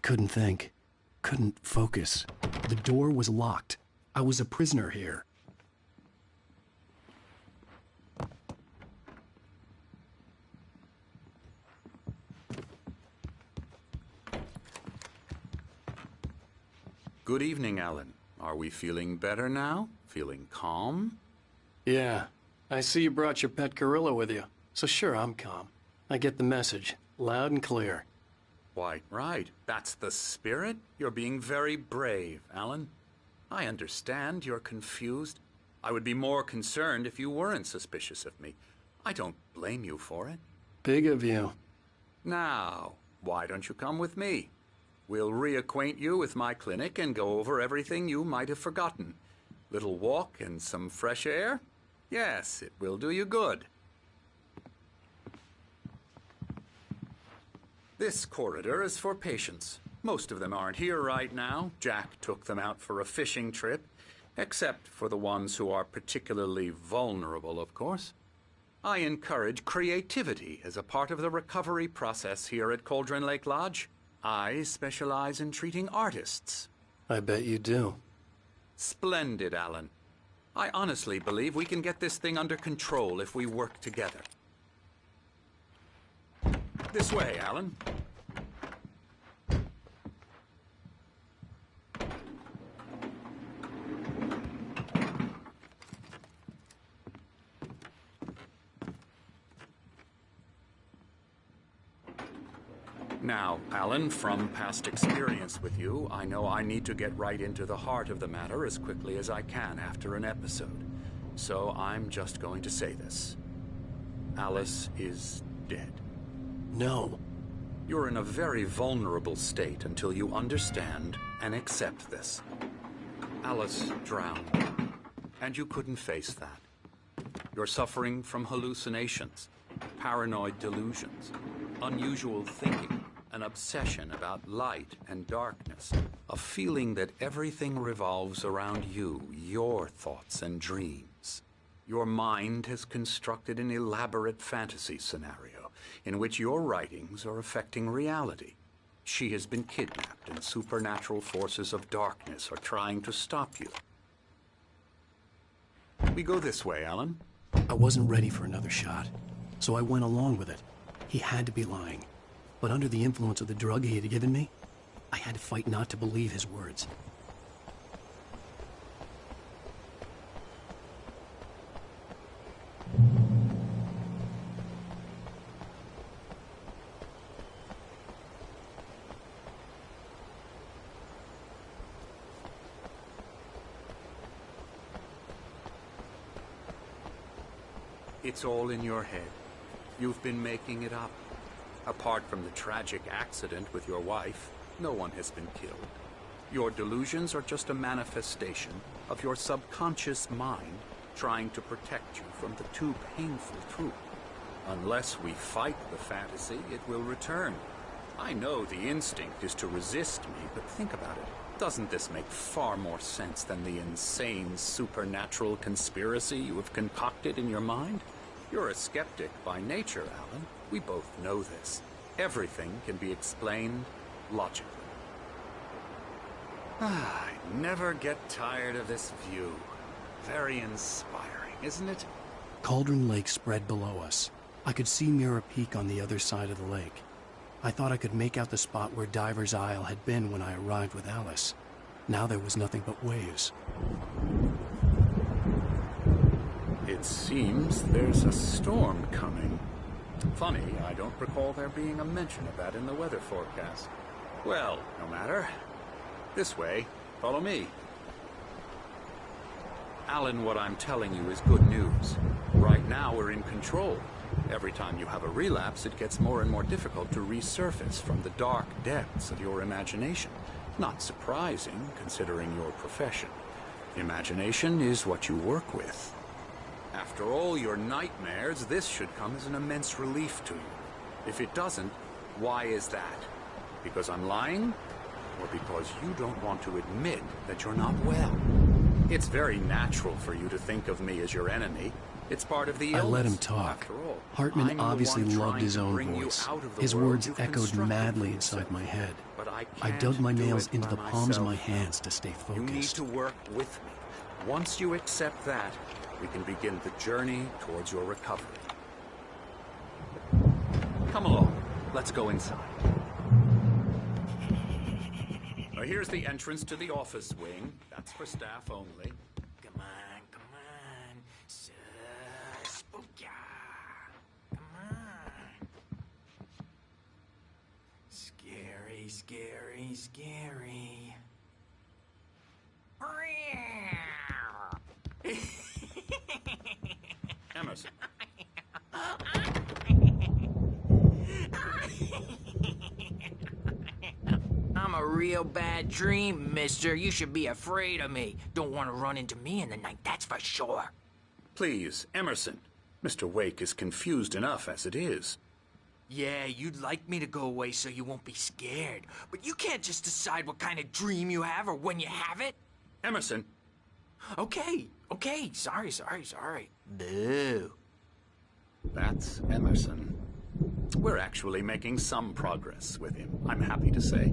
couldn't think. Couldn't focus. The door was locked. I was a prisoner here. Good evening, Alan. Are we feeling better now? Feeling calm? Yeah. I see you brought your pet gorilla with you. So sure, I'm calm. I get the message. Loud and clear. Quite right. That's the spirit. You're being very brave, Alan. I understand you're confused. I would be more concerned if you weren't suspicious of me. I don't blame you for it. Big of you. Now, why don't you come with me? We'll reacquaint you with my clinic and go over everything you might have forgotten. Little walk and some fresh air? Yes, it will do you good. This corridor is for patients. Most of them aren't here right now. Jack took them out for a fishing trip, except for the ones who are particularly vulnerable, of course. I encourage creativity as a part of the recovery process here at Cauldron Lake Lodge. I specialize in treating artists. I bet you do. Splendid, Alan. I honestly believe we can get this thing under control if we work together. This way, Alan. Now, Alan, from past experience with you, I know I need to get right into the heart of the matter as quickly as I can after an episode. So I'm just going to say this. Alice is dead. No. You're in a very vulnerable state until you understand and accept this. Alice drowned, and you couldn't face that. You're suffering from hallucinations, paranoid delusions, unusual thinking, an obsession about light and darkness, a feeling that everything revolves around you, your thoughts and dreams. Your mind has constructed an elaborate fantasy scenario in which your writings are affecting reality. She has been kidnapped and supernatural forces of darkness are trying to stop you. We go this way, Alan. I wasn't ready for another shot, so I went along with it. He had to be lying. But under the influence of the drug he had given me, I had to fight not to believe his words. It's all in your head. You've been making it up. Apart from the tragic accident with your wife, no one has been killed. Your delusions are just a manifestation of your subconscious mind trying to protect you from the too painful truth. Unless we fight the fantasy, it will return. I know the instinct is to resist me, but think about it. Doesn't this make far more sense than the insane supernatural conspiracy you have concocted in your mind? You're a skeptic by nature, Alan. We both know this. Everything can be explained logically. I never get tired of this view. Very inspiring, isn't it? Cauldron Lake spread below us. I could see Mirror Peak on the other side of the lake. I thought I could make out the spot where Diver's Isle had been when I arrived with Alice. Now there was nothing but waves. It seems there's a storm coming. Funny, I don't recall there being a mention of that in the weather forecast. Well, no matter. This way. Follow me. Alan, what I'm telling you is good news. Right now we're in control. Every time you have a relapse, it gets more and more difficult to resurface from the dark depths of your imagination. Not surprising, considering your profession. Imagination is what you work with. After all your nightmares, this should come as an immense relief to you. If it doesn't, why is that? Because I'm lying? Or because you don't want to admit that you're not well? It's very natural for you to think of me as your enemy. It's part of the I illness. let him talk. After all, Hartman I'm the obviously one loved trying his to own bring you voice. out of the His world words you've echoed constructed madly for inside yourself. my head. But I I can't dug my do nails it into by the palms of my myself. hands to stay You need focused. to work with me. Once you accept that, we can begin the journey towards your recovery. Come along. Let's go inside. Now, here's the entrance to the office wing. That's for staff only. Come on. Spooka. Come on. Scary. Emerson. I'm a real bad dream, mister. You should be afraid of me. Don't want to run into me in the night, that's for sure. Please, Emerson. Mr. Wake is confused enough as it is. Yeah, you'd like me to go away so you won't be scared. But you can't just decide what kind of dream you have or when you have it. Emerson. Okay. Sorry. Boo. That's Emerson. We're actually making some progress with him, I'm happy to say.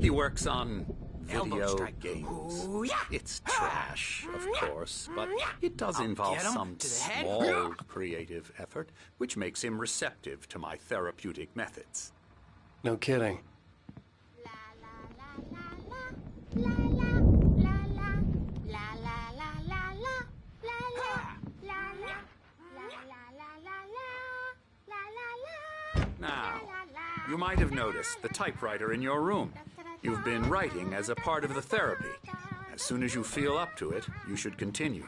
He works on Elbow video strike. games. Ooh, yeah. It's trash, of course, but it does I'll involve get him some to the head. small creative effort, which makes him receptive to my therapeutic methods. No kidding. Now, you might have noticed the typewriter in your room. You've been writing as a part of the therapy. As soon as you feel up to it, you should continue.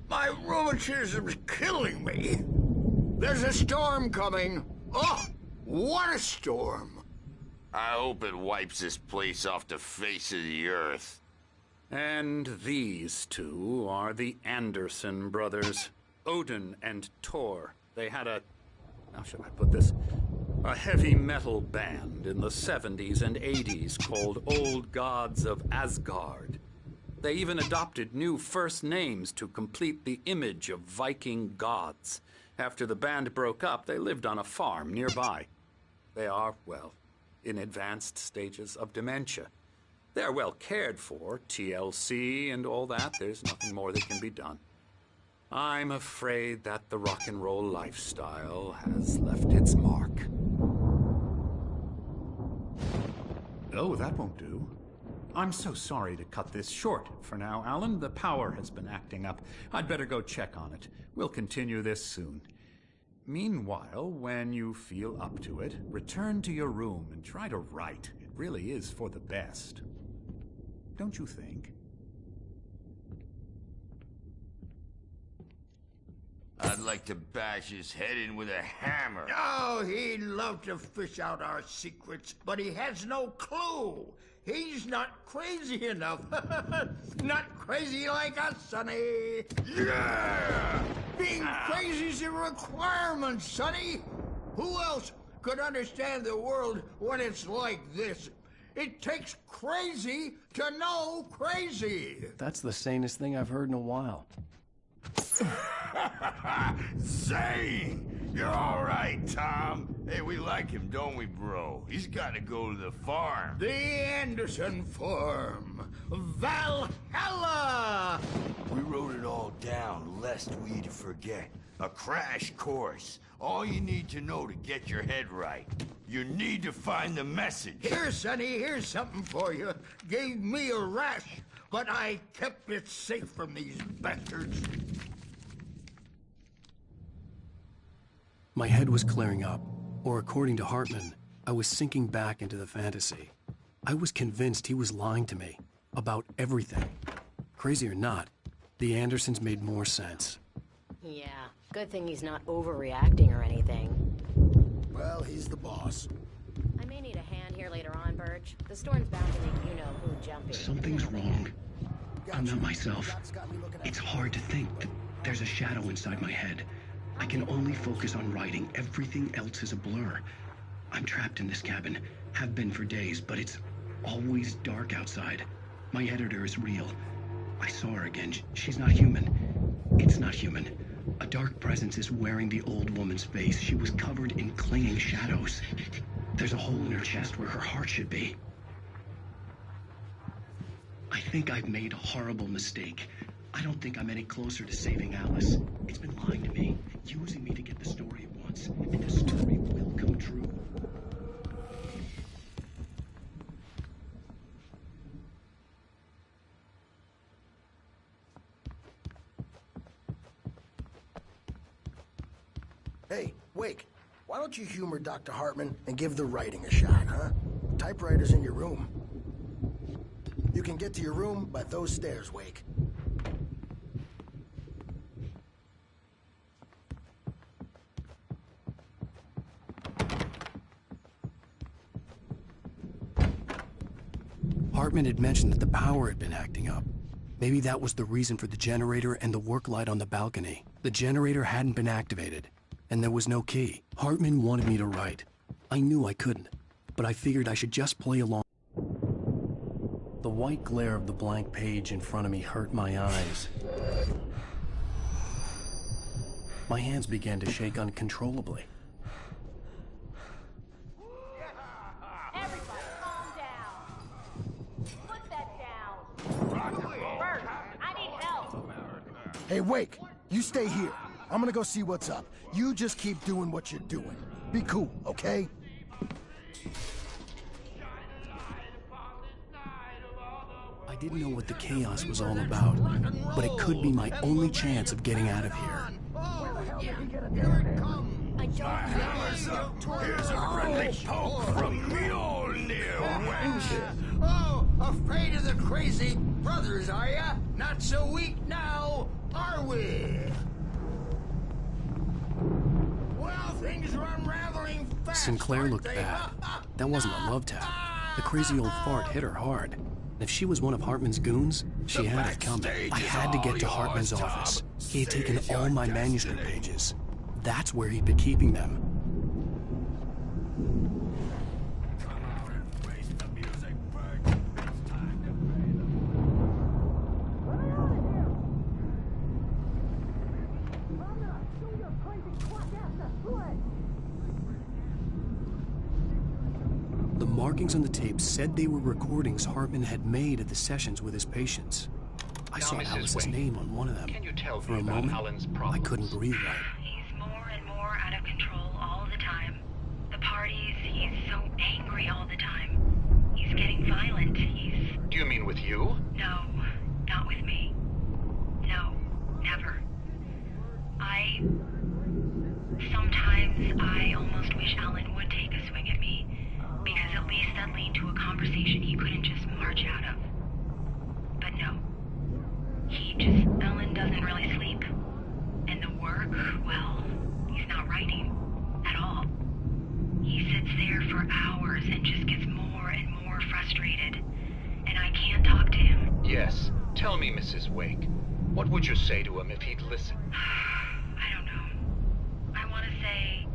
My rheumatism's killing me. There's a storm coming. Oh, what a storm. I hope it wipes this place off the face of the earth. And these two are the Anderson brothers, Odin and Thor. They had how should I put this? A heavy metal band in the 70s and 80s called Old Gods of Asgard. They even adopted new first names to complete the image of Viking gods. After the band broke up, they lived on a farm nearby. They are, well, in advanced stages of dementia. They're well cared for, TLC and all that. There's nothing more that can be done. I'm afraid that the rock and roll lifestyle has left its mark. Oh, that won't do. I'm so sorry to cut this short for now, Alan. The power has been acting up. I'd better go check on it. We'll continue this soon. Meanwhile, when you feel up to it, return to your room and try to write. It really is for the best. Don't you think? I'd like to bash his head in with a hammer. Oh, he'd love to fish out our secrets, but he has no clue. He's not crazy enough. Not crazy like us, Sonny. Yeah! Being crazy's a requirement, Sonny. Who else could understand the world when it's like this? It takes crazy to know crazy. That's the sanest thing I've heard in a while. Zane! You're all right, Tom. Hey, we like him, don't we, bro? He's got to go to the farm. The Anderson Farm. Valhalla! We wrote it all down, lest we forget. A crash course. All you need to know to get your head right. You need to find the message. Here, Sonny, here's something for you. Gave me a rash, but I kept it safe from these bastards. My head was clearing up, or according to Hartman, I was sinking back into the fantasy. I was convinced he was lying to me about everything. Crazy or not, the Andersons made more sense. Yeah, good thing he's not overreacting or anything. Well, he's the boss. I may need a hand here later on, Birch. The storm's bound to make you-know-who jumpy. Something's wrong. I'm not myself. It's hard to think. There's a shadow inside my head. I can only focus on writing. Everything else is a blur. I'm trapped in this cabin. Have been for days, but it's always dark outside. My editor is real. I saw her again. She's not human. It's not human. A dark presence is wearing the old woman's face. She was covered in clinging shadows. There's a hole in her chest where her heart should be. I think I've made a horrible mistake. I don't think I'm any closer to saving Alice. It's been lying to me, using me to get the story it wants, and the story will come true. Hey, Wake, why don't you humor Dr. Hartman and give the writing a shot, huh? Typewriter's in your room. You can get to your room by those stairs, Wake. Hartman had mentioned that the power had been acting up. Maybe that was the reason for the generator and the work light on the balcony. The generator hadn't been activated, and there was no key. Hartman wanted me to write. I knew I couldn't, but I figured I should just play along. The white glare of the blank page in front of me hurt my eyes. My hands began to shake uncontrollably. Everybody, calm down. Put that down. Bert, I need help. Hey, Wake, you stay here. I'm gonna go see what's up. You just keep doing what you're doing. Be cool, okay? I didn't know what the chaos was all about, but it could be my only chance of getting out of here. Here it comes. I don't know. Here's a friendly poke from Mjolnir wench. Oh, afraid of the crazy brothers, are ya? Not so weak now, are we? Well, things are unraveling fast. Sinclair aren't looked they? bad. That wasn't a love tap. The crazy old fart hit her hard. If she was one of Hartman's goons, she had it coming. I had to get to Hartman's office. He had taken all my manuscript pages. That's where he'd been keeping them. The markings on the tape said they were recordings Hartman had made at the sessions with his patients. I saw Mrs. Alice's Wayne, name on one of them. can you tell For me a about moment, Alan's I problems? couldn't breathe right. He's more and more out of control all the time. The parties, he's so angry all the time. He's getting violent. Do you mean with you? No, not with me. No, never. Sometimes I almost wish Alan would take a swing at me, because at least that'd lead to a conversation he couldn't just march out of. But no. Alan doesn't really sleep. And the work, well, he's not writing at all. He sits there for hours and just gets more and more frustrated. And I can't talk to him. Yes. Tell me, Mrs. Wake. What would you say to him if he'd listen? I don't know. I want to say,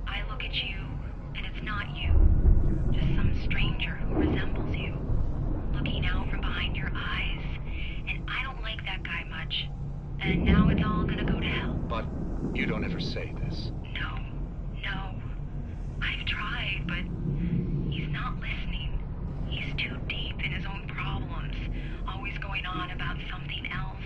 I look at you, and it's not you. Just some stranger who resembles you. Looking out from behind your eyes. And I don't like that guy much. And now it's all gonna go to hell. But you don't ever say this. No. I've tried, but he's not listening. He's too deep in his own problems, always going on about something else.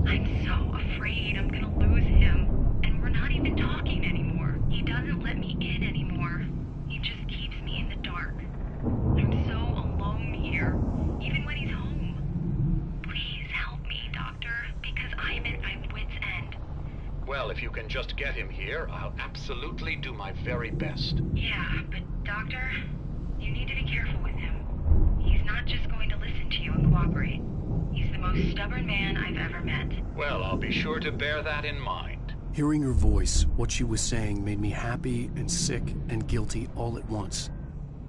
I'm so afraid I'm gonna lose him, and we're not even talking anymore. He doesn't let me in anymore. He just keeps me in the dark. I'm so alone here, even when he's home. Please help me, Doctor, because I'm at my wit's end. Well, if you can just get him here, I'll absolutely do my very best. Yeah, but Doctor, you need to be careful with him. He's not just going to listen to you and cooperate. He's the most stubborn man I've ever met. Well, I'll be sure to bear that in mind. Hearing her voice, what she was saying made me happy and sick and guilty all at once.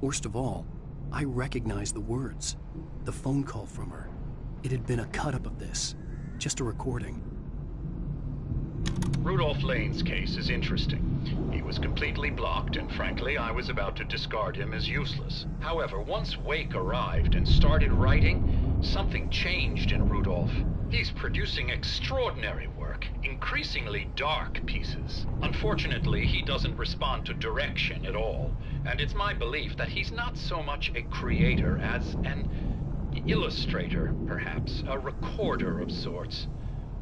Worst of all, I recognized the words. The phone call from her. It had been a cut-up of this. Just a recording. Rudolph Lane's case is interesting. He was completely blocked, and frankly, I was about to discard him as useless. However, once Wake arrived and started writing, something changed in Rudolph. He's producing extraordinary work, increasingly dark pieces. Unfortunately, he doesn't respond to direction at all, and it's my belief that he's not so much a creator as an illustrator, perhaps, a recorder of sorts.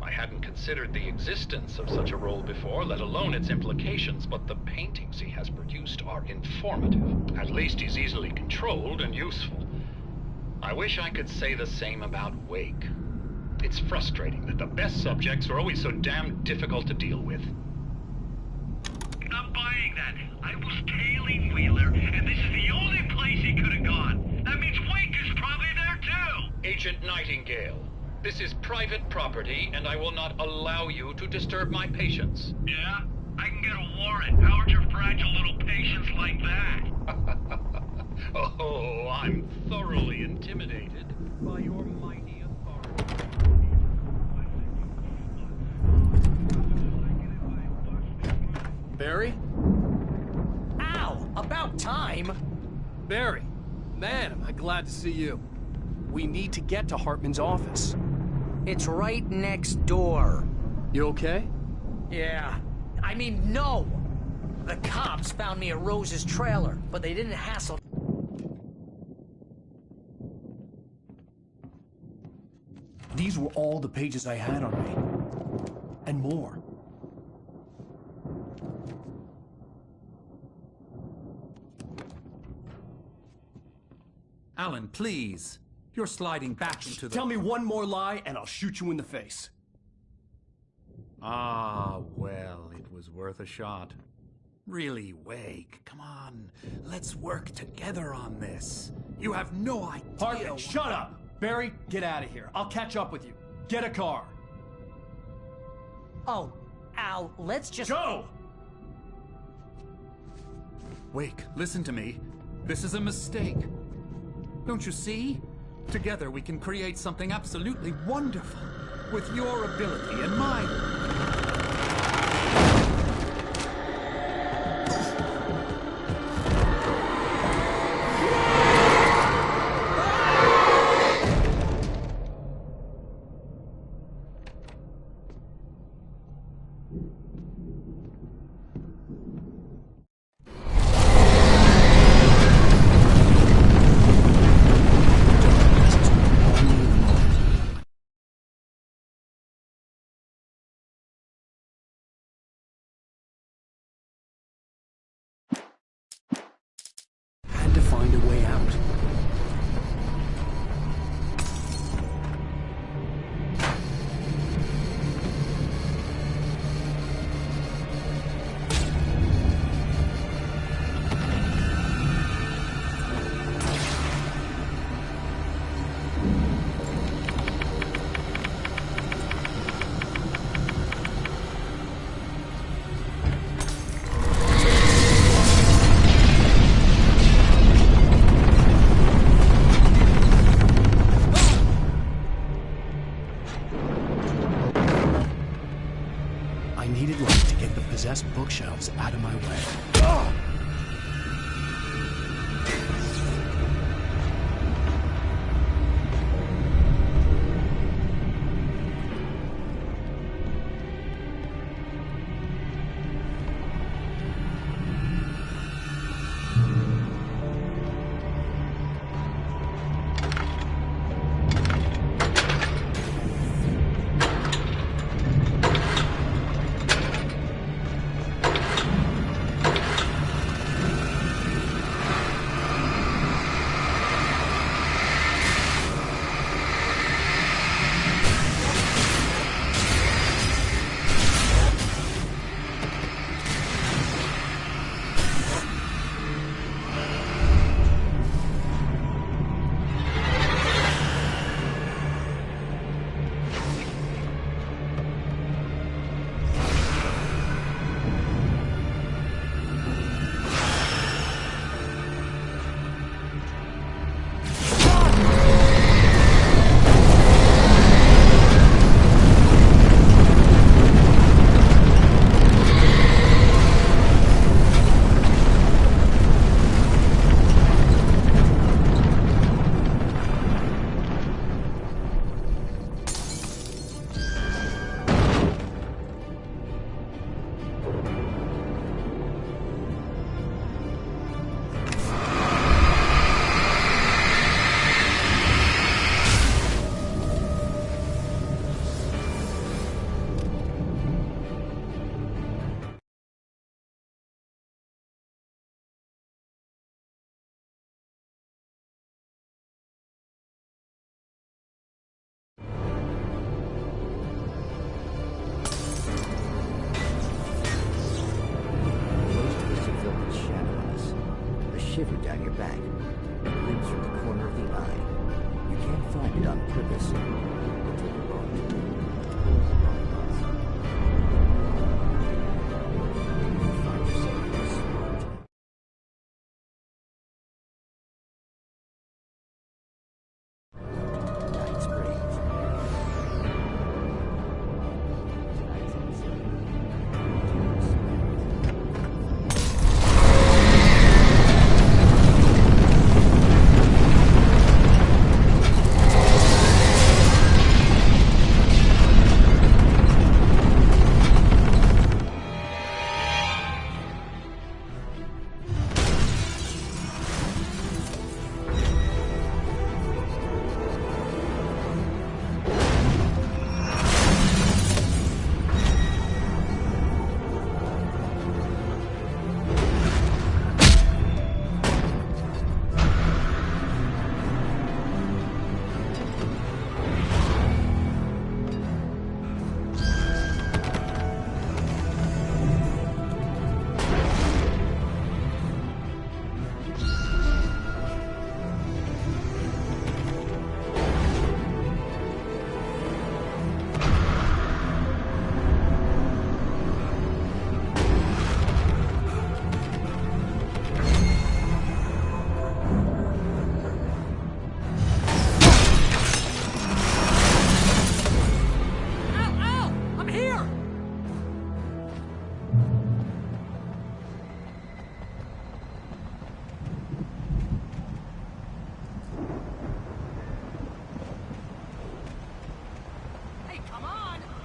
I hadn't considered the existence of such a role before, let alone its implications, but the paintings he has produced are informative. At least he's easily controlled and useful. I wish I could say the same about Wake. It's frustrating that the best subjects are always so damn difficult to deal with. Not buying that. I was tailing Wheeler, and this is the only place he could have gone. That means Wake is probably there too! Agent Nightingale, this is private property, and I will not allow you to disturb my patients. Yeah? I can get a warrant. How would your fragile little patients like that? Oh, I'm thoroughly intimidated by your mighty authority. Barry? Ow! About time! Barry, man, am I glad to see you. We need to get to Hartman's office. It's right next door. You okay? Yeah. I mean, no! The cops found me at Rose's trailer, but they didn't hassle. These were all the pages I had on me. And more. Alan, please. You're sliding back into the... Tell me one more lie and I'll shoot you in the face. Ah, well, it was worth a shot. Really, Wake, come on. Let's work together on this. You have no idea... Hartman, shut up! Barry, get out of here. I'll catch up with you. Get a car. Oh, Al, let's just... Go! Wake, listen to me. This is a mistake. Don't you see? Together we can create something absolutely wonderful. With your ability and mine. Had to find a way out. I needed light to get the possessed bookshelves out of my way.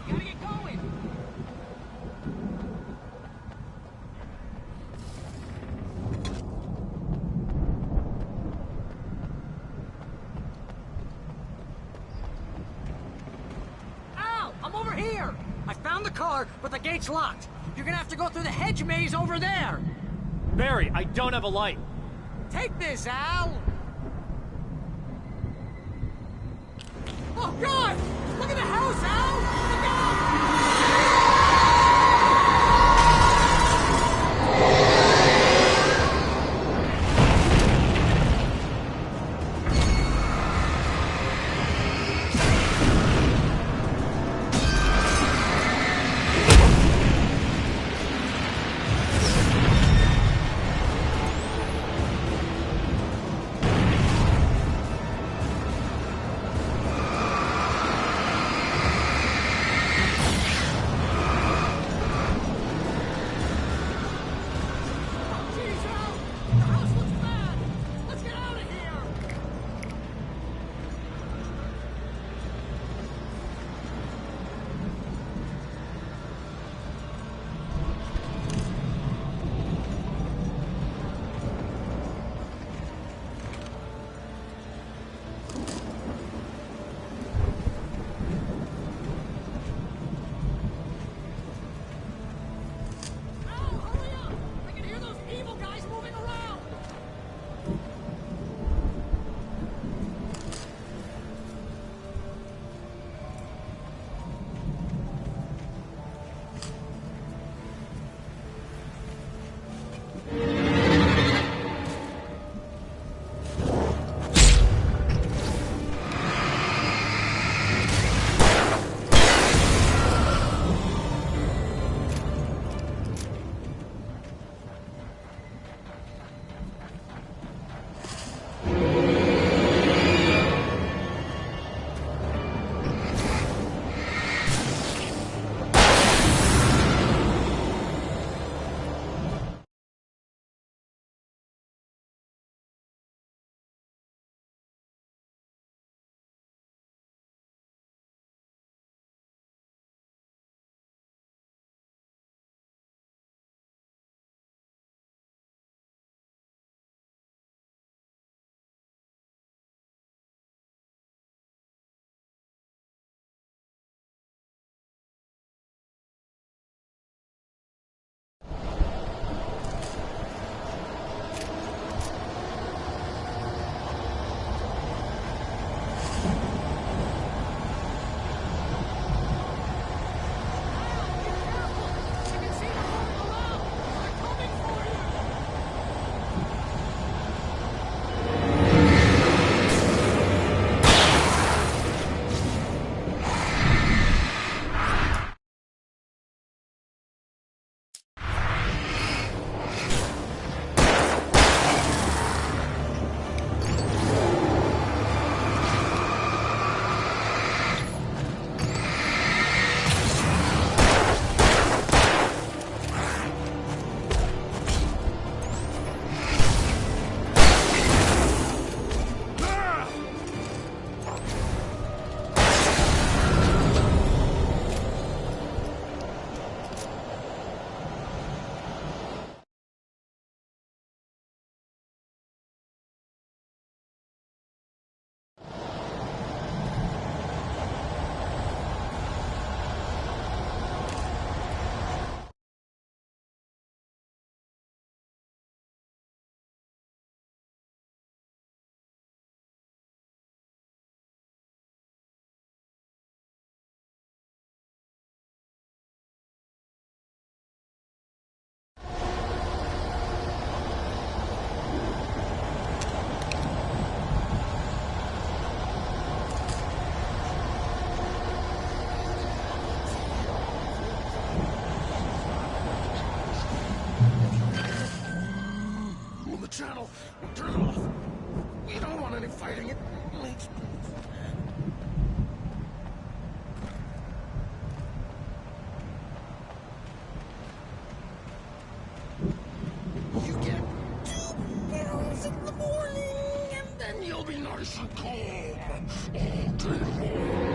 Gotta get going! Al! I'm over here! I found the car, but the gate's locked. You're gonna have to go through the hedge maze over there! Barry, I don't have a light. Take this, Al! Oh, God! Look at the house, Al! Look out! channel. Turn it off. We don't want any fighting. It makes... You get 2 pills in the morning, and then you'll be nice and calm all day long.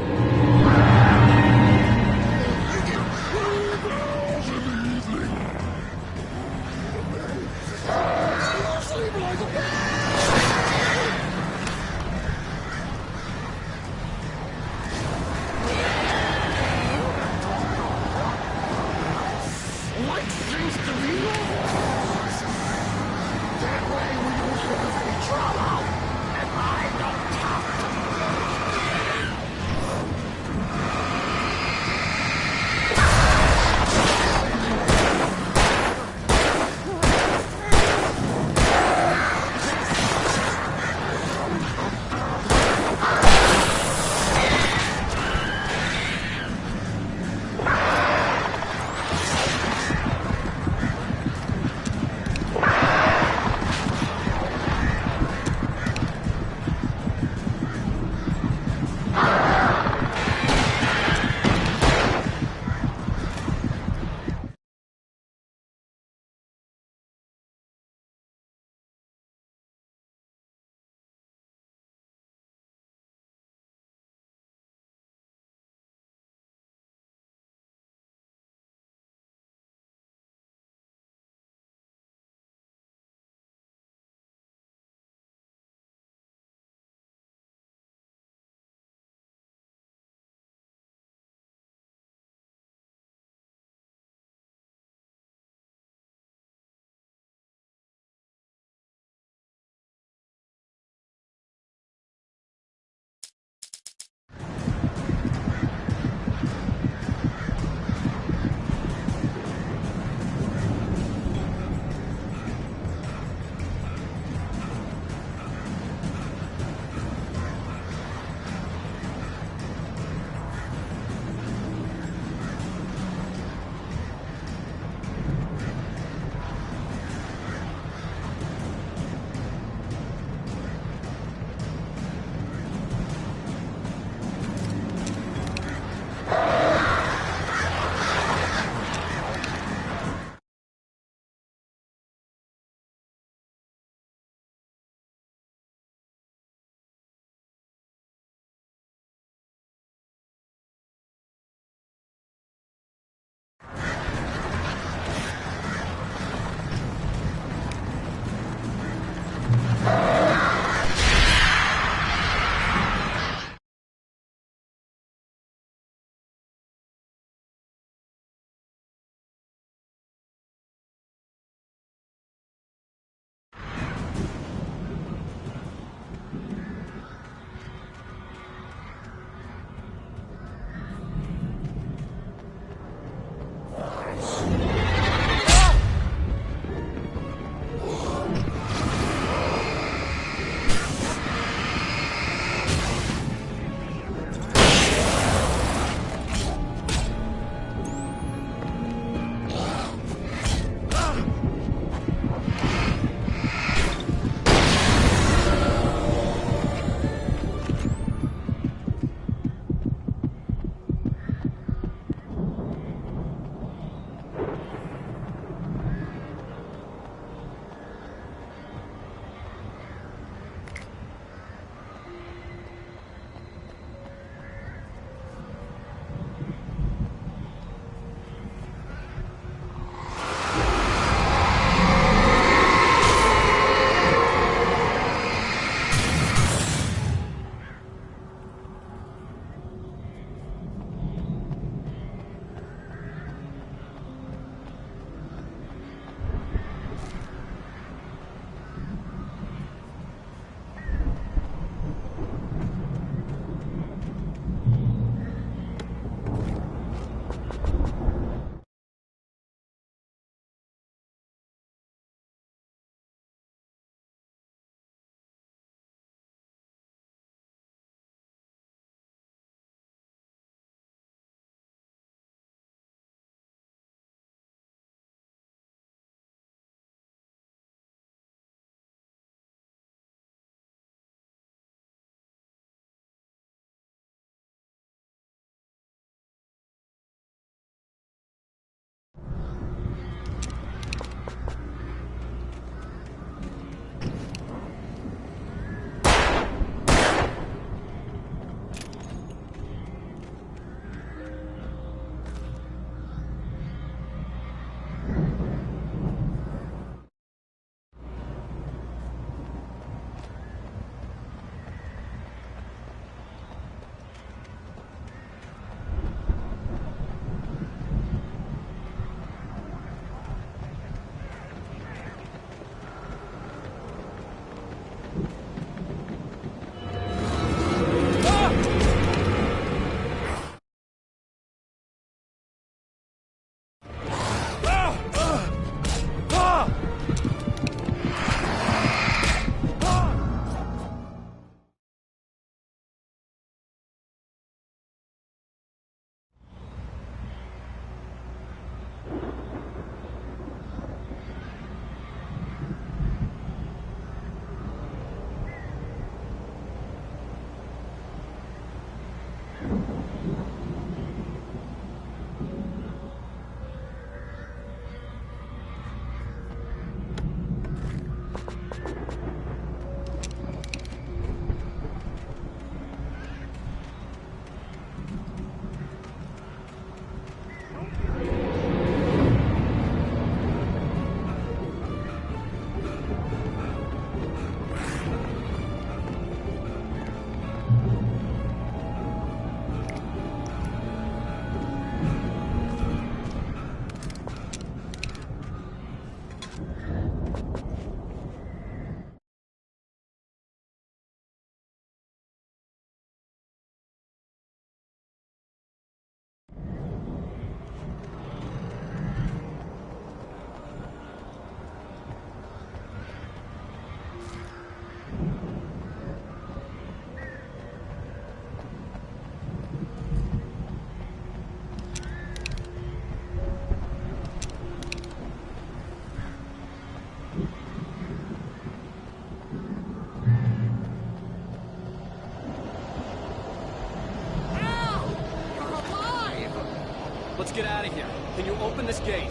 Let's get out of here. Can you open this gate?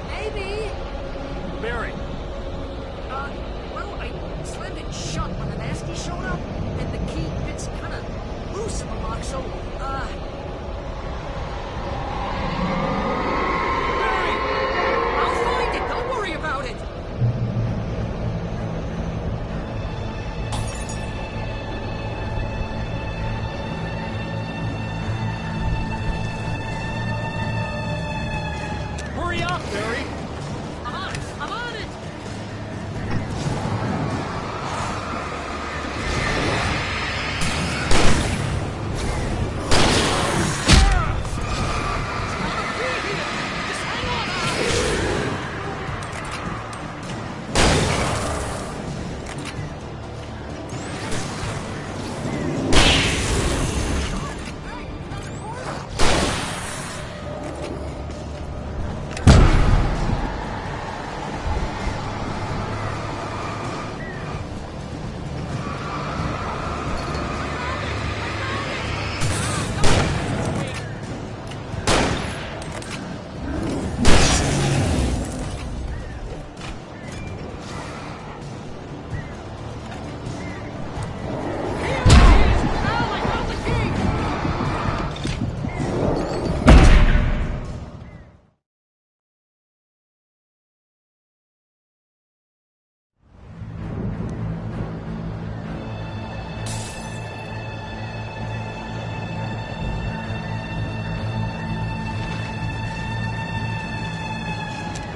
Maybe. Barry. Well, I slammed it shut when the nasty showed up, and the key fits kind of loose in the lock, so, Barry! I'll find it! Don't worry about it! Hurry up, Barry! I'm on it! I'm on it!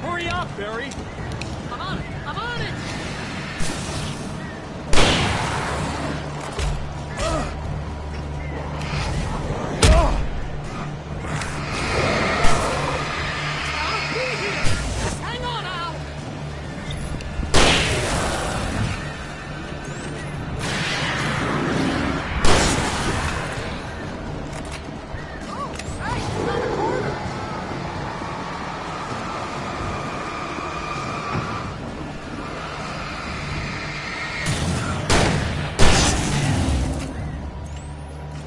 Hurry up, Barry! I'm on it! I'm on it! I'll be here! Just hang on, Al! Oh, hey, it's on the corner!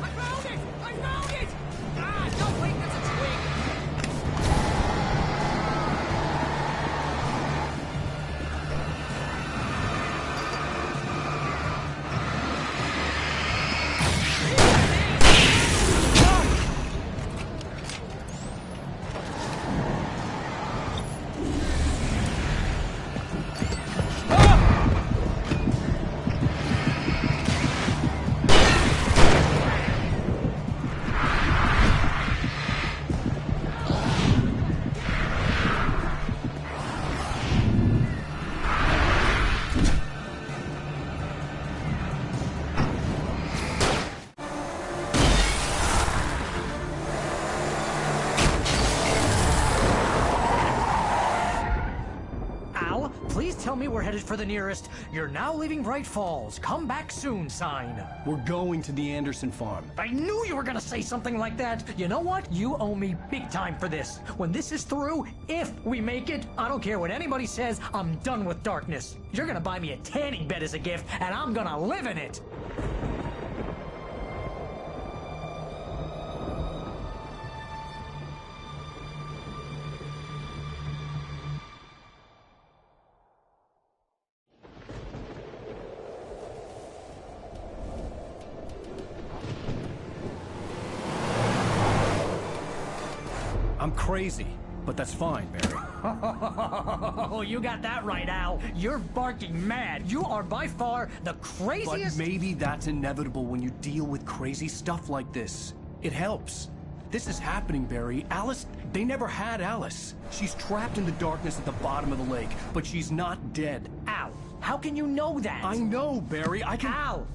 I found it! I found it! Ah, no, wait, that's a twig! Al, please tell me we're headed for the nearest "You're now leaving Bright Falls. Come back soon" sign. We're going to the Anderson farm. I knew you were gonna say something like that. You know what? You owe me big time for this. When this is through, if we make it, I don't care what anybody says, I'm done with darkness. You're gonna buy me a tanning bed as a gift, and I'm gonna live in it. I'm crazy, but that's fine, Barry. Oh, you got that right, Al. You're barking mad. You are by far the craziest... But maybe that's inevitable when you deal with crazy stuff like this. It helps. This is happening, Barry. Alice, they never had Alice. She's trapped in the darkness at the bottom of the lake, but she's not dead. Al, how can you know that? I know, Barry. I can... Al,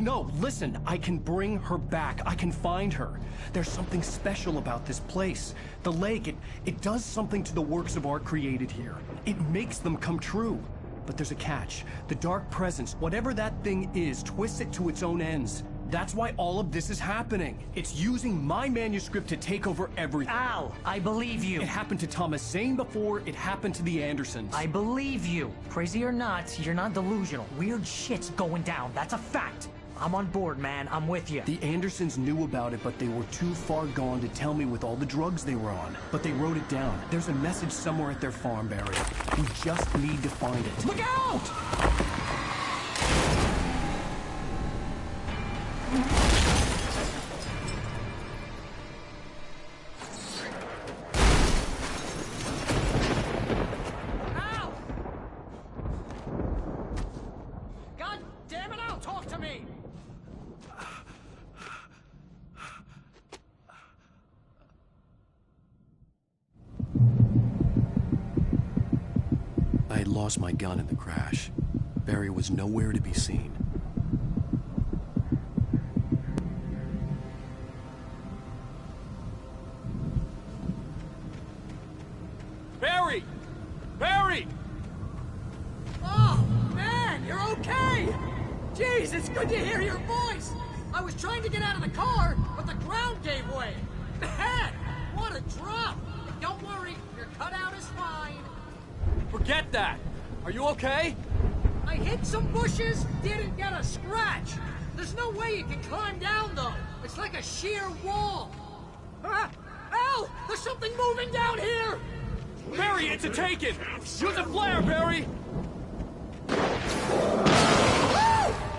No, listen. I can bring her back. I can find her. There's something special about this place. The lake, it does something to the works of art created here. It makes them come true. But there's a catch. The dark presence, whatever that thing is, twists it to its own ends. That's why all of this is happening. It's using my manuscript to take over everything. Al, I believe you. It happened to Thomas Zane before, it happened to the Andersons. I believe you. Crazy or not, you're not delusional. Weird shit's going down. That's a fact. I'm on board, man. I'm with you. The Andersons knew about it, but they were too far gone to tell me with all the drugs they were on. But they wrote it down. There's a message somewhere at their farm, Barry. We just need to find it. Look out! Ow! God damn it, Al, talk to me! I had lost my gun in the crash. Barry was nowhere to be seen. Barry! Barry! Oh, man, you're okay! Jeez, it's good to hear your voice! I was trying to get out of the car, but the ground gave way. Man, what a drop! Don't worry, your cutout is fine. Forget that! Are you okay? I hit some bushes, didn't get a scratch. There's no way you can climb down, though. It's like a sheer wall. Ah, Al, there's something moving down here! Barry, it's a taken! Use a flare, Barry! Woo!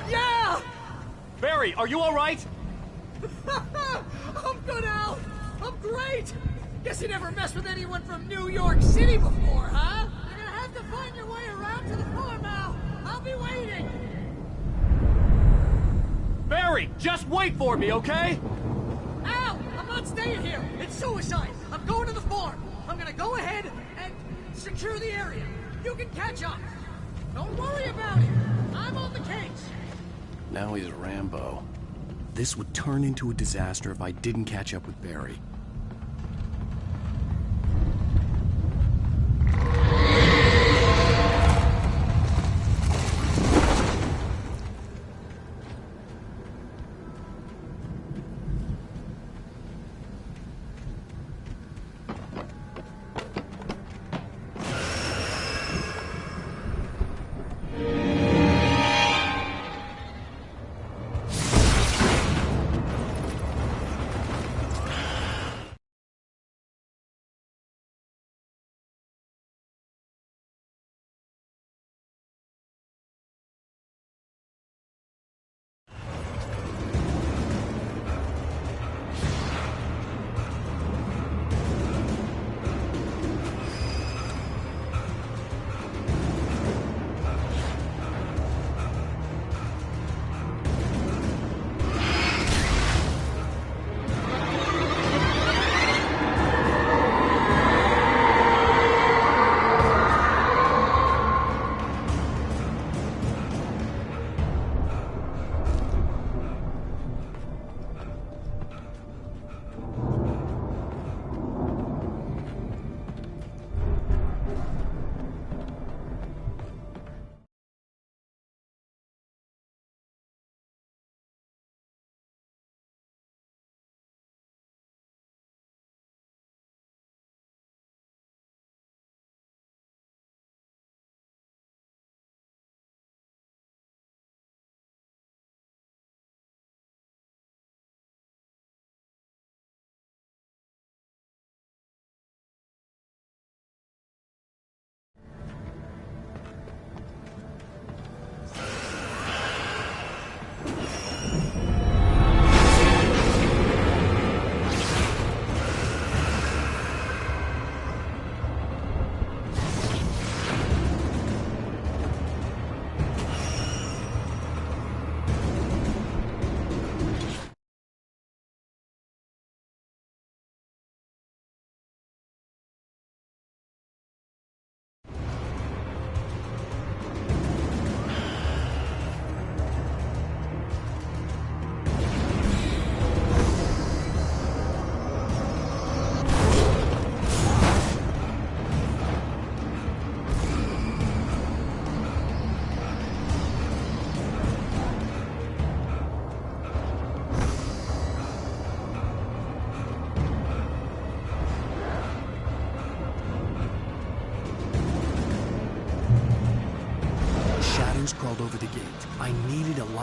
Yeah! Barry, are you alright? I'm good, Al. I'm great. Guess you never messed with anyone from New York City before, huh? You're gonna have to find your way around to the farm, Al. I'll be waiting. Barry, just wait for me, okay? Al, I'm not staying here. It's suicide. I'm going to the farm. I'm gonna go ahead and secure the area. You can catch up. Don't worry about it. I'm on the case. Now he's Rambo. This would turn into a disaster if I didn't catch up with Barry.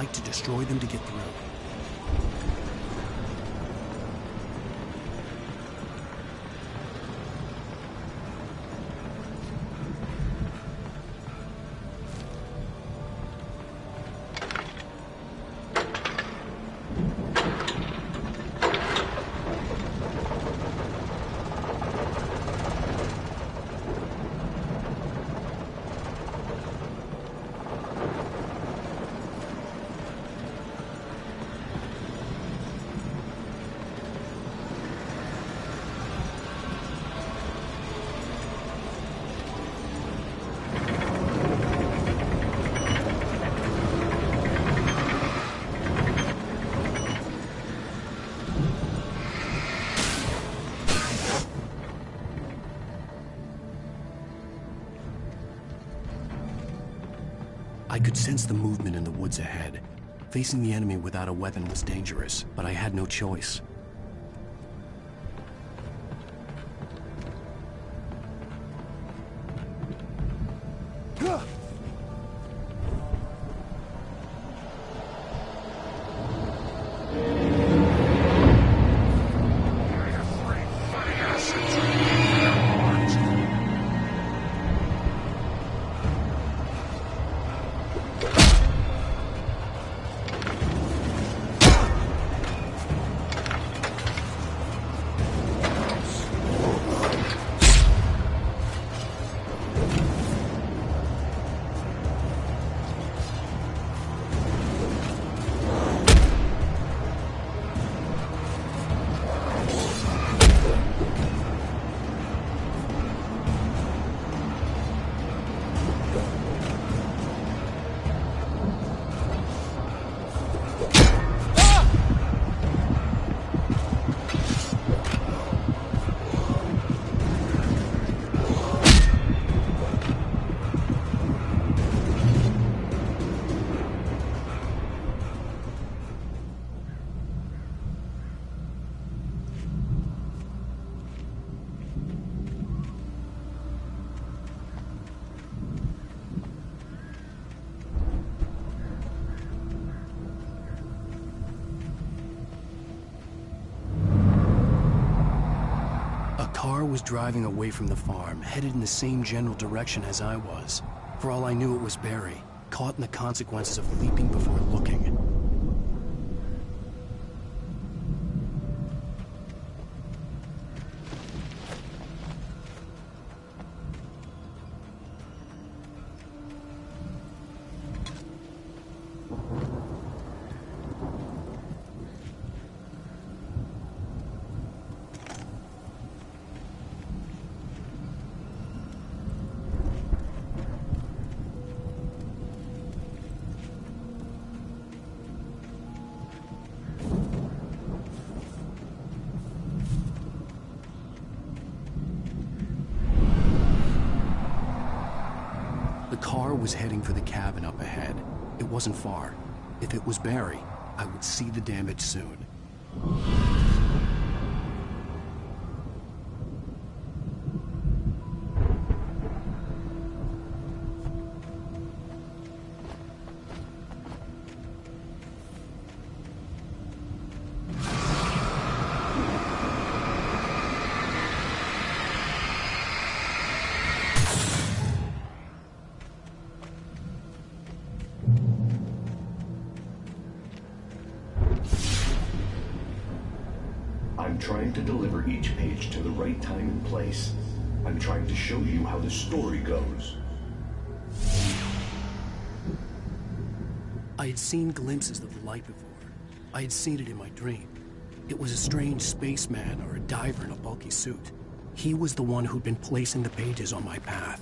fight to destroy them to get through. I could sense the movement in the woods ahead. Facing the enemy without a weapon was dangerous, but I had no choice. Was driving away from the farm, headed in the same general direction as I was. For all I knew, it was Barry, caught in the consequences of leaping before looking. The car was heading for the cabin up ahead. It wasn't far. If it was Barry, I would see the damage soon. I'm trying to deliver each page to the right time and place. I'm trying to show you how the story goes. I had seen glimpses of the light before. I had seen it in my dream. It was a strange spaceman or a diver in a bulky suit. He was the one who'd been placing the pages on my path.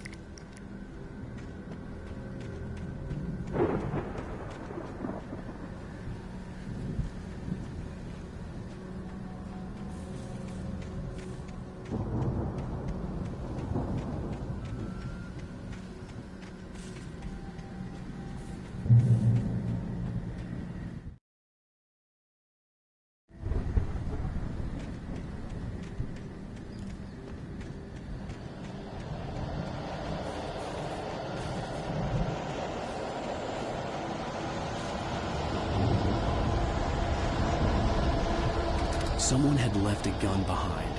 Someone had left a gun behind.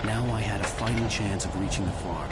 Now I had a fighting chance of reaching the farm.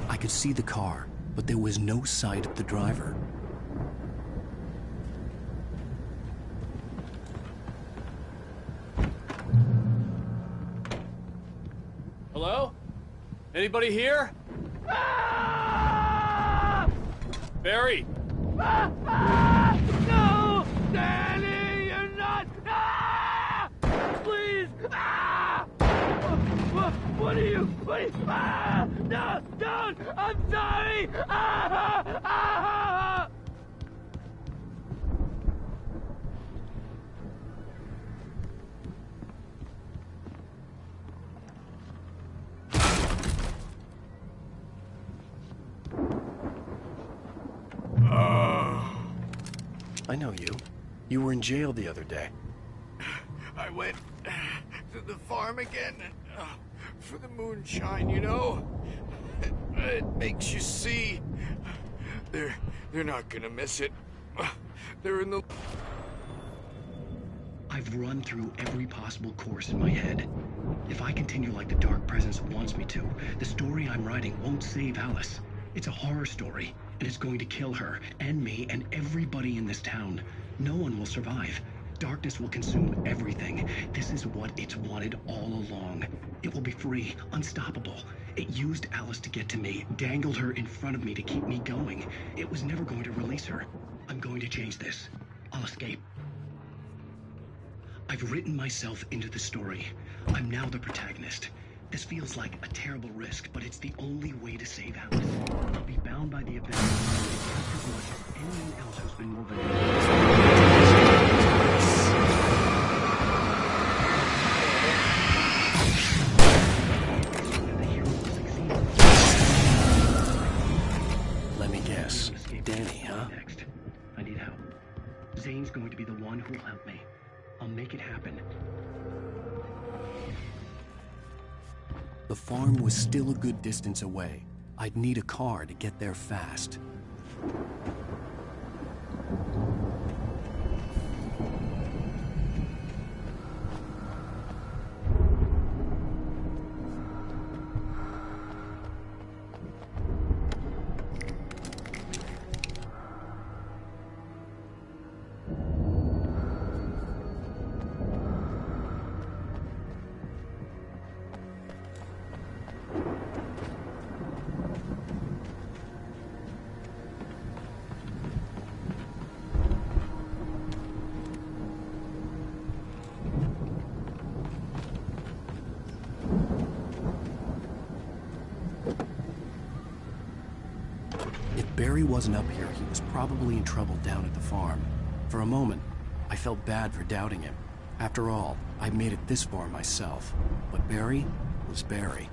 I could see the car, but there was no sight of the driver. Hello? Anybody here? Barry! No! Danny, you're not! Please! What are you? No! Don't! I'm sorry! I know you. You were in jail the other day. I went to the farm again for the moonshine, you know? It makes you see. They're not gonna miss it. They're in the... I've run through every possible course in my head. If I continue like the Dark Presence wants me to, the story I'm writing won't save Alice. It's a horror story, and it's going to kill her, and me, and everybody in this town. No one will survive. Darkness will consume everything. This is what it's wanted all along. It will be free, unstoppable. It used Alice to get to me, dangled her in front of me to keep me going. It was never going to release her. I'm going to change this. I'll escape. I've written myself into the story. I'm now the protagonist. This feels like a terrible risk, but it's the only way to save Alice. I'll be bound by the events just as much as anyone else who's been woven Let me guess. Danny, huh? Next. I need help. Zane's going to be the one who'll help me. I'll make it happen. The farm was still a good distance away. I'd need a car to get there fast. Barry wasn't up here, he was probably in trouble down at the farm. For a moment, I felt bad for doubting him. After all, I made it this far myself. But Barry was Barry.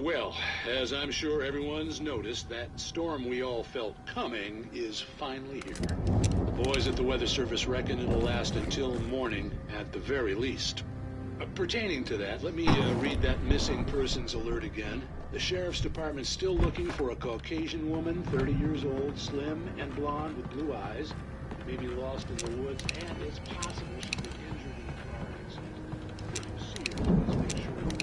Well, as I'm sure everyone's noticed, that storm we all felt coming is finally here. The boys at the Weather Service reckon it'll last until morning at the very least. Pertaining to that, let me read that missing persons alert again. The Sheriff's Department's still looking for a Caucasian woman, 30 years old, slim and blonde with blue eyes, maybe lost in the woods, and it's possible she's been injured in a car accident. If you see her, please make sure you...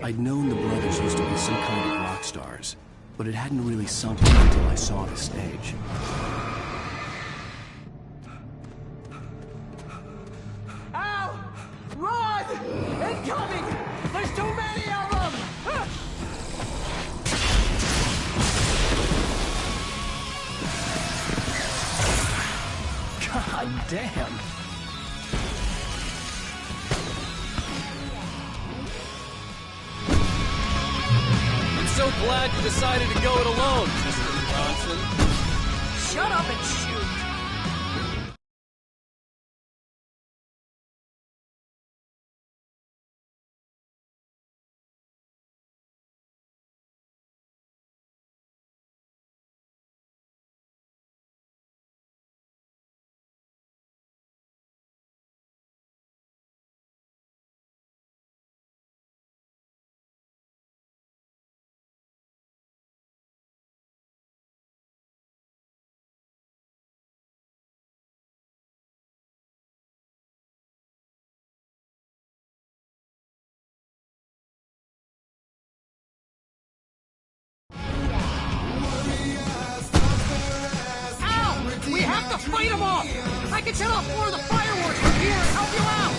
I'd known the brothers used to be some kind of rock stars, but it hadn't really sunk in until I saw the stage. Al! Run! Incoming! There's too many of them! God damn. I'm so glad you decided to go it alone, Mr. Bronson. Shut up and shoot. We have to fight them off! I can set off more of the fireworks from here and help you out!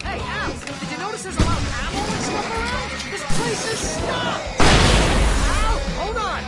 Hey, Al, did you notice there's a lot of ammo and stuff around? This place is stopped! Al, hold on!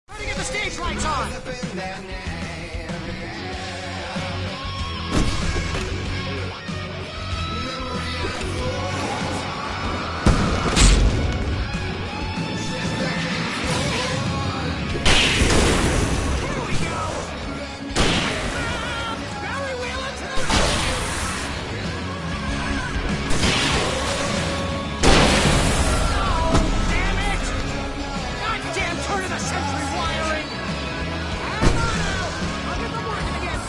Try to get the stage lights on! Goddamn turn of the century wiring! Hang on, Al! I'll get them working again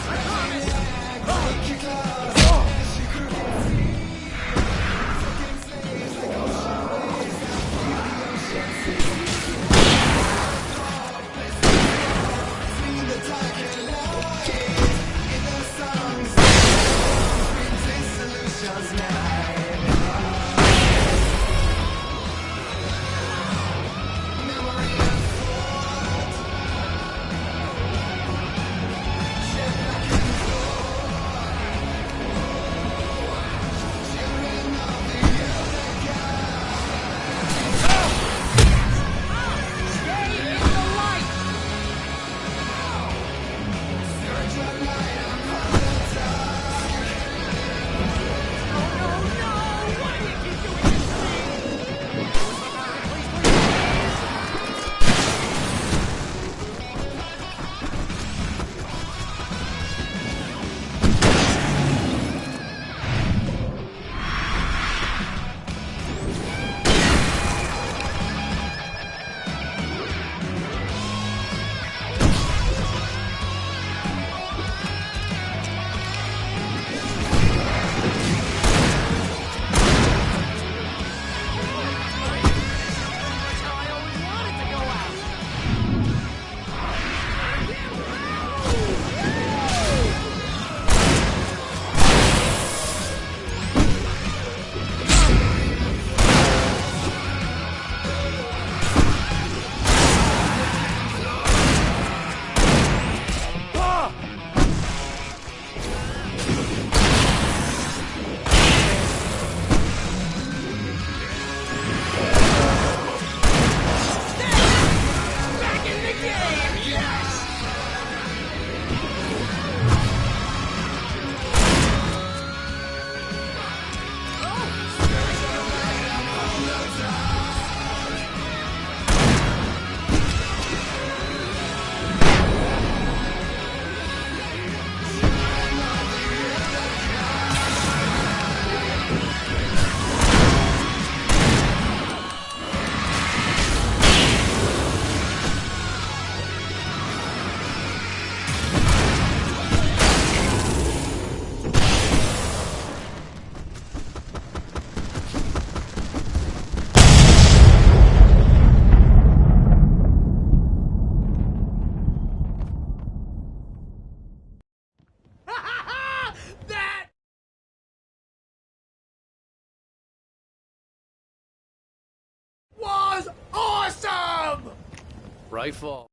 Bright Falls.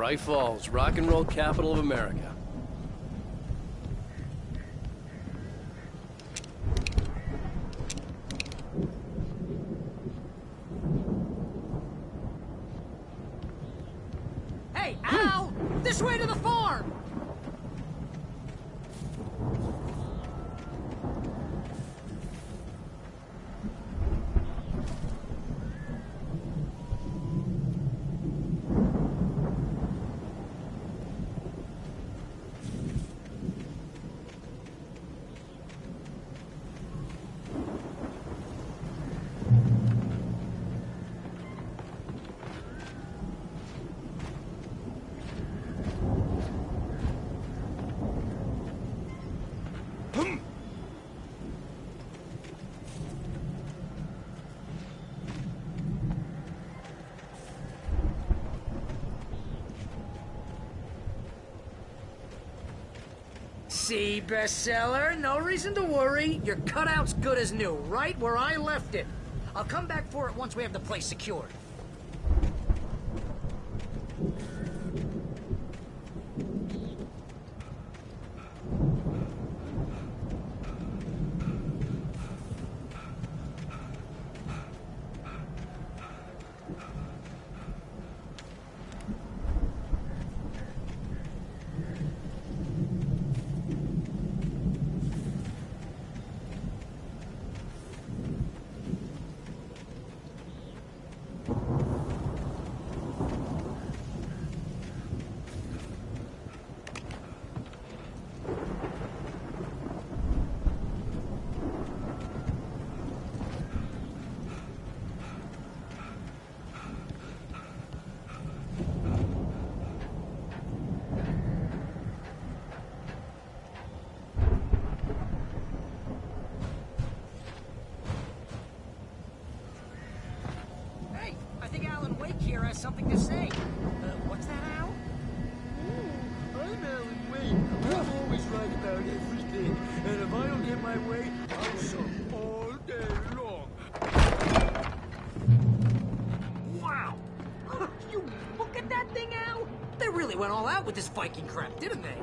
Bright Falls, rock and roll capital of America. Hey, Al! This way to the farm! see, bestseller. No reason to worry. Your cutout's good as new, right where I left it. I'll come back for it once we have the place secured. Something to say. What's that, Al? I'm Alan Wake. I'm always right about everything. And if I don't get my way, I'll suck all day long. Wow! You look at that thing, Al! They really went all out with this Viking crap, didn't they?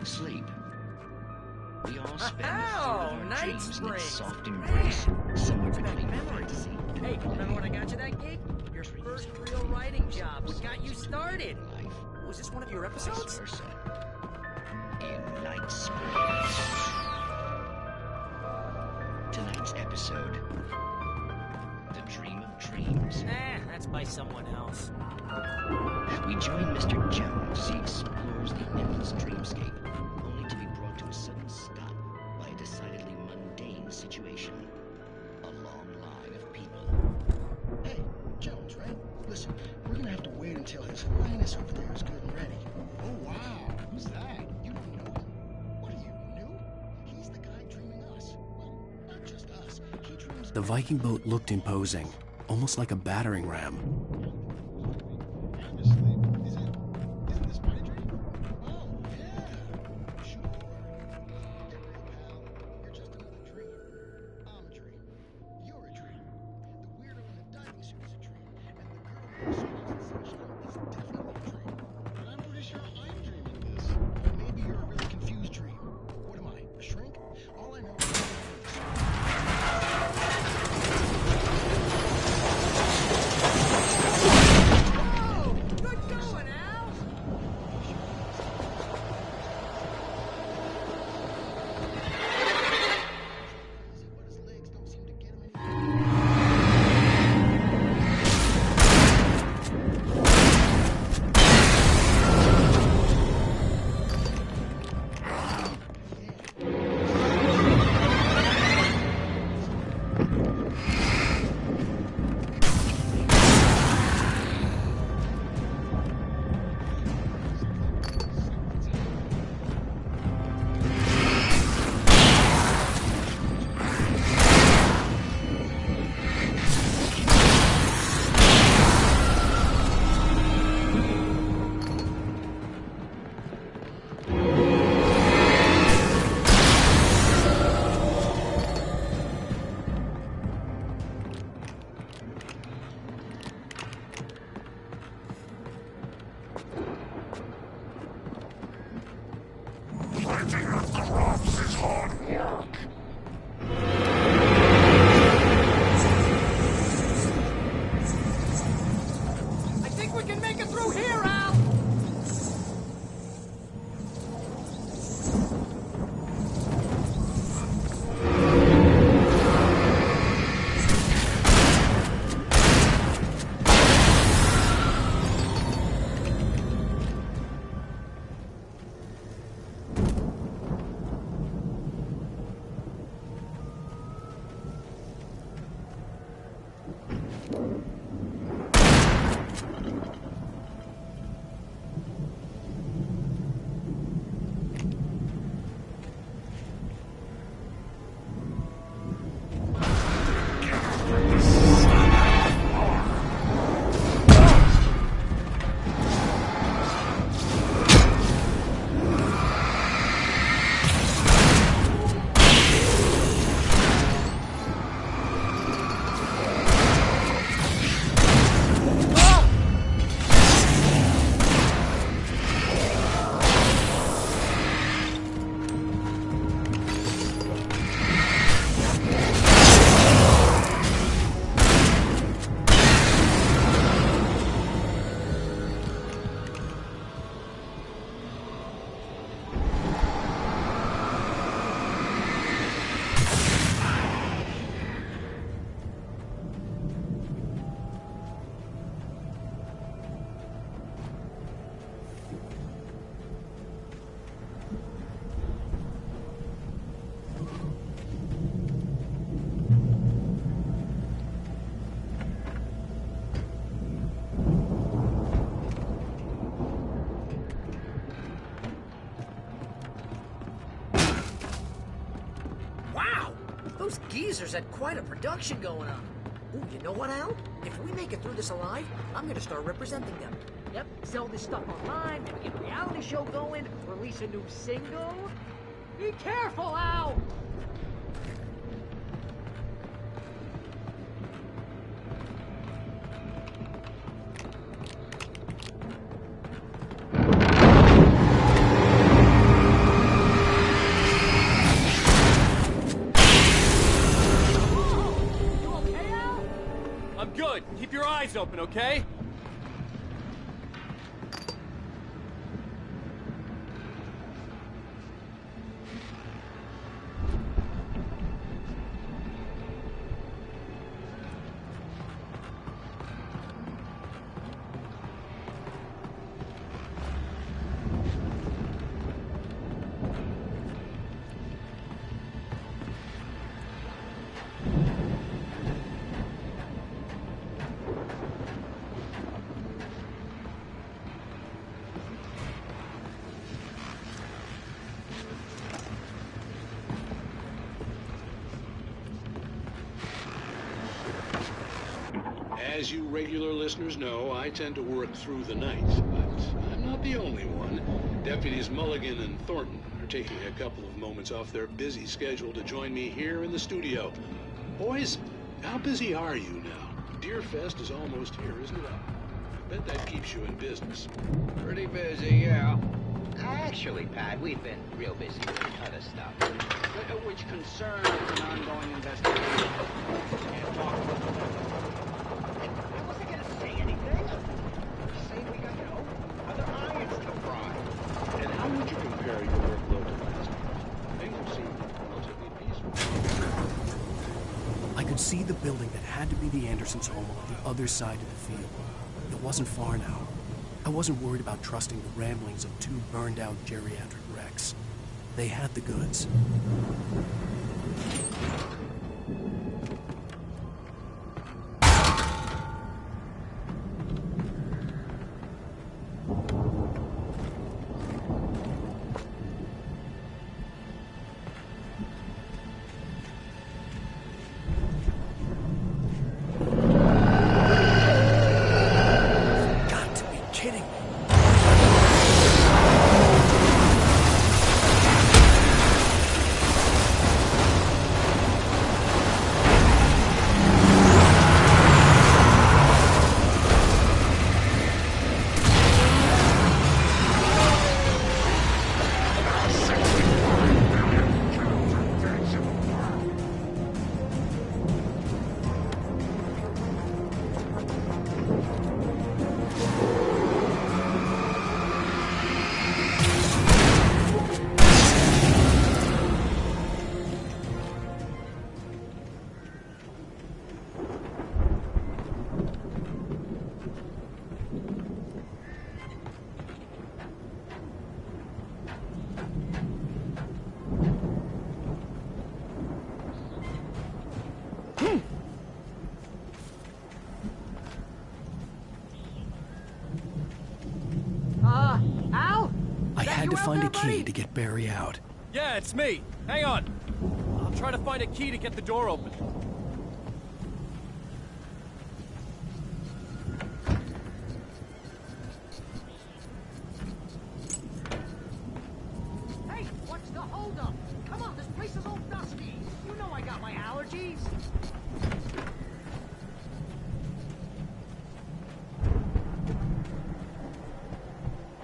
Sleep. We all spend a third of our night dreams in spring. its soft embrace, somewhere between fantasy and Hey, remember when I got you that gig? Your first real writing job. What got you started? Was this one of your episodes? vice versa. In Night Spring. Tonight's episode, The Dream of Dreams. That's by someone else. We join Mr. Jones as he explores the endless dreamscape, only to be brought to a sudden stop by a decidedly mundane situation. A long line of people. Hey, Jones, right? Listen, we're gonna have to wait until His Highness over there is good and ready. Oh, wow. Who's that? You don't know him? What are you, new? He's the guy dreaming us. Well, not just us. He dreams... The Viking boat looked imposing, almost like a battering ram. I think we can make it through here, Al! Those geezers had quite a production going on. Ooh, you know what, Al? If we make it through this alive, I'm gonna start representing them. Yep, sell this stuff online, maybe get a reality show going, release a new single. Be careful, Al! I'm good. Keep your eyes open, okay? As you regular listeners know, I tend to work through the night, but I'm not the only one. Deputies Mulligan and Thornton are taking a couple of moments off their busy schedule to join me here in the studio. Boys, how busy are you now? Deerfest is almost here, isn't it? I bet that keeps you in business. Pretty busy, yeah. Actually, Pat, we've been real busy with other stuff, which concerns an ongoing investigation. Can't talk about that. I wasn't going to say anything. Just saying we got, other irons to fry. And how would you compare your workload to last month? Things seem relatively peaceful. I could see the building that had to be the Andersons' home on the other side of the field. It wasn't far now. I wasn't worried about trusting the ramblings of two burned-out geriatric wrecks. They had the goods. Al? I had to find a key to get Barry out. Yeah, it's me. Hang on. I'll try to find a key to get the door open. Hey, what's the holdup? Come on, this place is all dusty. You know I got my allergies.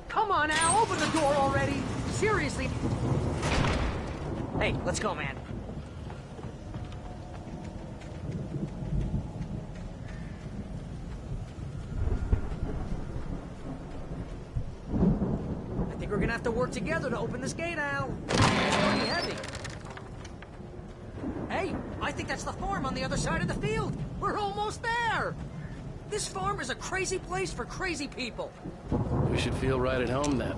Come on, Al, open the door already. Seriously. Hey, let's go, man. I think we're gonna have to work together to open this gate, Al. It's pretty heavy. Hey, I think that's the farm on the other side of the field. We're almost there. This farm is a crazy place for crazy people. We should feel right at home then.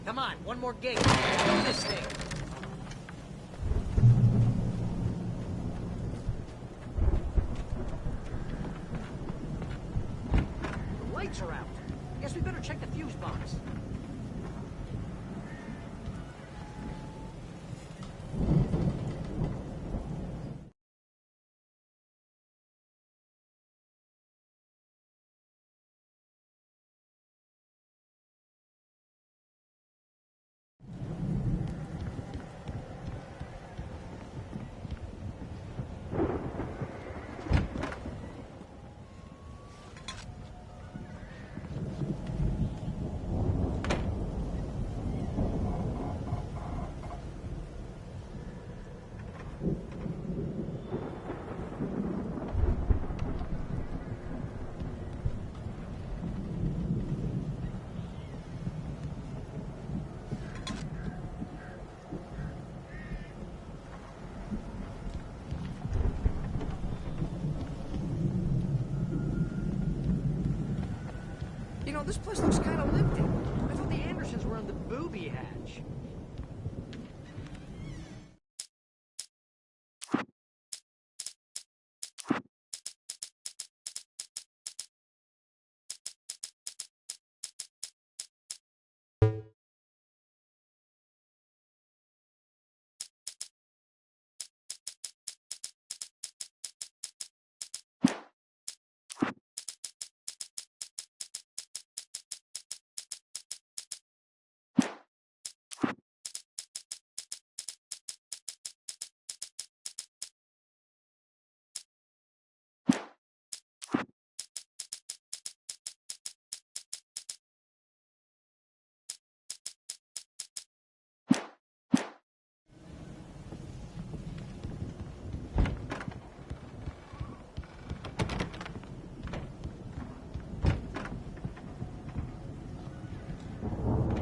Come on, one more gate. Let's do this thing. lights are out. Guess we better check the fuse box. You know, this place looks kind of lived in. I thought the Andersons were in the booby hatch.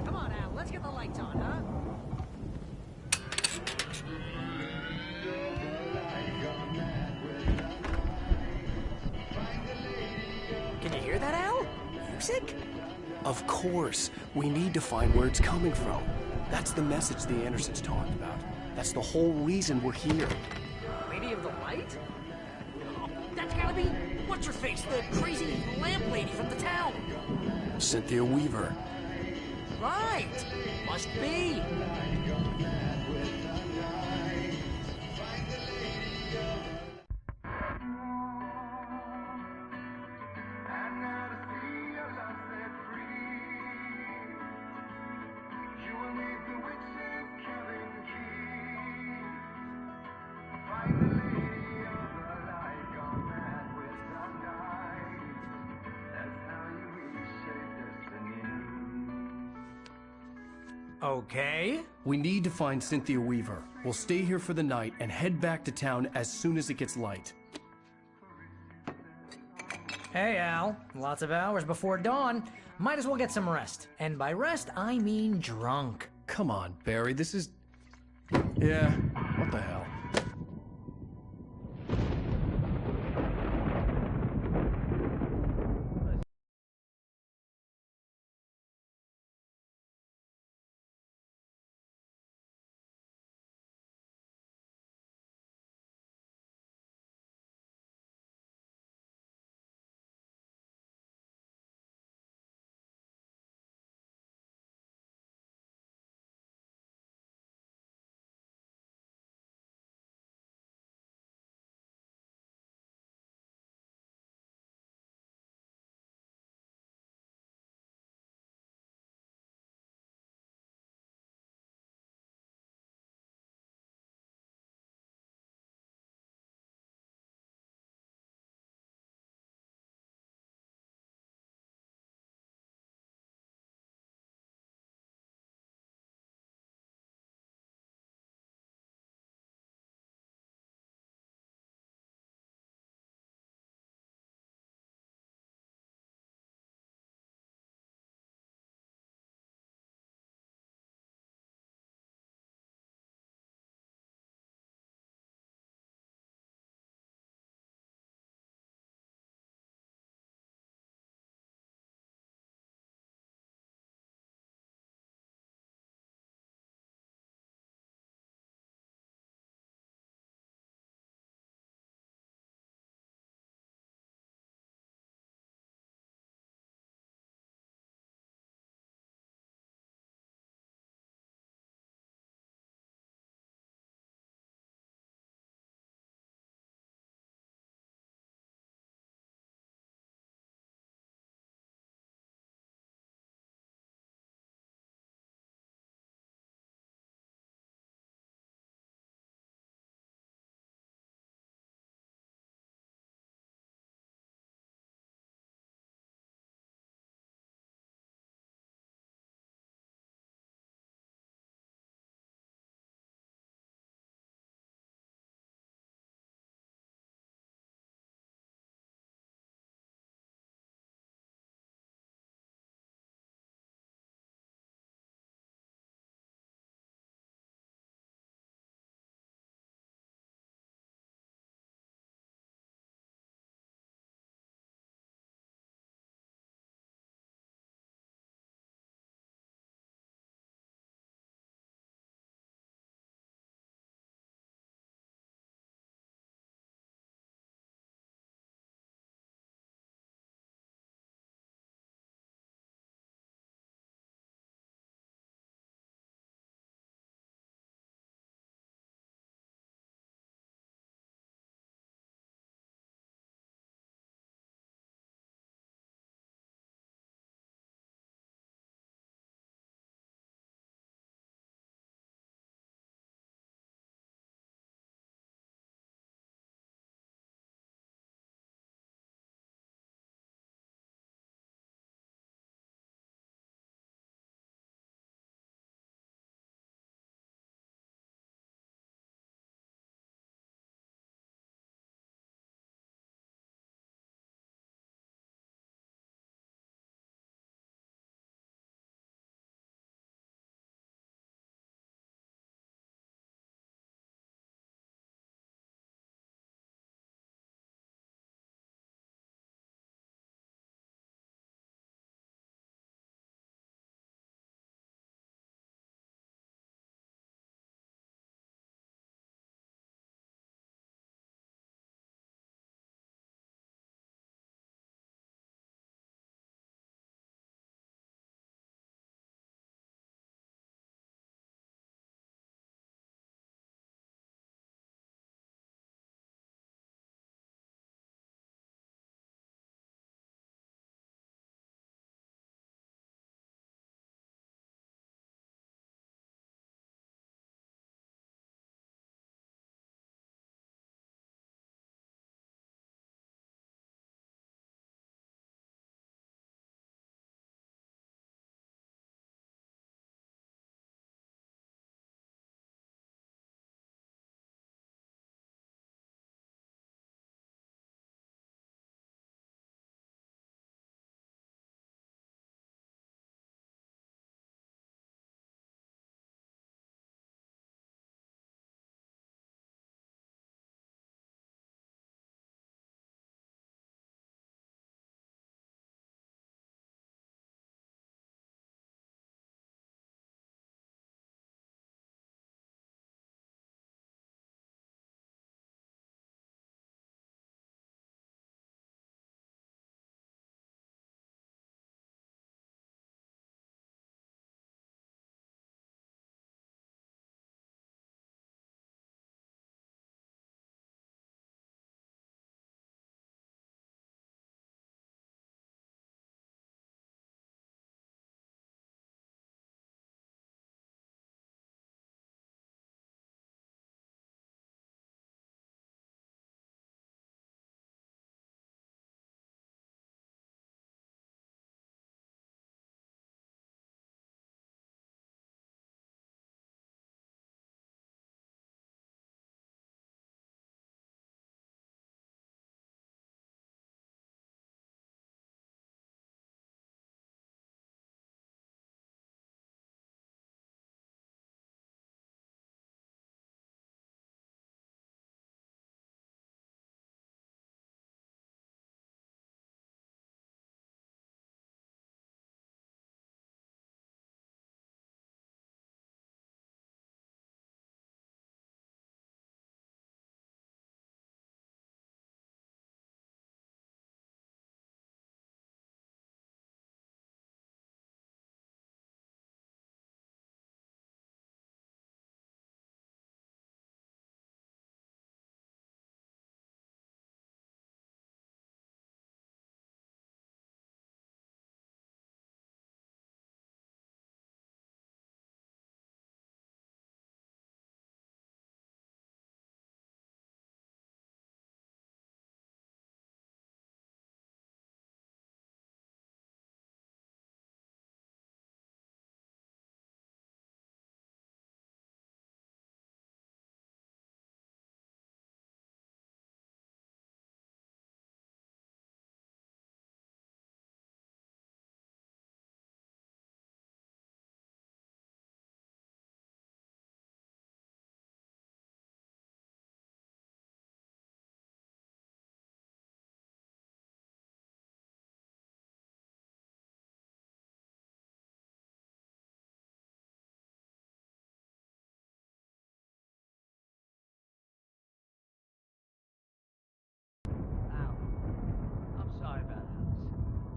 Come on, Al, let's get the lights on, huh? Can you hear that, Al? Music? Of course. We need to find where it's coming from. That's the message the Andersons talked about. That's the whole reason we're here. Lady of the Light? Oh, that's gotta be... What's-her-face? The crazy lamp lady from the town. Cynthia Weaver. Right. Must be. Okay. We need to find Cynthia Weaver. We'll stay here for the night and head back to town as soon as it gets light. Hey, Al. Lots of hours before dawn. Might as well get some rest. And by rest, I mean drunk. Come on, Barry, this is... Yeah, what the hell?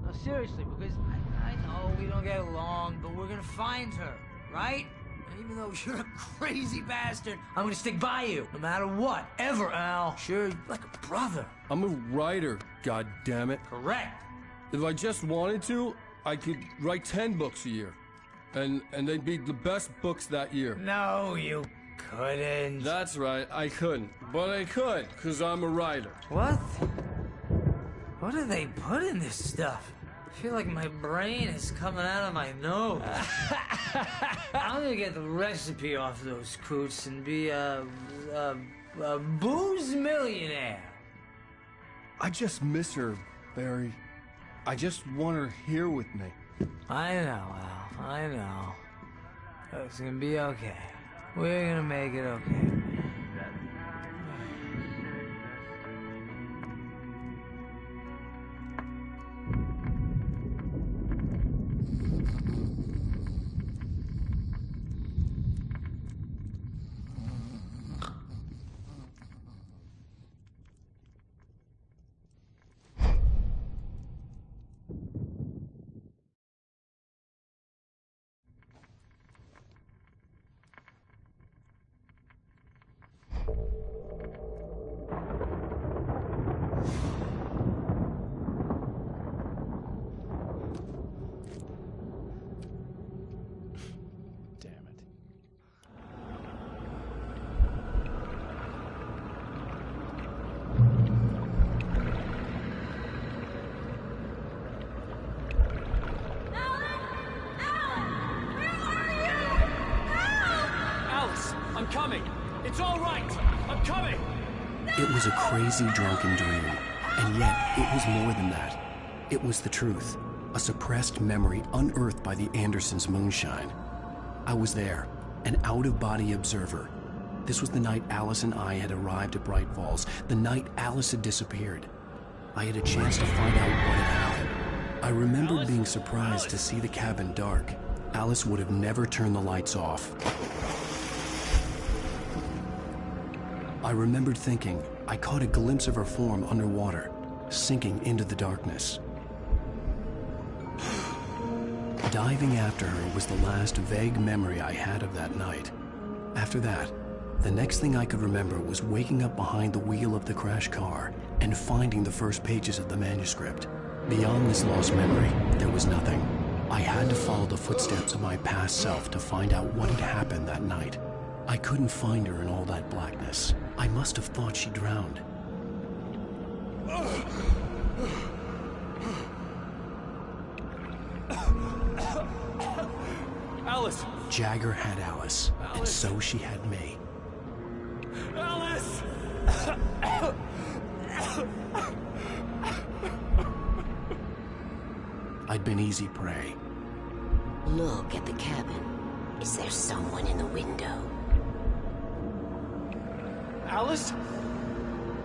No, seriously, because I know we don't get along, but we're gonna find her, right? And even though you're a crazy bastard, I'm gonna stick by you, no matter what, ever, Al. Sure, like a brother. I'm a writer, goddammit. Correct. If I just wanted to, I could write 10 books a year. And they'd be the best books that year. No, you couldn't. That's right, I couldn't. But I could, because I'm a writer. What? What do they put in this stuff? I feel like my brain is coming out of my nose. I'm gonna get the recipe off those coots and be a booze millionaire. I just miss her, Barry. I just want her here with me. I know, Al. I know. It's gonna be okay. We're gonna make it okay. I'm coming. It's all right. I'm coming. It was a crazy drunken dream, and yet it was more than that. It was the truth, a suppressed memory unearthed by the Andersons' moonshine. I was there, an out-of-body observer. This was the night Alice and I had arrived at Bright Falls, the night Alice had disappeared. I had a chance to find out what had happened. I remembered being surprised to see the cabin dark. Alice would have never turned the lights off. I remembered thinking I caught a glimpse of her form underwater, sinking into the darkness. Diving after her was the last vague memory I had of that night. After that, the next thing I could remember was waking up behind the wheel of the crash car and finding the first pages of the manuscript. Beyond this lost memory, there was nothing. I had to follow the footsteps of my past self to find out what had happened that night. I couldn't find her in all that blackness. I must have thought she drowned. Alice! Jagger had Alice, and so she had me. Alice! I'd been easy prey. Look at the cabin. Is there someone in the window? Alice?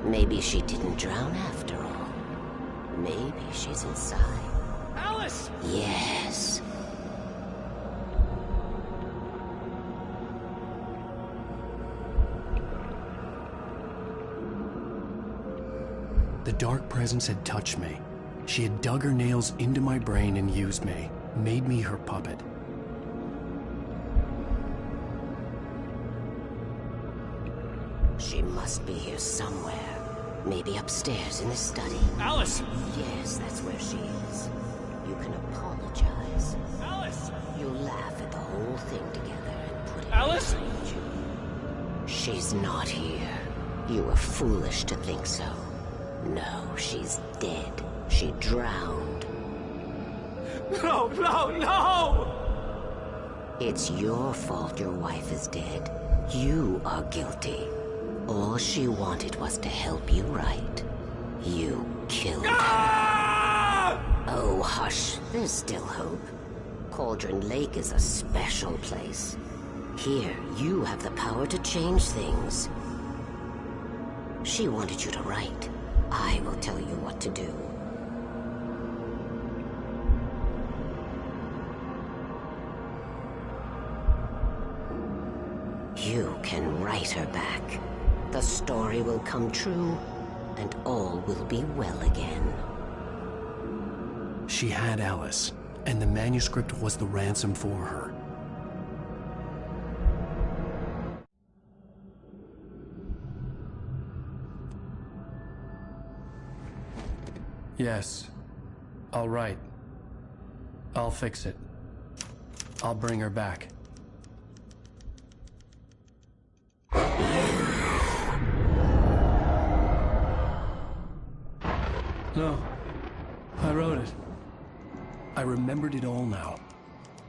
Maybe she didn't drown after all. Maybe she's inside. Alice! Yes. The dark presence had touched me. She had dug her nails into my brain and used me, made me her puppet. She must be here somewhere. Maybe upstairs in the study. Alice! Yes, that's where she is. You can apologize. Alice! You'll laugh at the whole thing together and put it Alice! behind you. She's not here. You were foolish to think so. No, she's dead. She drowned. No, no, no! It's your fault your wife is dead. You are guilty. All she wanted was to help you right. You killed her. Oh, hush. There's still hope. Cauldron Lake is a special place. Here, you have the power to change things. She wanted you to write. I will tell you what to do. You can write her back. The story will come true, and all will be well again. She had Alice, and the manuscript was the ransom for her. Yes. All right. I'll fix it. I'll bring her back. No. I wrote it. I remembered it all now.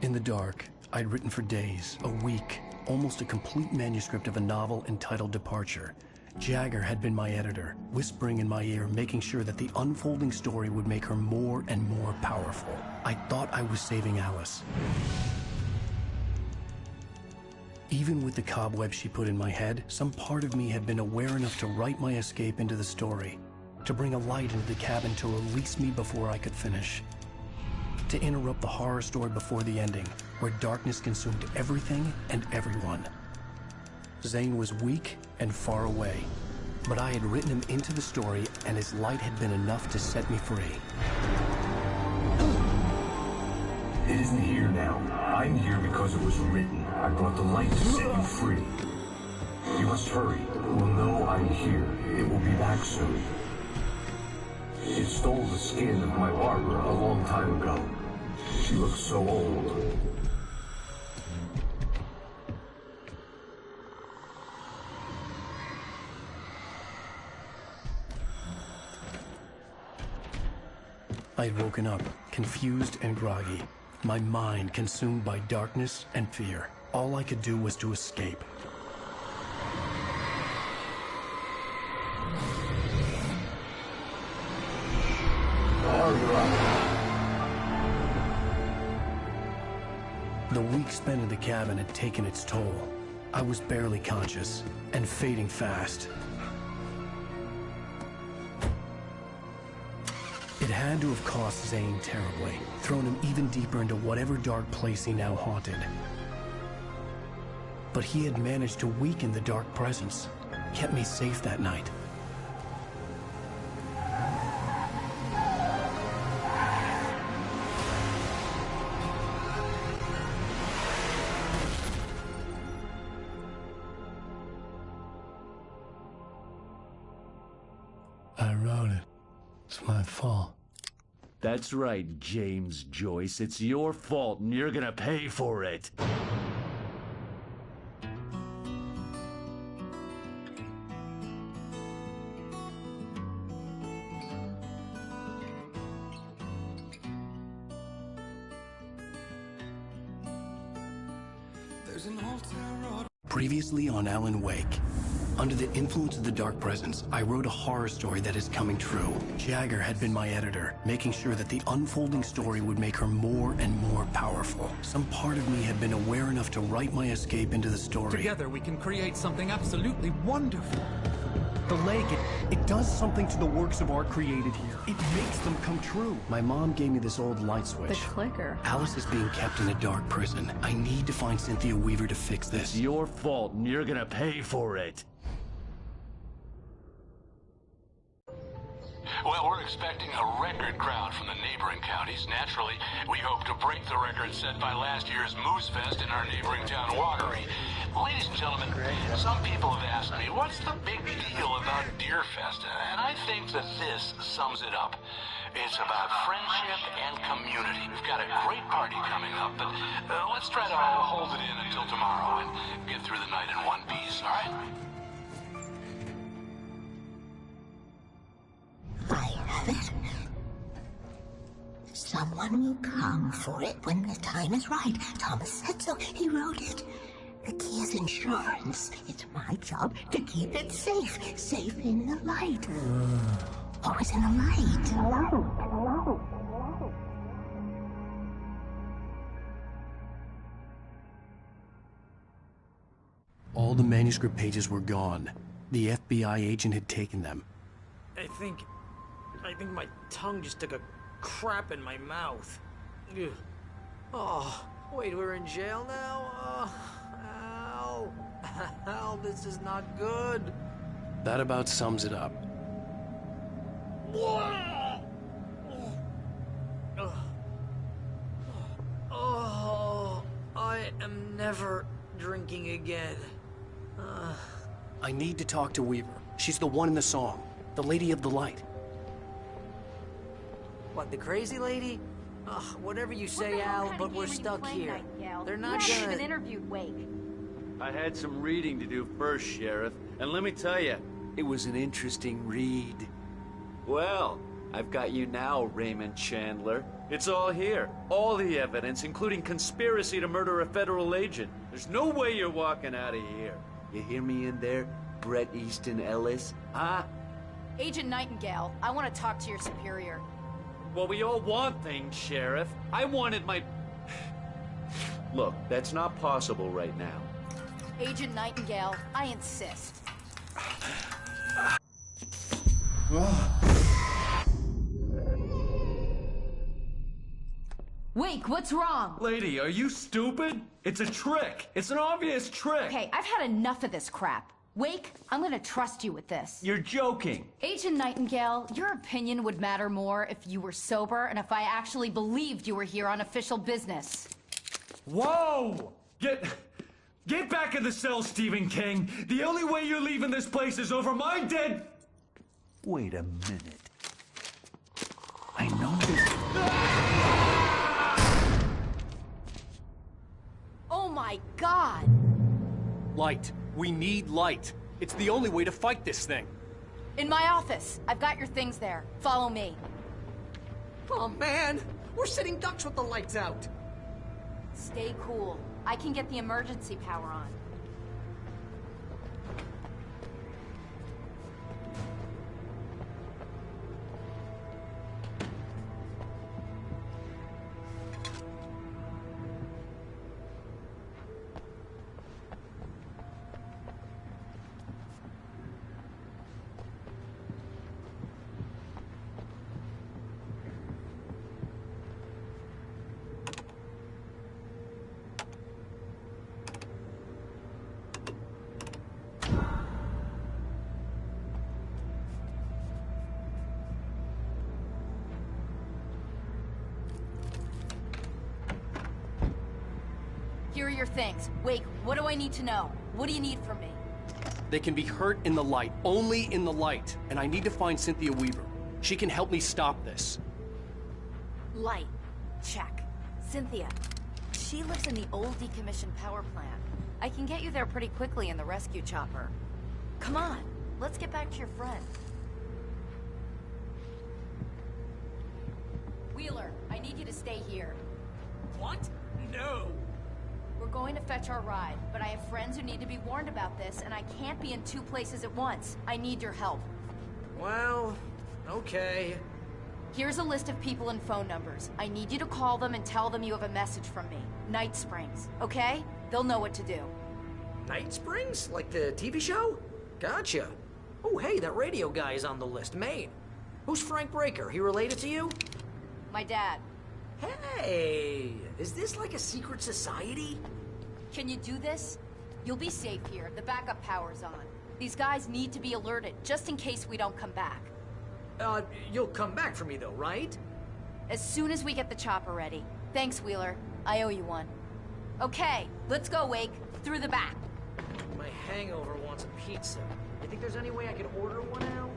In the dark, I'd written for days, a week, almost a complete manuscript of a novel entitled Departure. Jagger had been my editor, whispering in my ear, making sure that the unfolding story would make her more and more powerful. I thought I was saving Alice. Even with the cobweb she put in my head, some part of me had been aware enough to write my escape into the story, to bring a light into the cabin to release me before I could finish, to interrupt the horror story before the ending, where darkness consumed everything and everyone. Zane was weak and far away, but I had written him into the story, and his light had been enough to set me free. It isn't here now. I'm here because it was written. I brought the light to set you free. You must hurry. It will know I'm here. It will be back soon. It stole the skin of my Barbara a long time ago. She looks so old. I'd woken up, confused and groggy, my mind consumed by darkness and fear. All I could do was to escape. The week spent in the cabin had taken its toll. I was barely conscious, and fading fast. It had to have cost Zane terribly, thrown him even deeper into whatever dark place he now haunted. But he had managed to weaken the dark presence, kept me safe that night. I wrote it. It's my fault. That's right, James Joyce. It's your fault, and you're gonna pay for it. Previously on Alan Wake. Under the influence of the dark presence, I wrote a horror story that is coming true. Jagger had been my editor, making sure that the unfolding story would make her more and more powerful. Some part of me had been aware enough to write my escape into the story. Together we can create something absolutely wonderful. The lake, it does something to the works of art created here. It makes them come true. My mom gave me this old light switch. The clicker. Alice is being kept in a dark prison. I need to find Cynthia Weaver to fix this. It's your fault, and you're gonna pay for it. Well, we're expecting a record crowd from the neighboring counties. Naturally, we hope to break the record set by last year's Moose Fest in our neighboring town, Watery. Ladies and gentlemen, some people have asked me, what's the big deal about Deer Fest? And I think that this sums it up. It's about friendship and community. We've got a great party coming up, but let's try to hold it in until tomorrow and get through the night in one piece, all right? I have it. Someone will come for it when the time is right. Thomas said so. He wrote it. The key is insurance. It's my job to keep it safe. Safe in the light. Always in the light. All the manuscript pages were gone. The FBI agent had taken them. I think my tongue just took a crap in my mouth. Ugh. Oh, wait, we're in jail now? Ow. Ow, this is not good. That about sums it up. Ugh. never drinking again. I need to talk to Weaver. She's the one in the song. The Lady of the Light. What, the crazy lady? Ugh, whatever you say, Al, but we're stuck here. They're not You haven't gonna... even interviewed Wake. I had some reading to do first, Sheriff, and let me tell you, it was an interesting read. Well, I've got you now, Raymond Chandler. It's all here. All the evidence, including conspiracy to murder a federal agent. There's no way you're walking out of here. You hear me in there, Bret Easton Ellis? Huh? Agent Nightingale, I want to talk to your superior. Well, we all want things, Sheriff. I wanted my... Look, that's not possible right now. Agent Nightingale, I insist. Wake, what's wrong? Lady, are you stupid? It's a trick. It's an obvious trick. Okay, I've had enough of this crap. Wake, I'm gonna trust you with this. You're joking. Agent Nightingale, your opinion would matter more if you were sober and if I actually believed you were here on official business. Whoa! Get back in the cell, Stephen King. The only way you're leaving this place is over my dead... Wait a minute. I know this... Oh my God! Light. We need light. It's the only way to fight this thing. In my office. I've got your things there. Follow me. Oh man, we're sitting ducks with the lights out. Stay cool. I can get the emergency power on. Here are your things. Wake, what do I need to know? What do you need from me? They can be hurt in the light, only in the light. And I need to find Cynthia Weaver. She can help me stop this. Light. Check. Cynthia. She lives in the old decommissioned power plant. I can get you there pretty quickly in the rescue chopper. Come on, let's get back to your friend. Wheeler, I need you to stay here. What? No. We're going to fetch our ride, but I have friends who need to be warned about this, and I can't be in two places at once. I need your help. Well, okay. Here's a list of people and phone numbers. I need you to call them and tell them you have a message from me. Night Springs, okay? They'll know what to do. Night Springs? Like the TV show? Gotcha. Oh, hey, that radio guy is on the list. Maine. Who's Frank Breaker? He related to you? My dad. Hey, is this like a secret society? Can you do this? You'll be safe here. The backup power's on. These guys need to be alerted, just in case we don't come back. You'll come back for me though, right? As soon as we get the chopper ready. Thanks, Wheeler. I owe you one. Okay, let's go, Wake. Through the back. My hangover wants a pizza. You think there's any way I could order one now?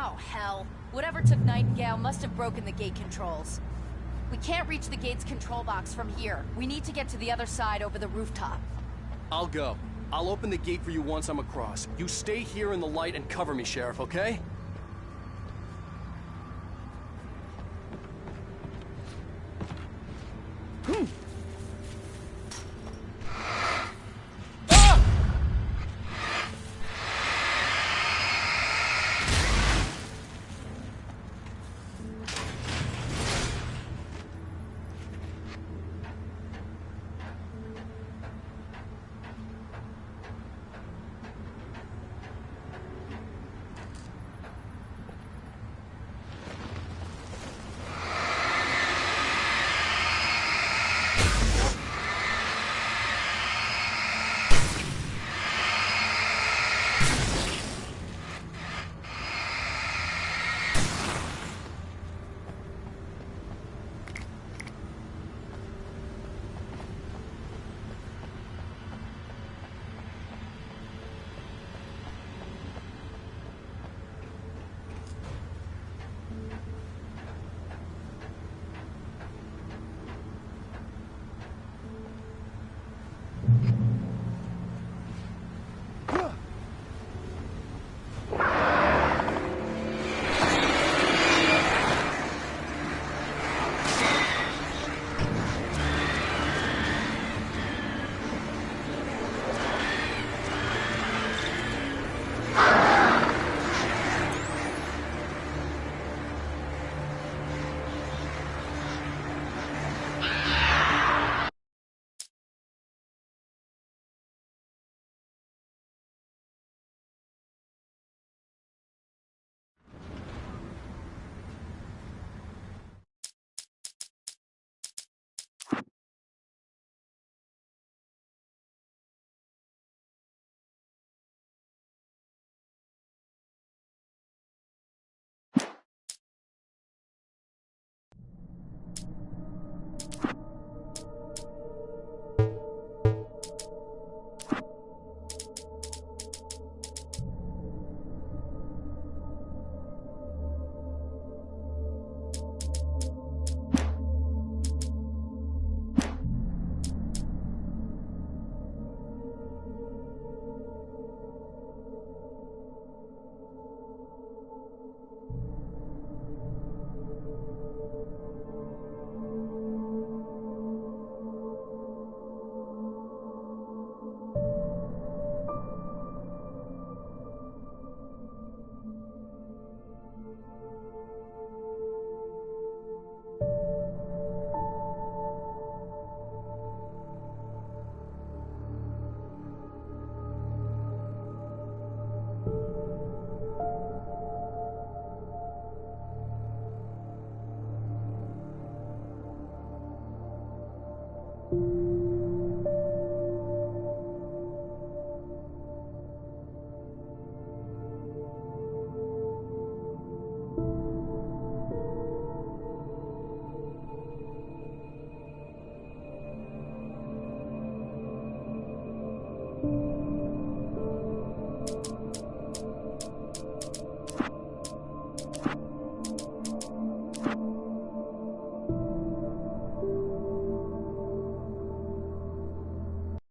Oh, hell. Whatever took Nightingale must have broken the gate controls. We can't reach the gate's control box from here. We need to get to the other side over the rooftop. I'll go. I'll open the gate for you once I'm across. You stay here in the light and cover me, Sheriff, okay?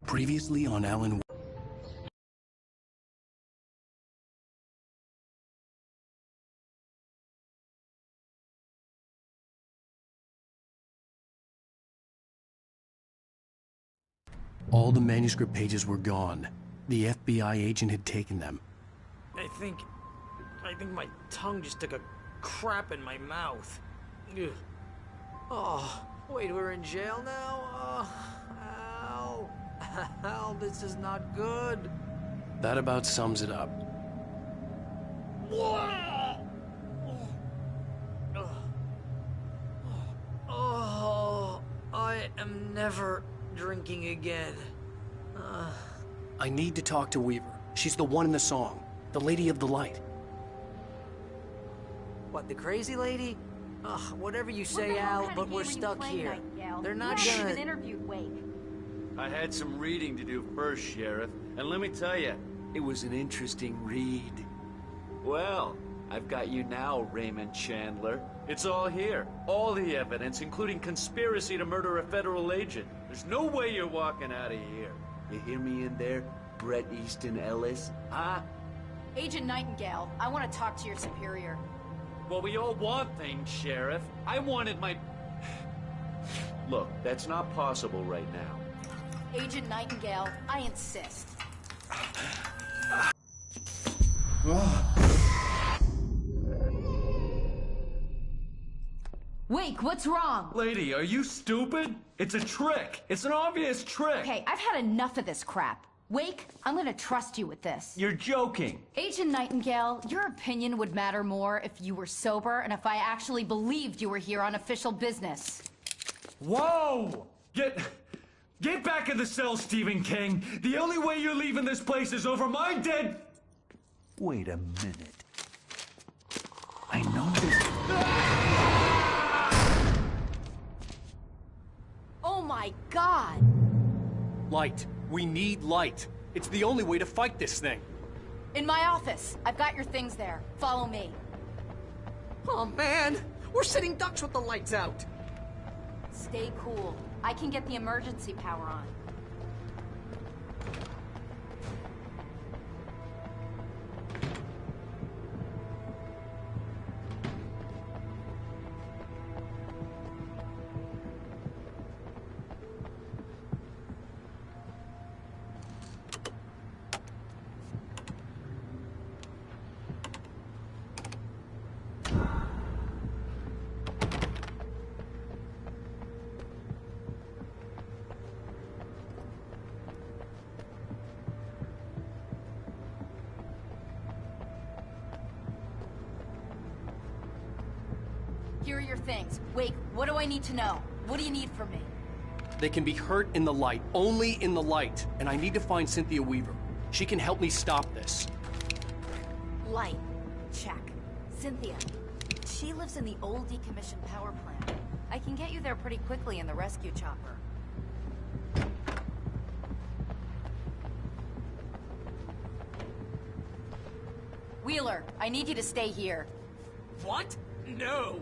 Previously on Alan... All the manuscript pages were gone. The FBI agent had taken them. I think my tongue just took a crap in my mouth. Ugh. Oh, wait, we're in jail now? Oh, Al, this is not good. That about sums it up. Oh, I am never drinking again. I need to talk to Weaver. She's the one in the song. The Lady of the Light. What, the crazy lady? Ugh, whatever you say, Al, but we're stuck here. They're not gonna... interviewed Wake. I had some reading to do first, Sheriff, and let me tell you, it was an interesting read. Well, I've got you now, Raymond Chandler. It's all here. All the evidence, including conspiracy to murder a federal agent. There's no way you're walking out of here. You hear me in there, Bret Easton Ellis? Huh? Agent Nightingale, I want to talk to your superior. Well, we all want things, Sheriff. I wanted my... Look, that's not possible right now. Agent Nightingale, I insist. Wake, what's wrong? Lady, are you stupid? It's a trick. It's an obvious trick. Okay, I've had enough of this crap. Wake, I'm gonna trust you with this. You're joking. Agent Nightingale, your opinion would matter more if you were sober and if I actually believed you were here on official business. Whoa! Get back in the cell, Stephen King. The only way you're leaving this place is over my dead... Wait a minute. I know this... Oh my God! Light. We need light. It's the only way to fight this thing. In my office. I've got your things there. Follow me. Oh man, we're sitting ducks with the lights out. Stay cool. I can get the emergency power on. Here are your things. Wait, what do I need to know? What do you need from me? They can be hurt in the light, only in the light. And I need to find Cynthia Weaver. She can help me stop this. Light. Check. Cynthia. She lives in the old decommissioned power plant. I can get you there pretty quickly in the rescue chopper. Wheeler, I need you to stay here. What? No!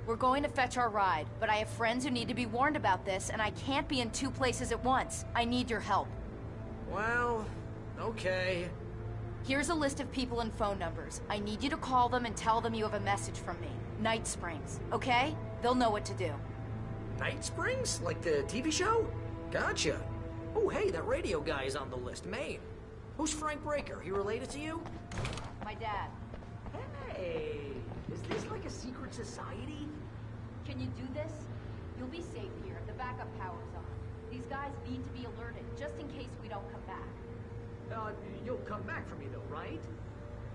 We're going to fetch our ride, but I have friends who need to be warned about this, and I can't be in two places at once. I need your help. Well, okay. Here's a list of people and phone numbers. I need you to call them and tell them you have a message from me. Night Springs, okay? They'll know what to do. Night Springs? Like the TV show? Gotcha. Oh, hey, that radio guy is on the list, Maine. Who's Frank Breaker? He related to you? My dad. Hey, is this like a secret society? Can you do this? You'll be safe here if the backup power's on. These guys need to be alerted, just in case we don't come back. You'll come back for me though, right?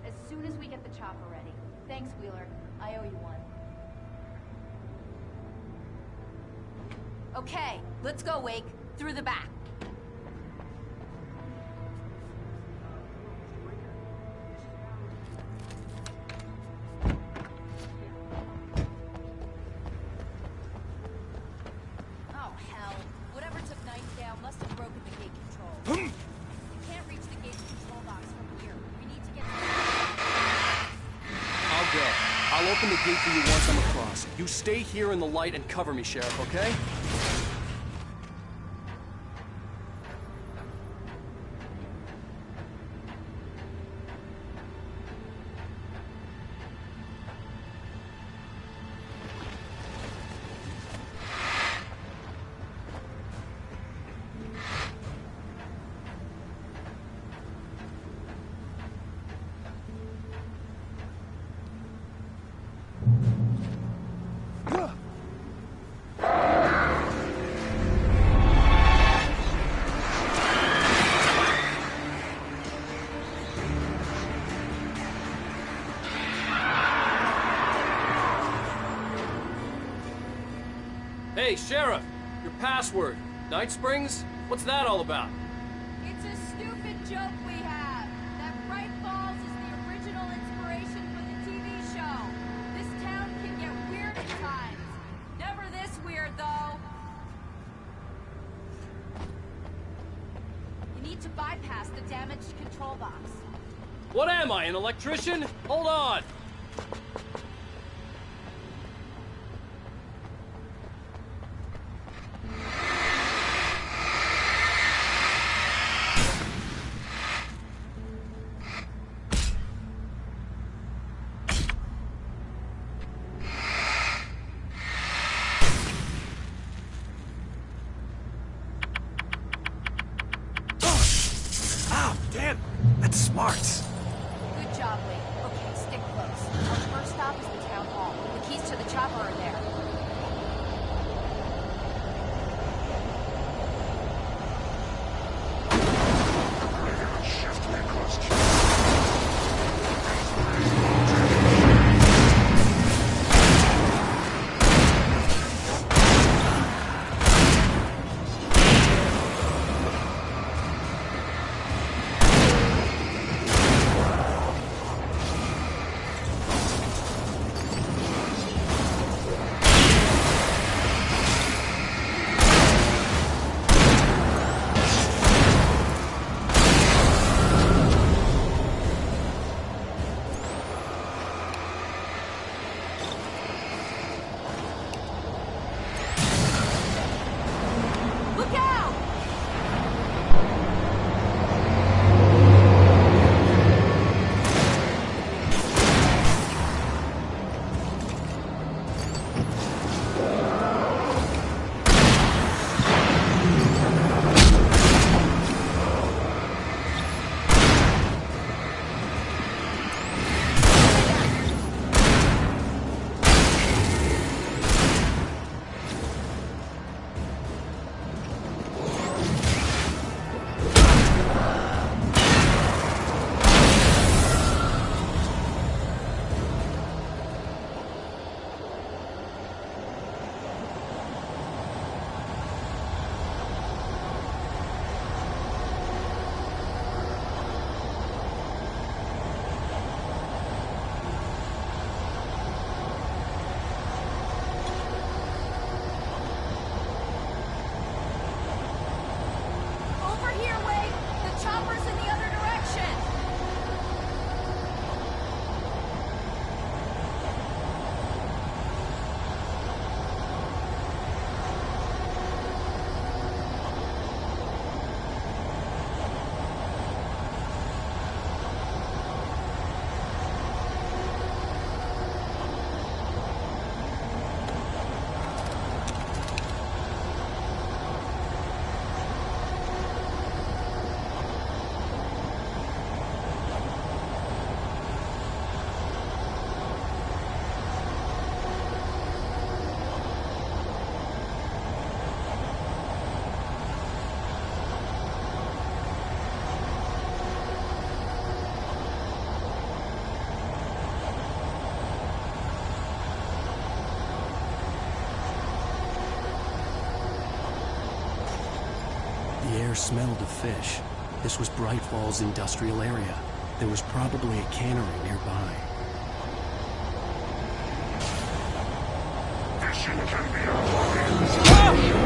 As soon as we get the chopper ready. Thanks, Wheeler. I owe you one. Okay, let's go, Wake. Through the back. Oh, hell. Whatever took Nightingale must have broken the gate control. You can't reach the gate control box from here. We need to get... I'll go. I'll open the gate for you once I'm across. You stay here in the light and cover me, Sheriff, okay? Sheriff, your password. Night Springs? What's that all about? It's a stupid joke we have. That Bright Falls is the original inspiration for the TV show. This town can get weird at times. Never this weird, though. You need to bypass the damaged control box. What am I, an electrician? Hold on! Ow, damn! That's smart. Good job, Lee. Okay, stick close. Our first stop is the town hall. The keys to the chopper are there. Look out! Over here, Wade! The chopper's in the other direction! The air smelled of fish. This was Bright Falls industrial area. There was probably a cannery nearby. Mission can be avoided.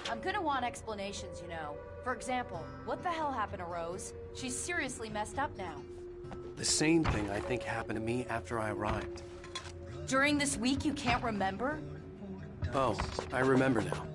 I'm gonna want explanations, you know. For example, what the hell happened to Rose? She's seriously messed up now. The same thing I think happened to me after I arrived. During this week, you can't remember? Oh, I remember now.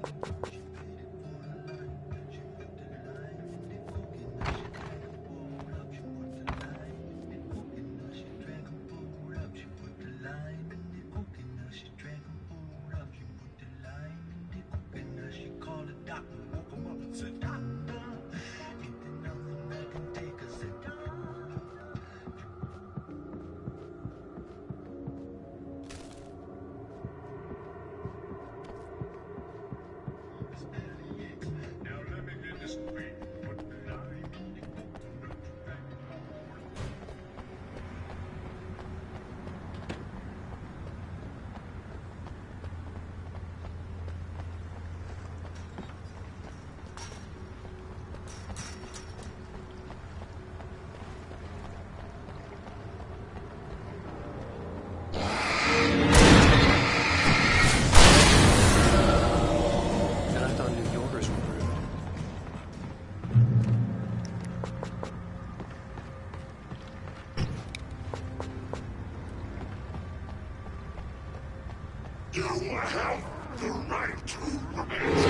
You have the right to remain.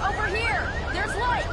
Over here! There's light!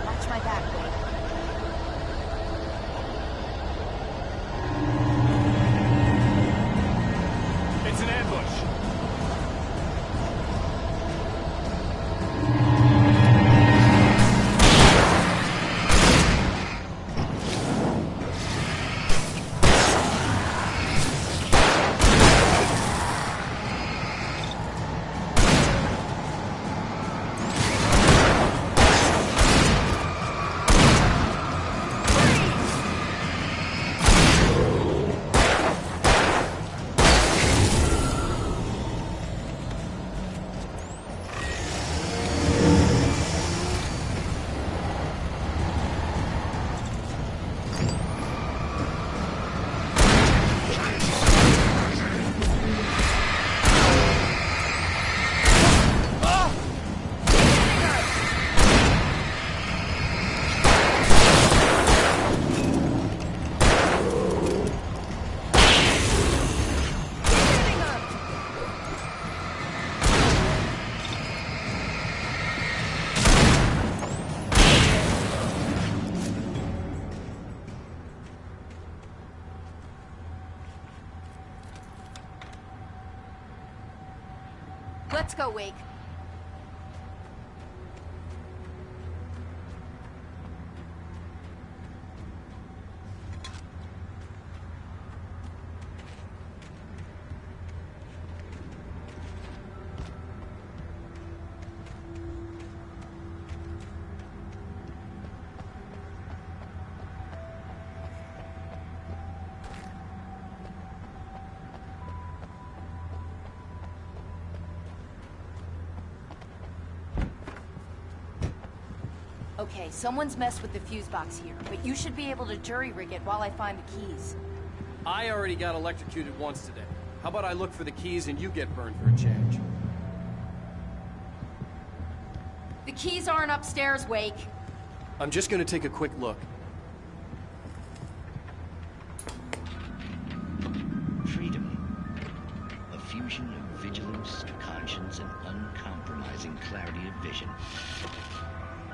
Watch my back, Wade. It's an ambush. Let's go, Wake. Okay, someone's messed with the fuse box here, but you should be able to jury rig it while I find the keys. I already got electrocuted once today. How about I look for the keys and you get burned for a change? The keys aren't upstairs, Wake. I'm just gonna take a quick look. Freedom. A fusion of vigilance, conscience, and uncompromising clarity of vision.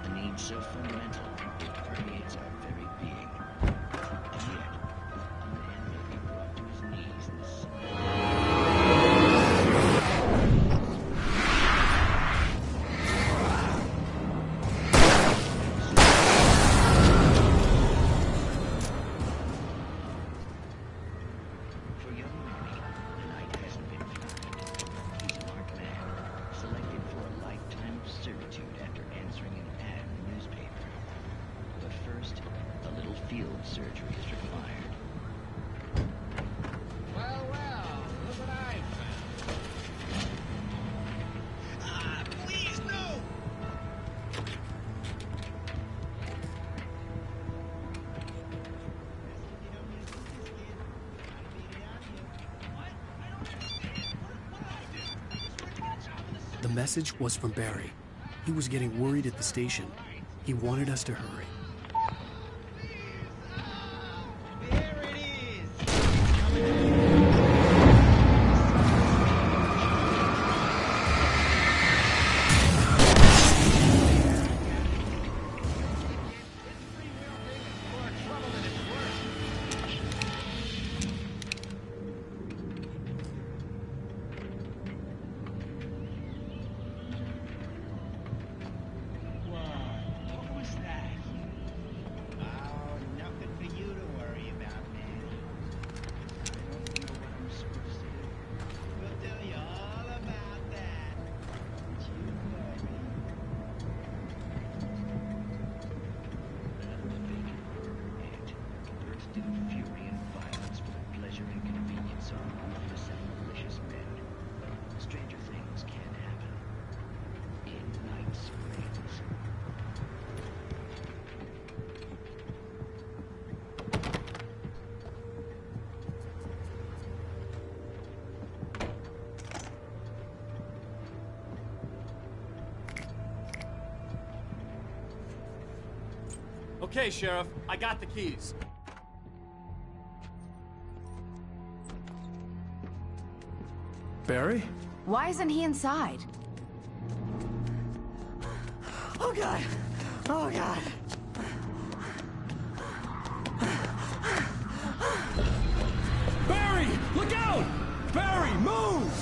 A need so fundamental, it permeates our very being. And yet, a man may be brought to his knees in the For young Marty, the night hasn't been kind. He's a marked man, selected for a lifetime of servitude after answering an ad in the newspaper. But first, a little field surgery is required. Well, look what I found. Ah, please, no! The message was from Barry. He was getting worried at the station. He wanted us to hurry. What was that? Oh, nothing for you to worry about, man. I don't know what I'm supposed to do. We'll tell you all about that. Don't you worry. Another vacant murder hit. Burst in fury and violence with pleasure and convenience on ruthless and malicious men. Stranger things can happen. In Night Springs. Okay, Sheriff, I got the keys. Barry? Why isn't he inside? Oh, God. Oh, God. Barry! Look out! Barry, move!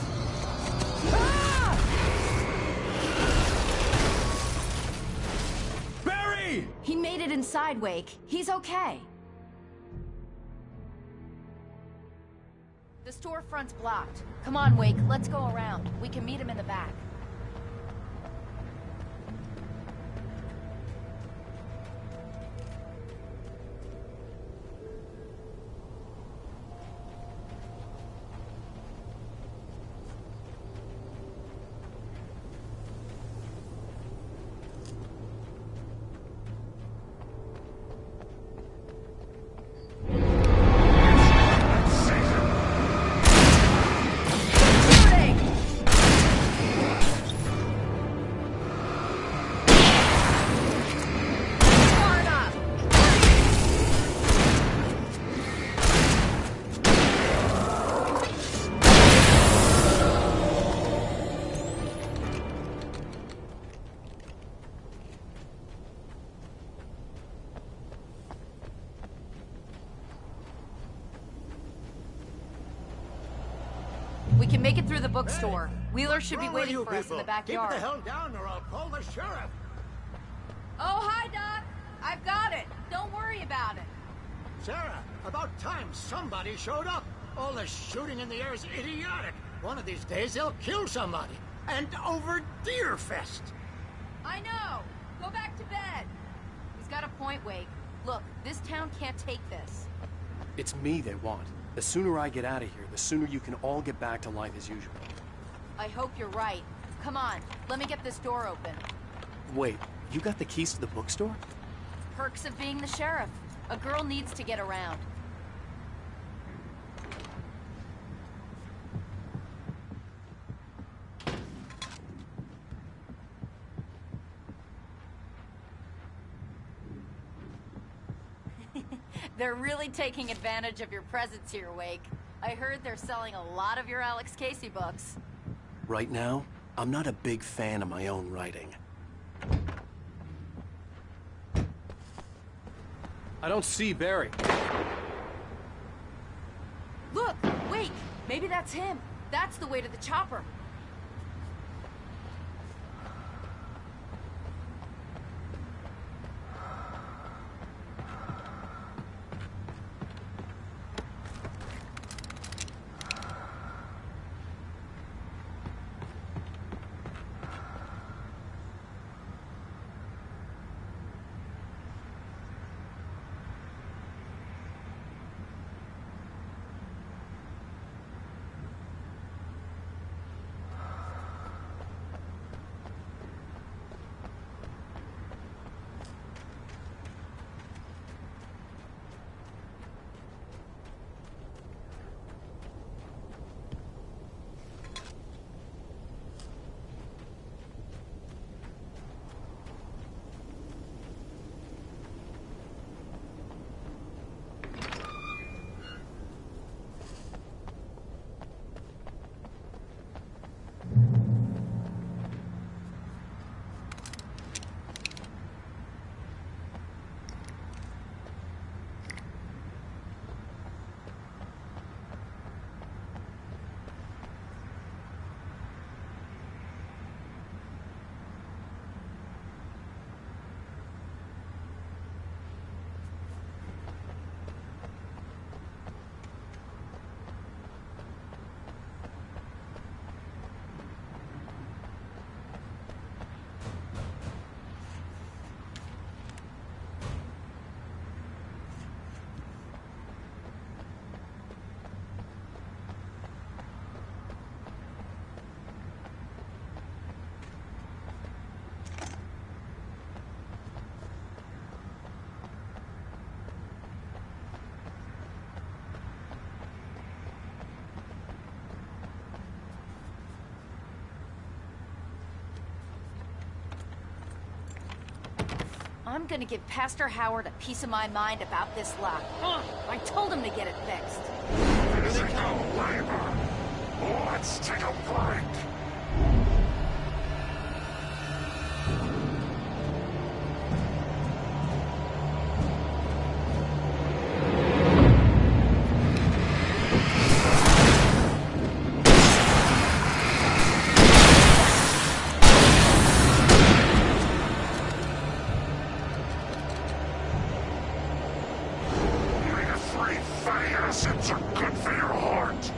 Barry! He made it inside, Wake. He's okay. The storefront's blocked. Come on, Wake. Let's go around. We can meet him in the back. We can make it through the bookstore. Wheeler should be waiting for us in the backyard. Keep the hell down or I'll call the sheriff. Oh, hi, Doc. I've got it. Don't worry about it. Sarah, about time somebody showed up. All the shooting in the air is idiotic. One of these days they'll kill somebody. And over Deerfest. I know. Go back to bed. He's got a point, Wake. Look, this town can't take this. It's me they want. The sooner I get out of here, the sooner you can all get back to life as usual. I hope you're right. Come on, let me get this door open. Wait, You got the keys to the bookstore? Perks of being the sheriff. A girl needs to get around. They're really taking advantage of your presence here, Wake. I heard they're selling a lot of your Alex Casey books. Right now, I'm not a big fan of my own writing. I don't see Barry. Look! Wake! Maybe that's him. That's the way to the chopper. I'm gonna give Pastor Howard a piece of my mind about this lock. I told him to get it fixed. Physical labor. Let's take a break. Acids are good for your heart.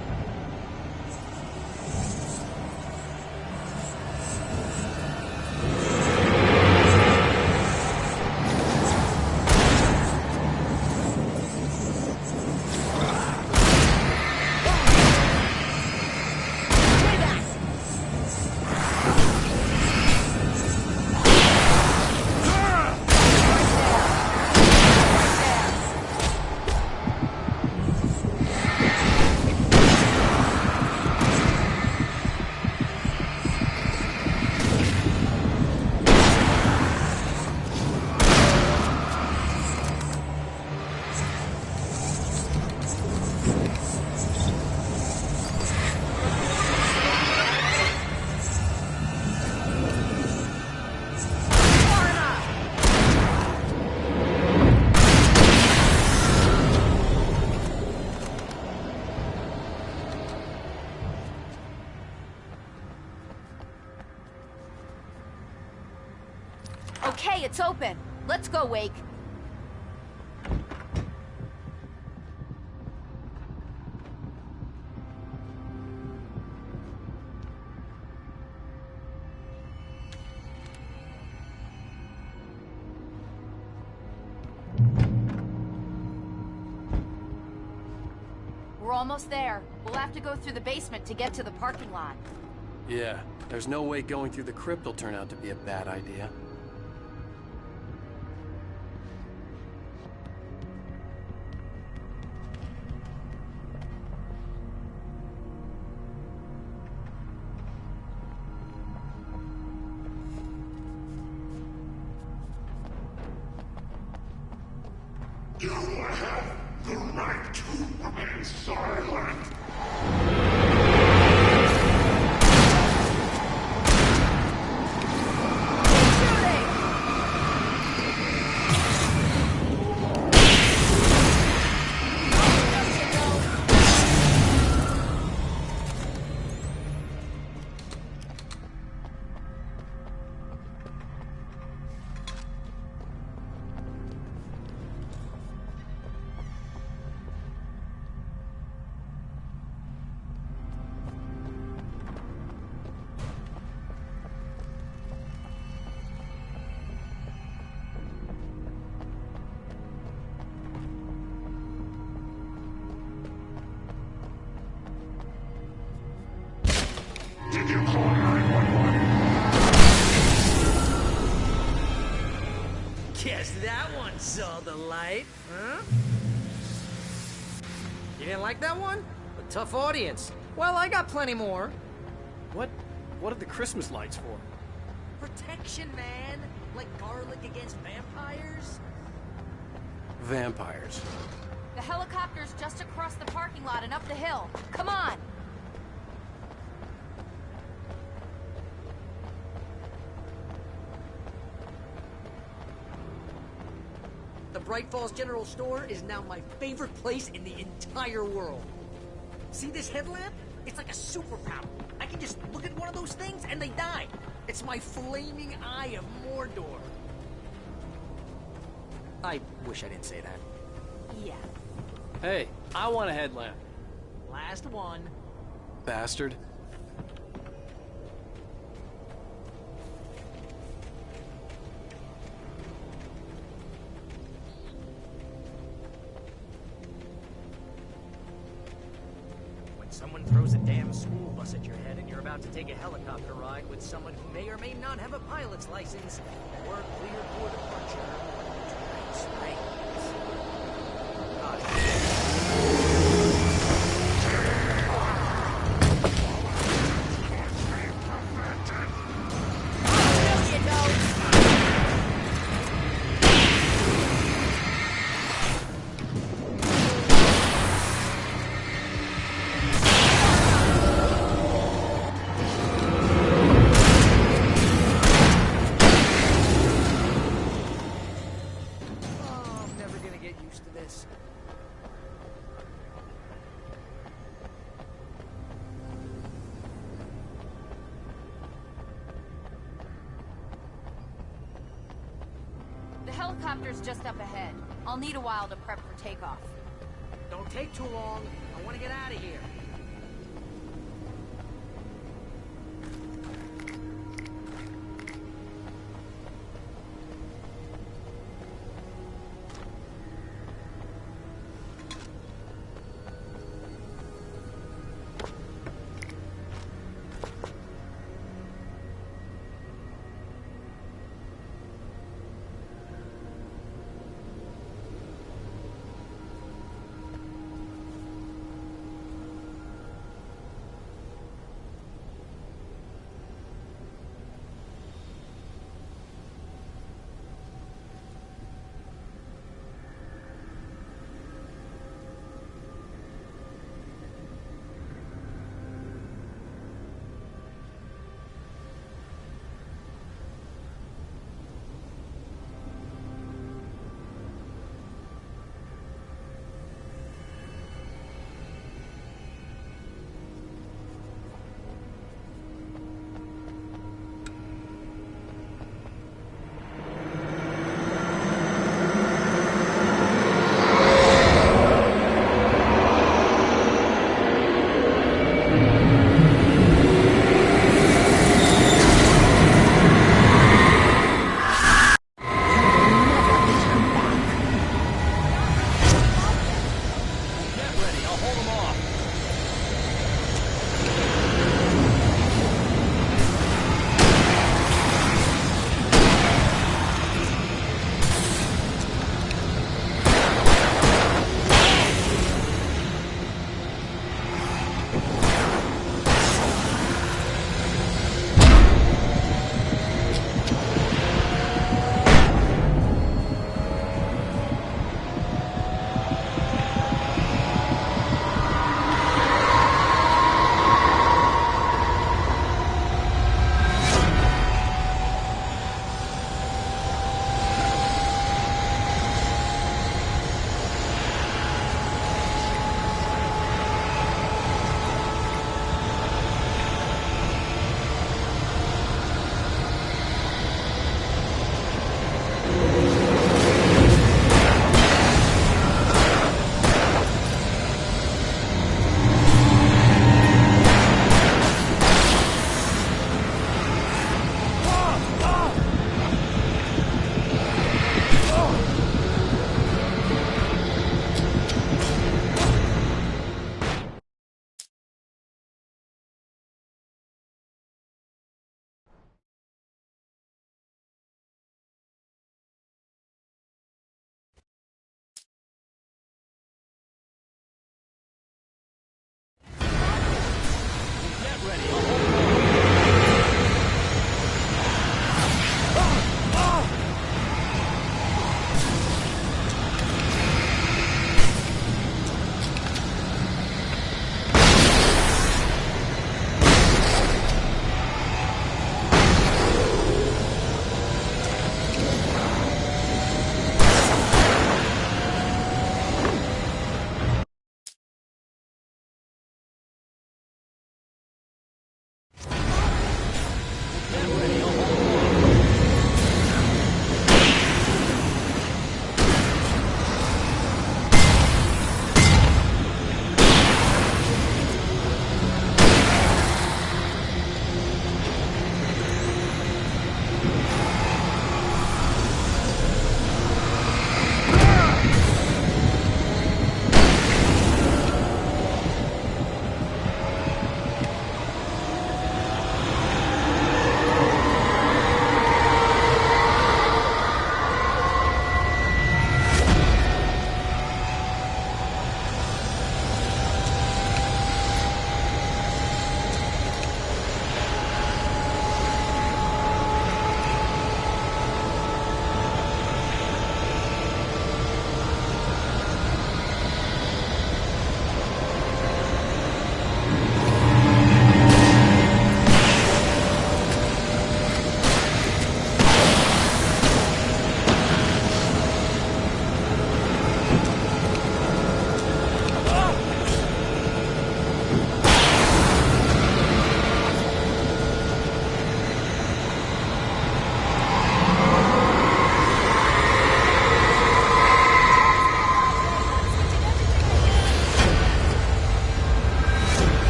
Okay, it's open. Let's go, Wake. We're almost there. We'll have to go through the basement to get to the parking lot. Yeah, there's no way going through the crypt will turn out to be a bad idea. saw the light, huh? You didn't like that one? A tough audience. Well, I got plenty more. What are the Christmas lights for? Protection, man. Like garlic against vampires. Vampires. The helicopter's just across the parking lot and up the hill. Come on! The Bright Falls General Store is now my favorite place in the entire world. See this headlamp? It's like a superpower. I can just look at one of those things and they die. It's my flaming eye of Mordor. I wish I didn't say that. Yeah. Hey, I want a headlamp. Last one. Bastard. When someone throws a damn school bus at your head and you're about to take a helicopter ride with someone who may or may not have a pilot's license, we're clear for departure. Tonight's springs. The helicopter's just up ahead. I'll need a while to prep for takeoff. Don't take too long. I want to get out of here.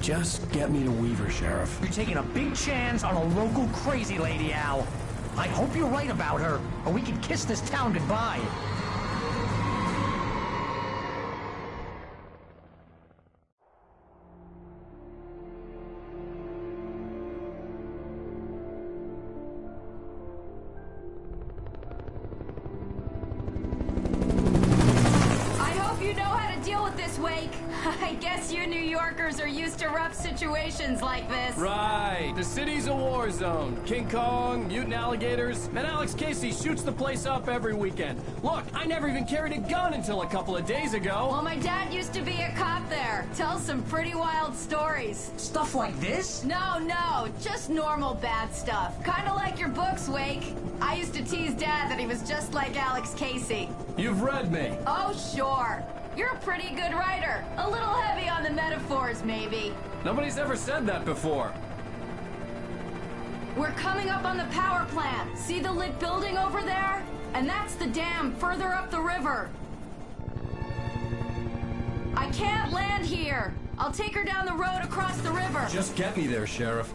Just get me to Weaver, Sheriff. You're taking a big chance on a local crazy lady, Al. I hope you're right about her, or we can kiss this town goodbye. I guess you New Yorkers are used to rough situations like this. Right. The city's a war zone. King Kong, mutant alligators, and Alex Casey shoots the place up every weekend. Look, I never even carried a gun until a couple of days ago. Well, my dad used to be a cop there. Tells some pretty wild stories. Stuff like this? No, just normal bad stuff. Kinda like your books, Wake. I used to tease Dad that he was just like Alex Casey. You've read me. Oh, sure. You're a pretty good writer. A little heavy on the metaphors, maybe. Nobody's ever said that before. We're coming up on the power plant. See the lit building over there? And that's the dam further up the river. I can't land here. I'll take her down the road across the river. Just get me there, Sheriff.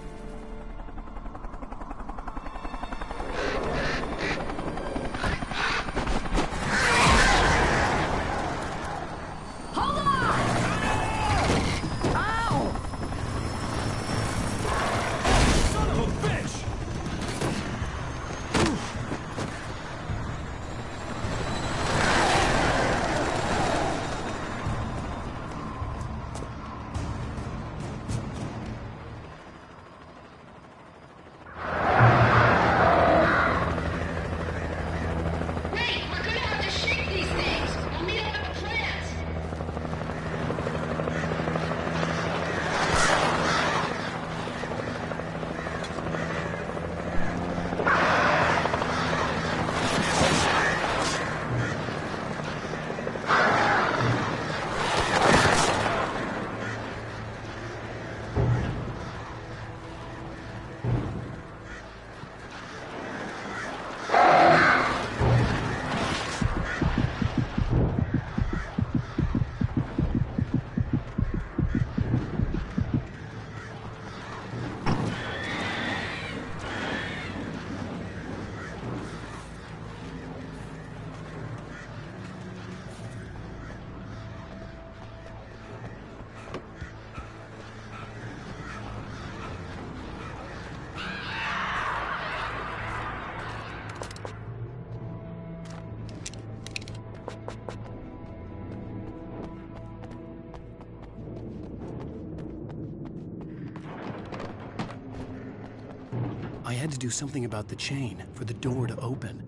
I had to do something about the chain for the door to open.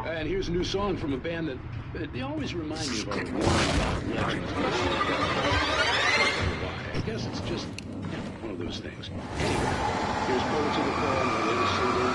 And here's a new song from a band that they always remind me of our rock legends. I guess it's just one of those things. Anyway, here's Bullets in the Fall, my latest single.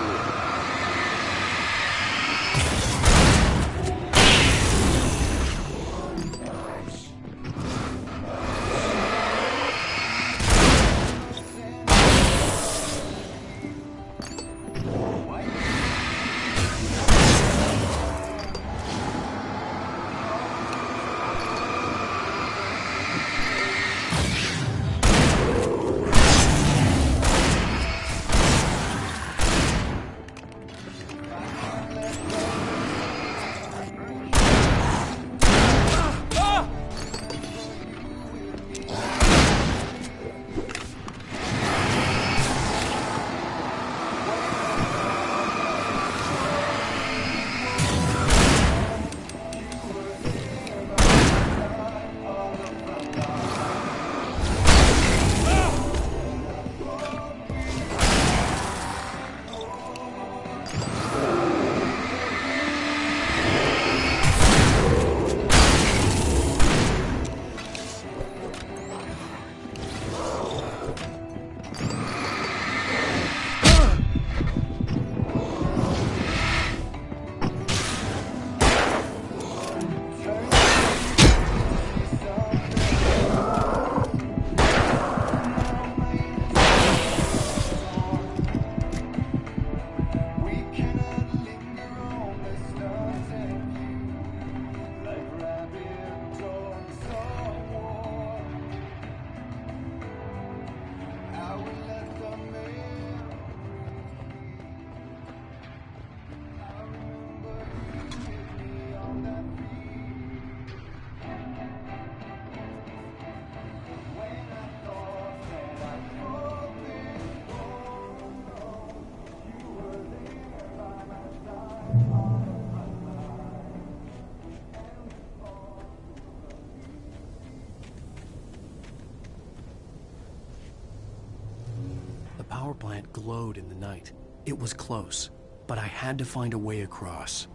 power plant glowed in the night. It was close, but I had to find a way across.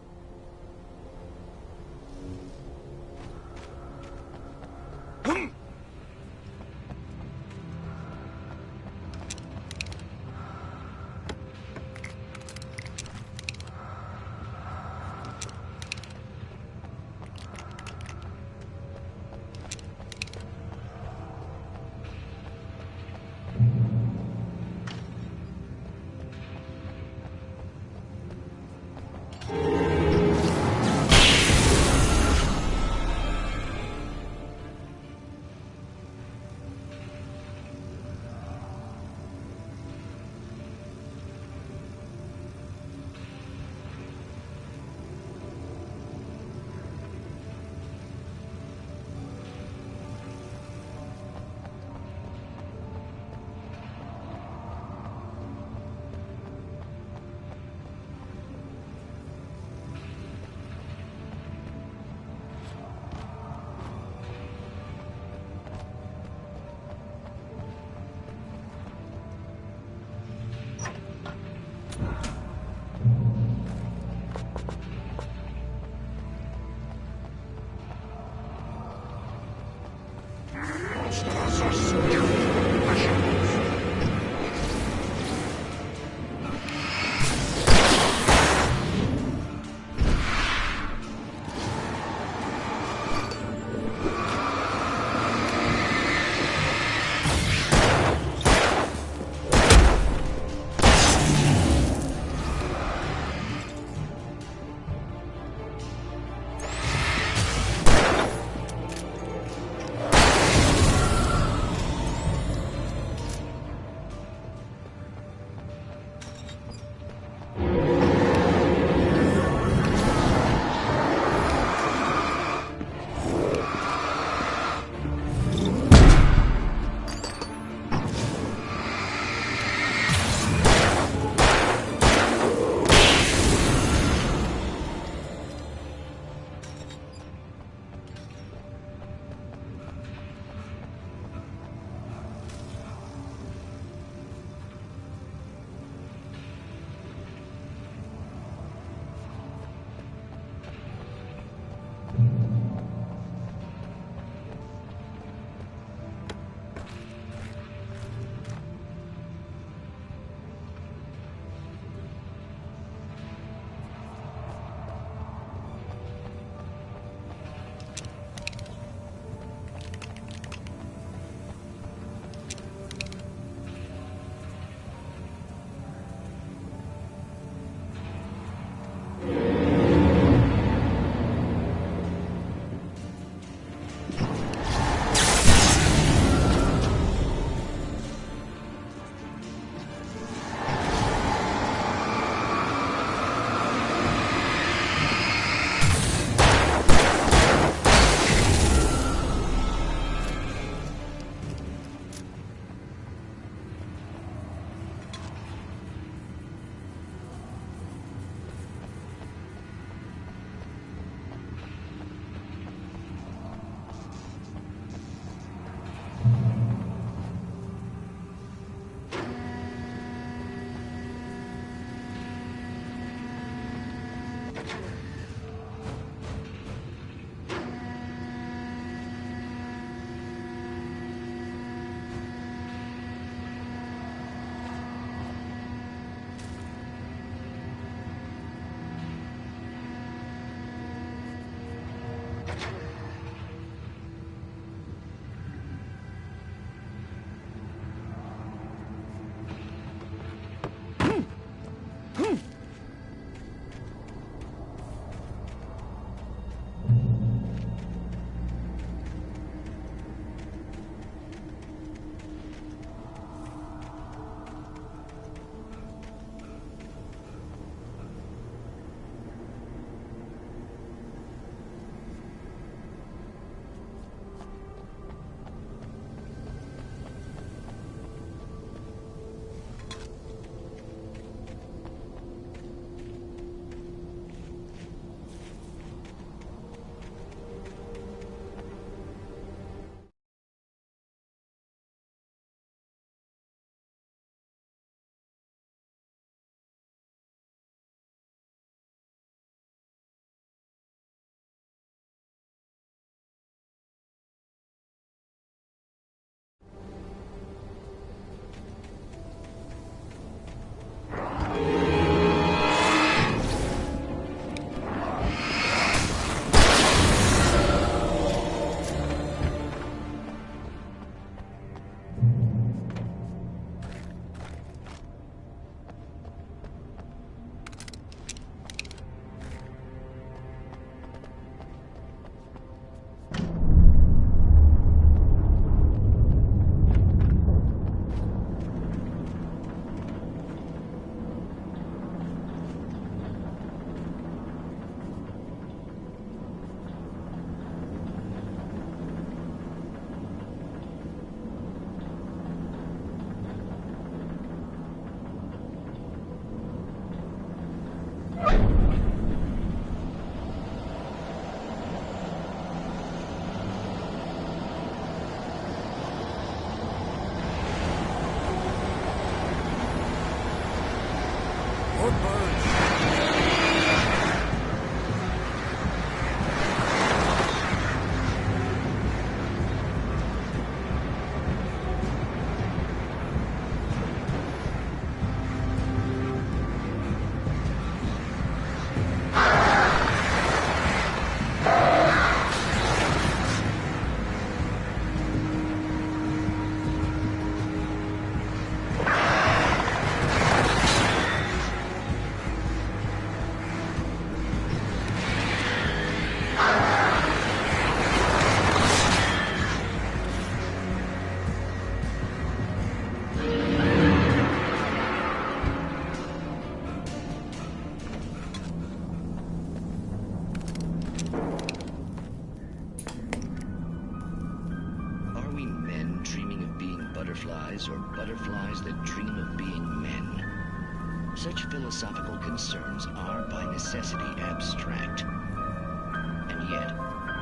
fireflies or butterflies that dream of being men. Such philosophical concerns are by necessity abstract. And yet,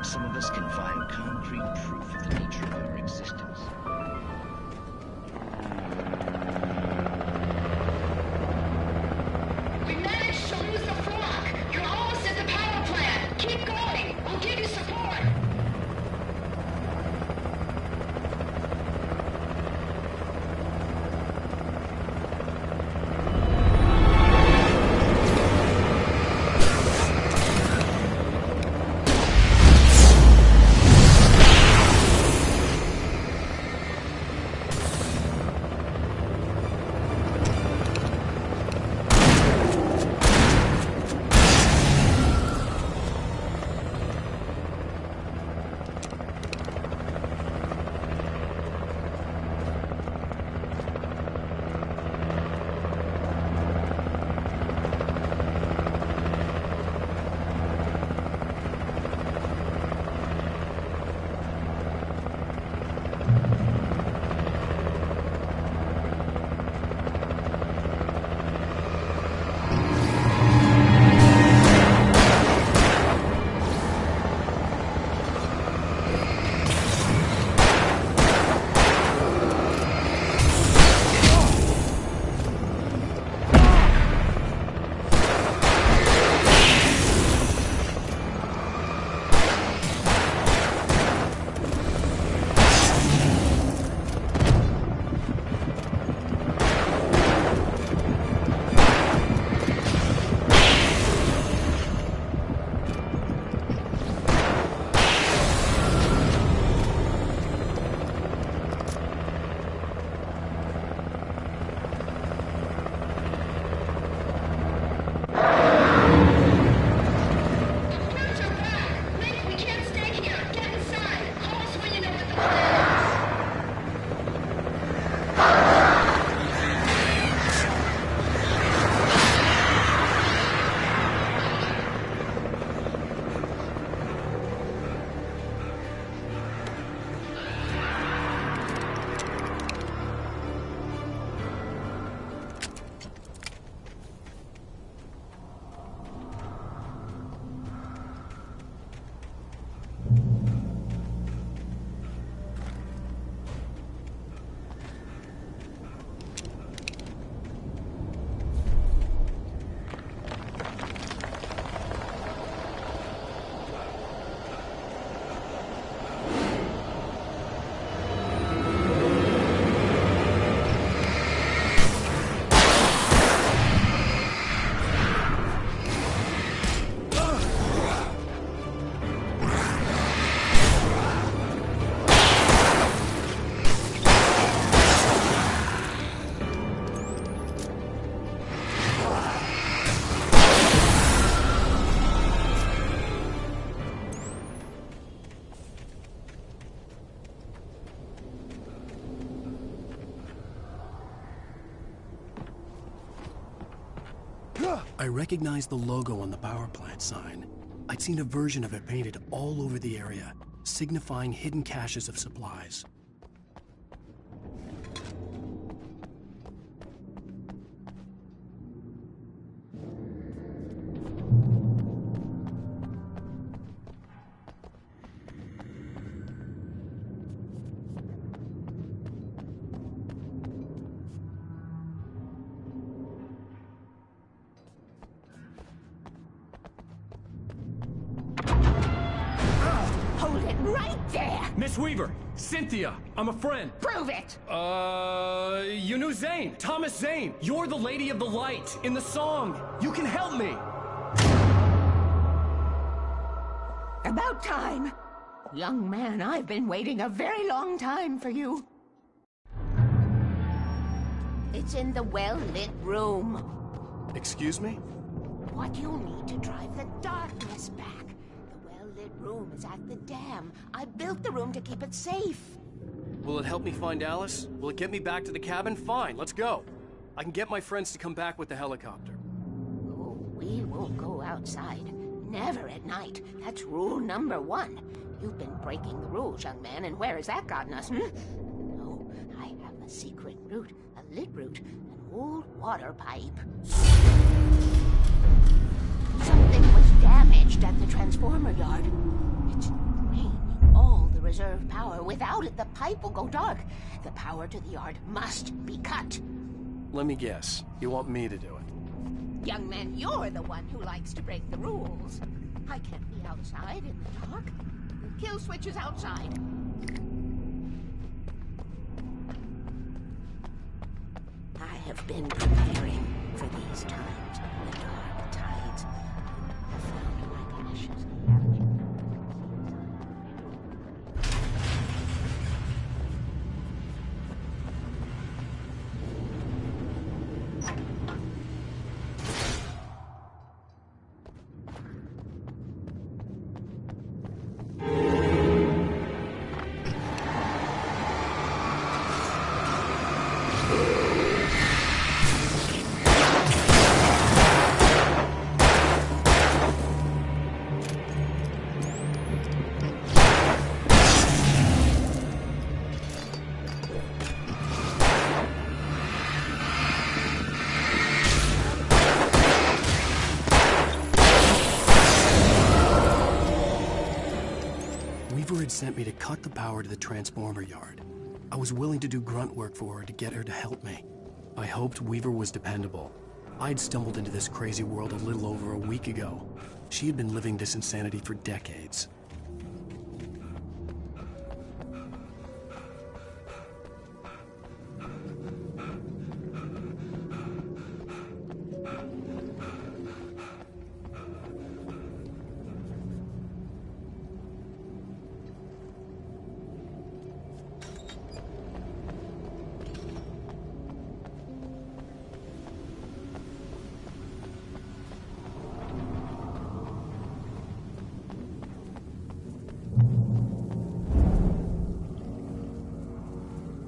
some of us can find concrete proof of the nature of our existence. We managed to lose the flock! You're almost at the power plant! Keep going! We'll give you support! I recognized the logo on the power plant sign. I'd seen a version of it painted all over the area, signifying hidden caches of supplies. Miss Weaver! Cynthia! I'm a friend! Prove it! You knew Zane! Thomas Zane! You're the Lady of the Light in the song! You can help me! About time! Young man, I've been waiting a very long time for you. It's in the well-lit room. Excuse me? What you'll need to drive the darkness back. The room is at the dam. I built the room to keep it safe. Will it help me find Alice? Will it get me back to the cabin? Fine, let's go. I can get my friends to come back with the helicopter. Oh, we won't go outside. Never at night. That's rule number 1. You've been breaking the rules, young man, and where has that gotten us, hmm? No, I have A secret route, a lit route, an old water pipe. Something was damaged at the transformer yard. It's draining all the reserve power. Without it, the pipe will go dark. The power to the yard must be cut. Let me guess. You want me to do it? Young man, you're the one who likes to break the rules. I can't be outside in the dark. The kill switch is outside. I have been preparing for these times, the dark tides. I found my ashes. Weaver had sent me to cut the power to the transformer yard. I was willing to do grunt work for her to get her to help me. I hoped Weaver was dependable. I'd stumbled into this crazy world a little over a week ago. She had been living this insanity for decades.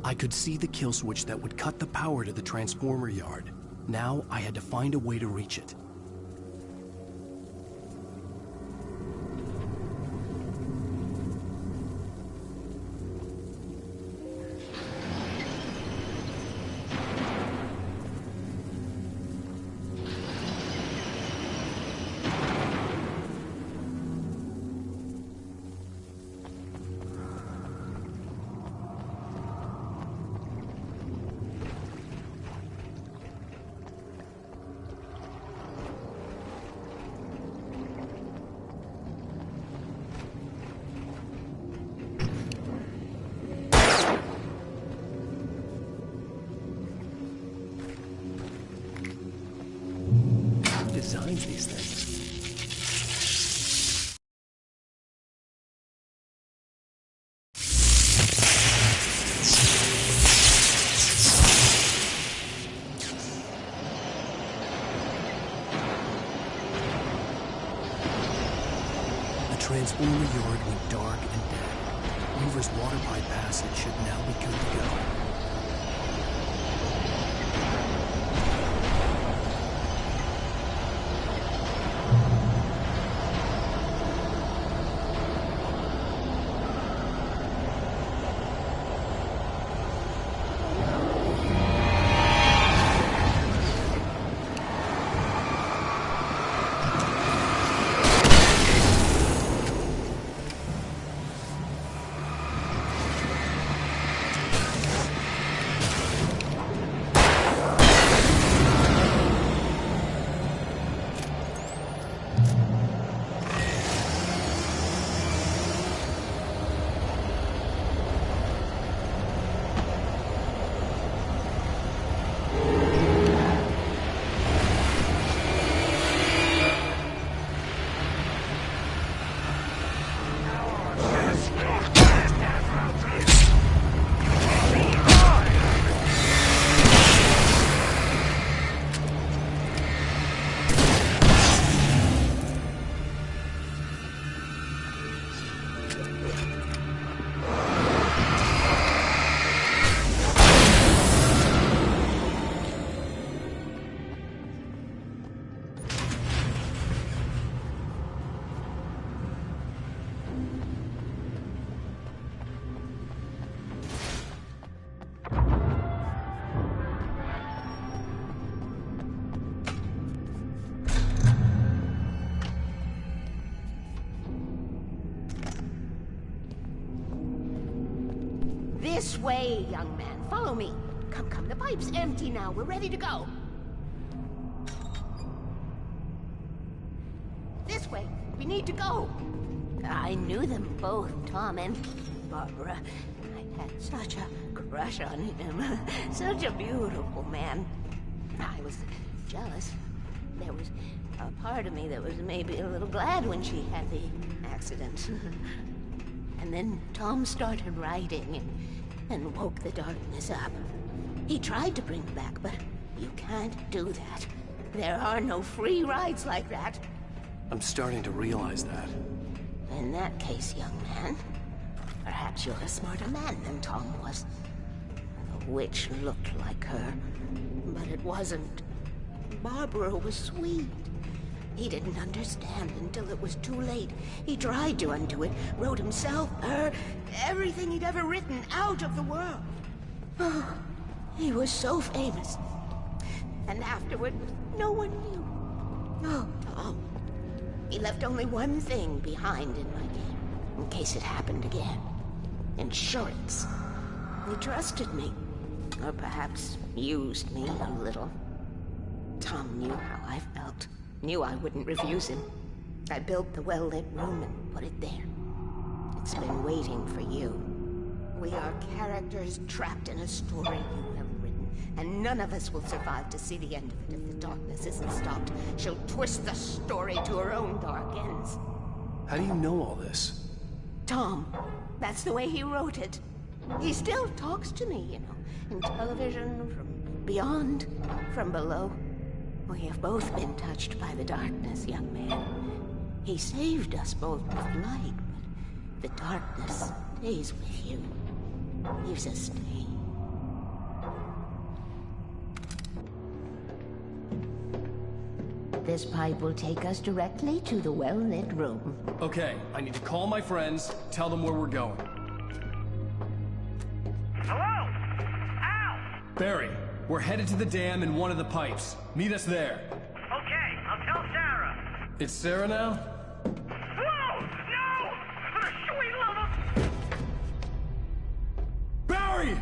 I could see the kill switch that would cut the power to the transformer yard. Now I had to find a way to reach it. Designs these things. The transformer yard went dark and dead. Weaver's water pipe passage should now be good to go. This way, young man. Follow me. Come, come. The pipe's empty now. We're ready to go. This way. We need to go. I knew them both, Tom and Barbara. I had such a crush on him. Such a beautiful man. I was jealous. There was a part of me that was maybe a little glad when she had the accident. And then Tom started writing and woke the darkness up. He tried to bring it back, but you can't do that. There are no free rides like that. I'm starting to realize that. In that case, young man, perhaps you're a smarter man than Tom was. The witch looked like her, but it wasn't. Barbara was sweet. He didn't understand until it was too late. He tried to undo it, wrote himself, her, everything he'd ever written out of the world. Oh, he was so famous. And afterward, no one knew. Oh, Tom. He left only one thing behind in my game, in case it happened again. Insurance. He trusted me. Or perhaps used me a little. Tom knew how I felt. Knew I wouldn't refuse him. I built the well-lit room and put it there. It's been waiting for you. We are characters trapped in a story you have written, and none of us will survive to see the end of it if the darkness isn't stopped. She'll twist the story to her own dark ends. How do you know all this? Tom, that's the way he wrote it. He still talks to me, you know, in television, from beyond, from below. We have both been touched by the darkness, young man. He saved us both with light, but the darkness stays with you. Leaves a stain. This pipe will take us directly to the well-lit room. Okay, I need to call my friends, tell them where we're going. Hello? Al! Barry, we're headed to the dam in one of the pipes. Meet us there. Okay, I'll tell Sarah. It's Sarah now? Whoa! No! For the sweet love of... Barry!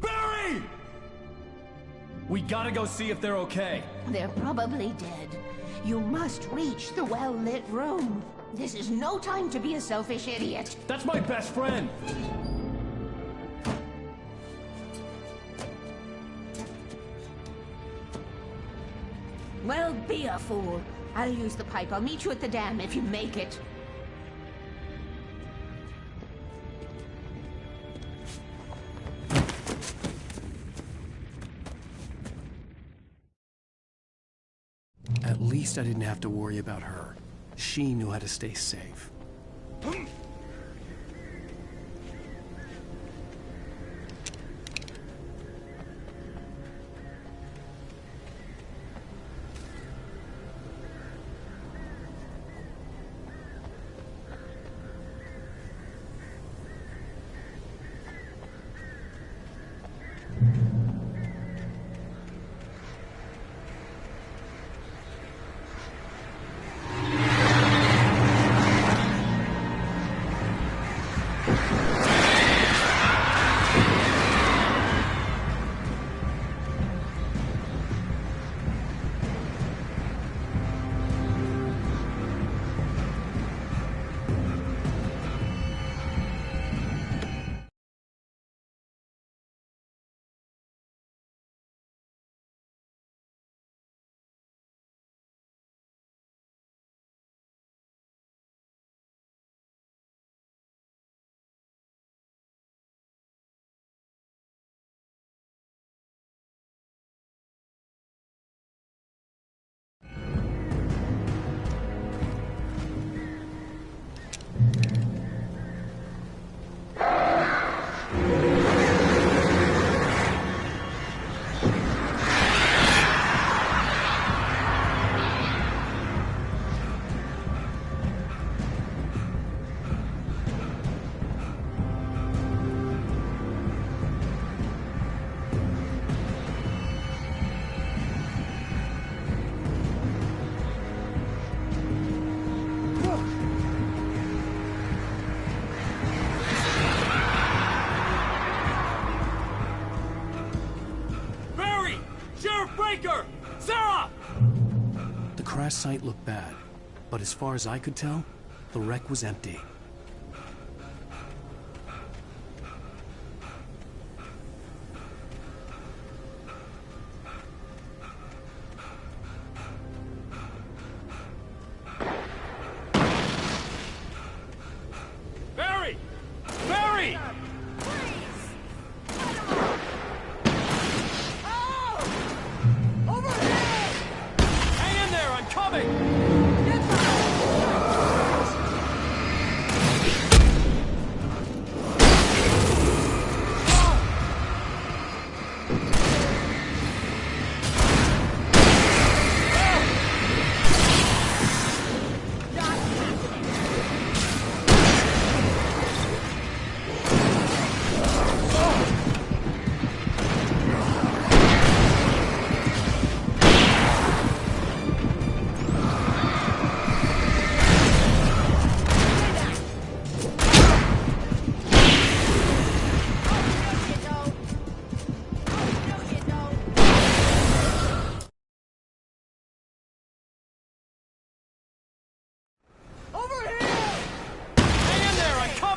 Barry! We gotta go see if they're okay. They're probably dead. You must reach the well-lit room. This is no time to be a selfish idiot. That's my best friend! Well, be a fool. I'll use the pipe. I'll meet you at the dam if you make it. At least I didn't have to worry about her. She knew how to stay safe. crash site looked bad, but as far as I could tell, the wreck was empty. Barry! Barry! Hang in there, I'm coming! Hang in there, I'm coming!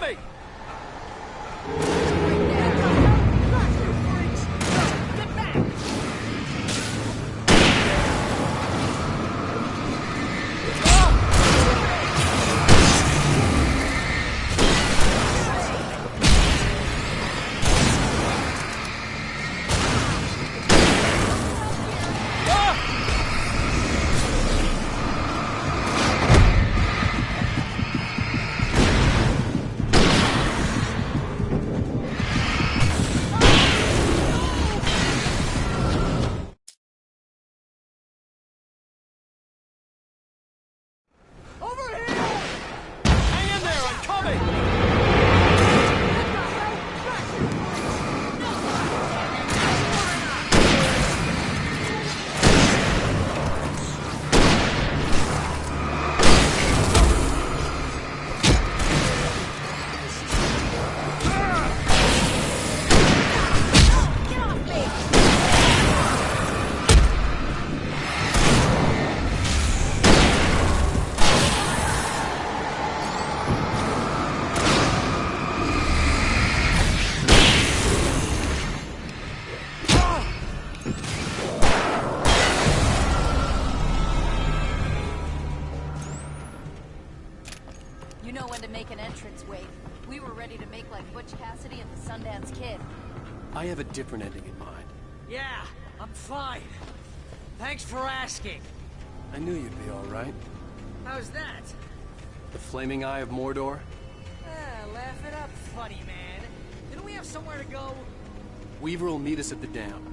Hang in there, I'm coming! You know when to make an entrance, Wade. We were ready to make like Butch Cassidy and the Sundance Kid. I have a different ending in mind. Yeah, I'm fine. Thanks for asking. I knew you'd be all right. How's that? The flaming eye of Mordor? Laugh it up, funny man. Didn't we have somewhere to go? Weaver will meet us at the dam.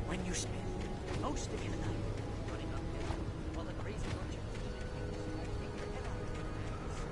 When you spend most of your night running uphill while the crazy bunch of take your head out of your pants.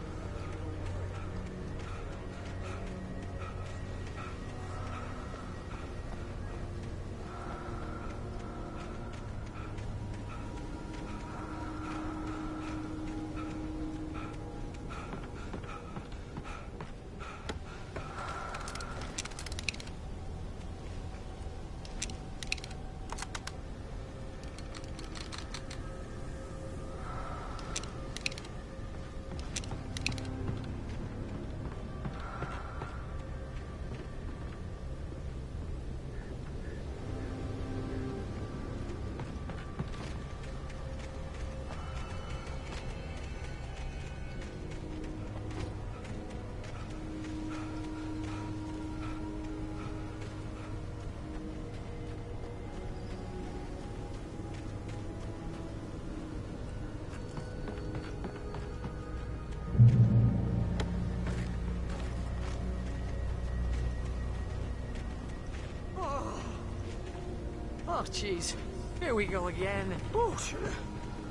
Oh, jeez. Here we go again. Oh, sure.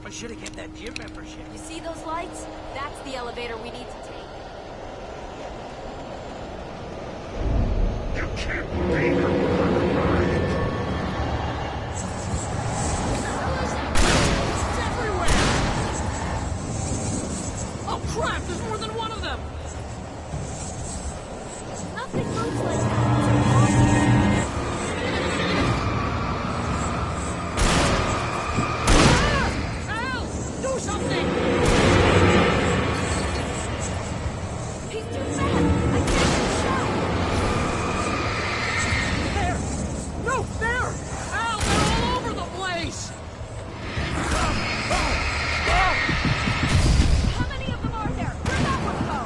I should have kept that gym membership. You see those lights? That's the elevator we need to take. You can't leave her. something! He's too fast! I can't get a shot! There! No, there! Al, they're all over the place! How many of them are there? Where'd that one go?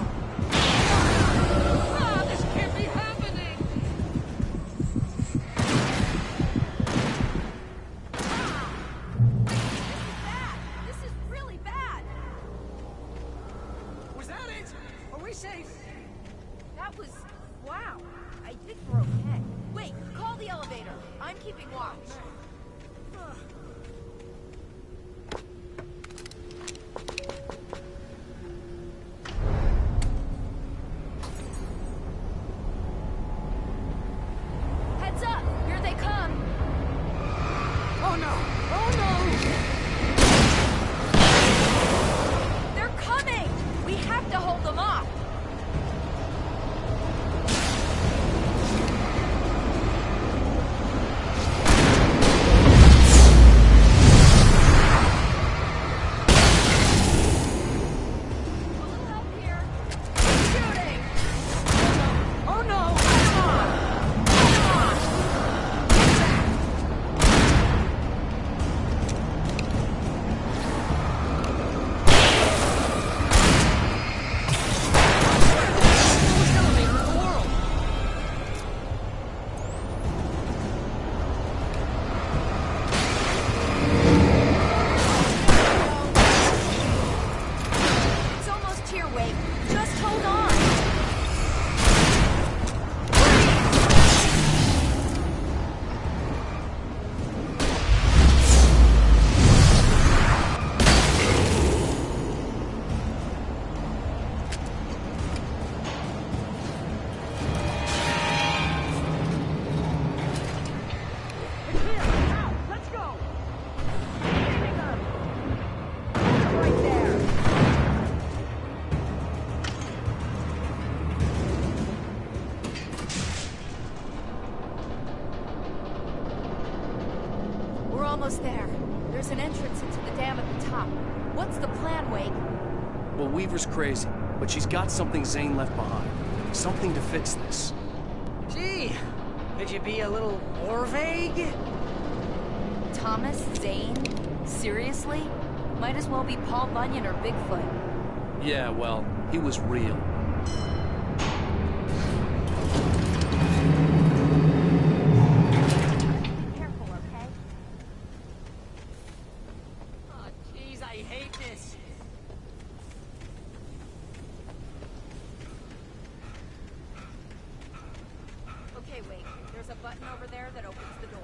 Ah, this can't be happening! This is really bad! Was that it? Are we safe? That was... wow. I think we're okay. Wait, call the elevator. I'm keeping watch. Heads up! Here they come! Oh no! Oh no! They're coming! We have to hold them off! Oh no! Come on! It's almost here, Wake. Just hold on! Let's go! Right there! We're almost there. There's an entrance into the dam at the top. What's the plan, Wake? Well, Weaver's crazy, but she's got something Zane left behind. Something to fix this. Gee, could you be a little more vague? Thomas? Zane? Seriously? Might as well be Paul Bunyan or Bigfoot. Yeah, well, he was real. Careful, okay? Oh, jeez, I hate this. Okay, Wake. There's a button over there that opens the door.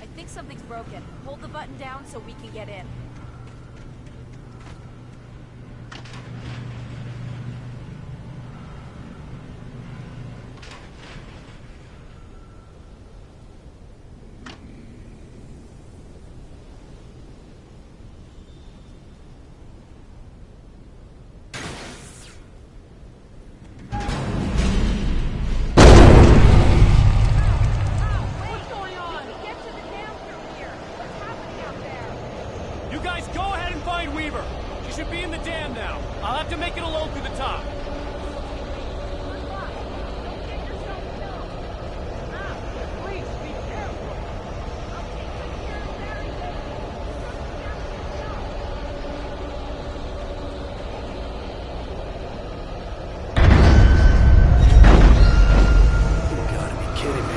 I think something's broken. Hold the button down so we can get in. What's going on? Get to the dam through here. What's happening out there? You guys go ahead and find Weaver. She should be in the dam now. I'll have to make it alone through the top. Please, be careful. You gotta be kidding me.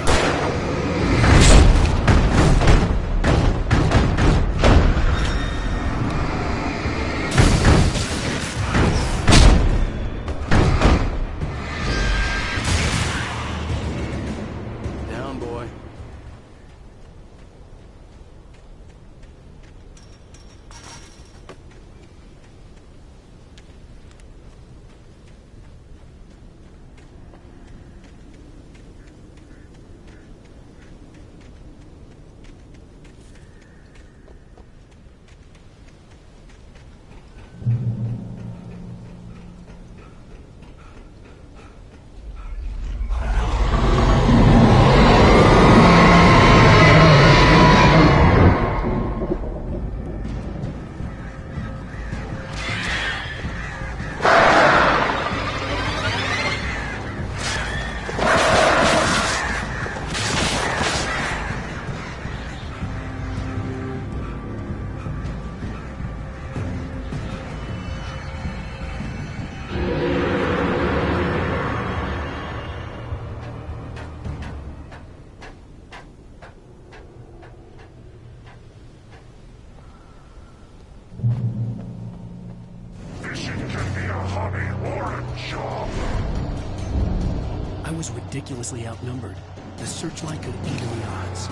was ridiculously outnumbered. The searchlight could even the odds.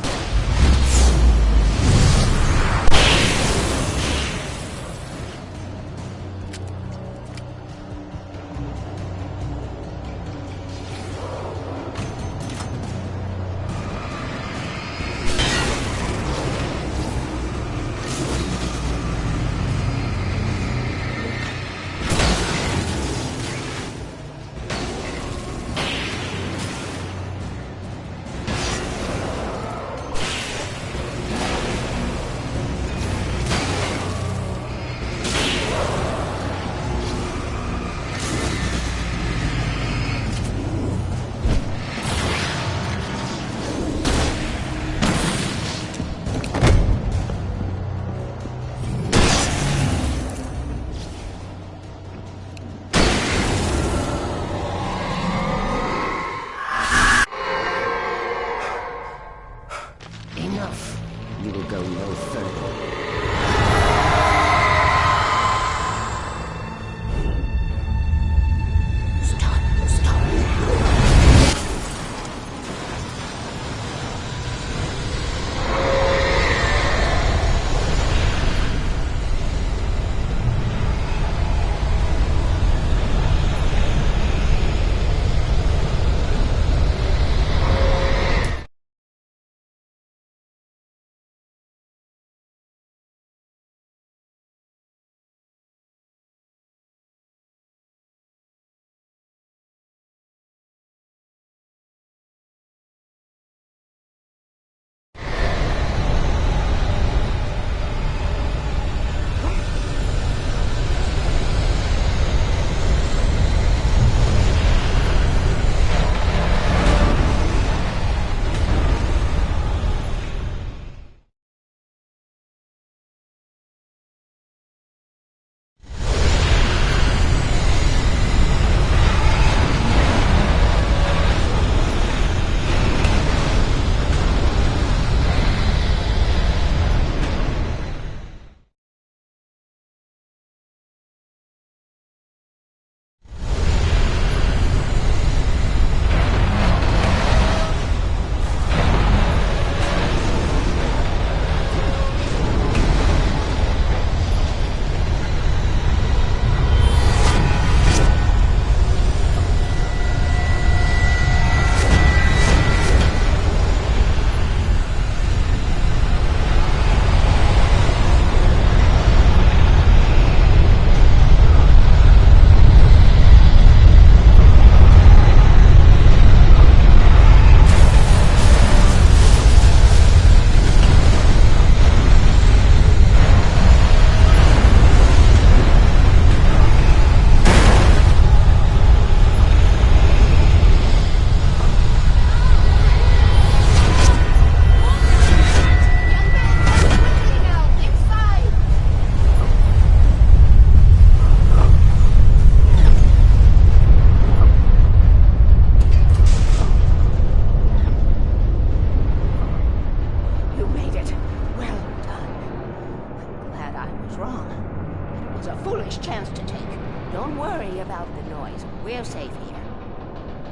We're safe here.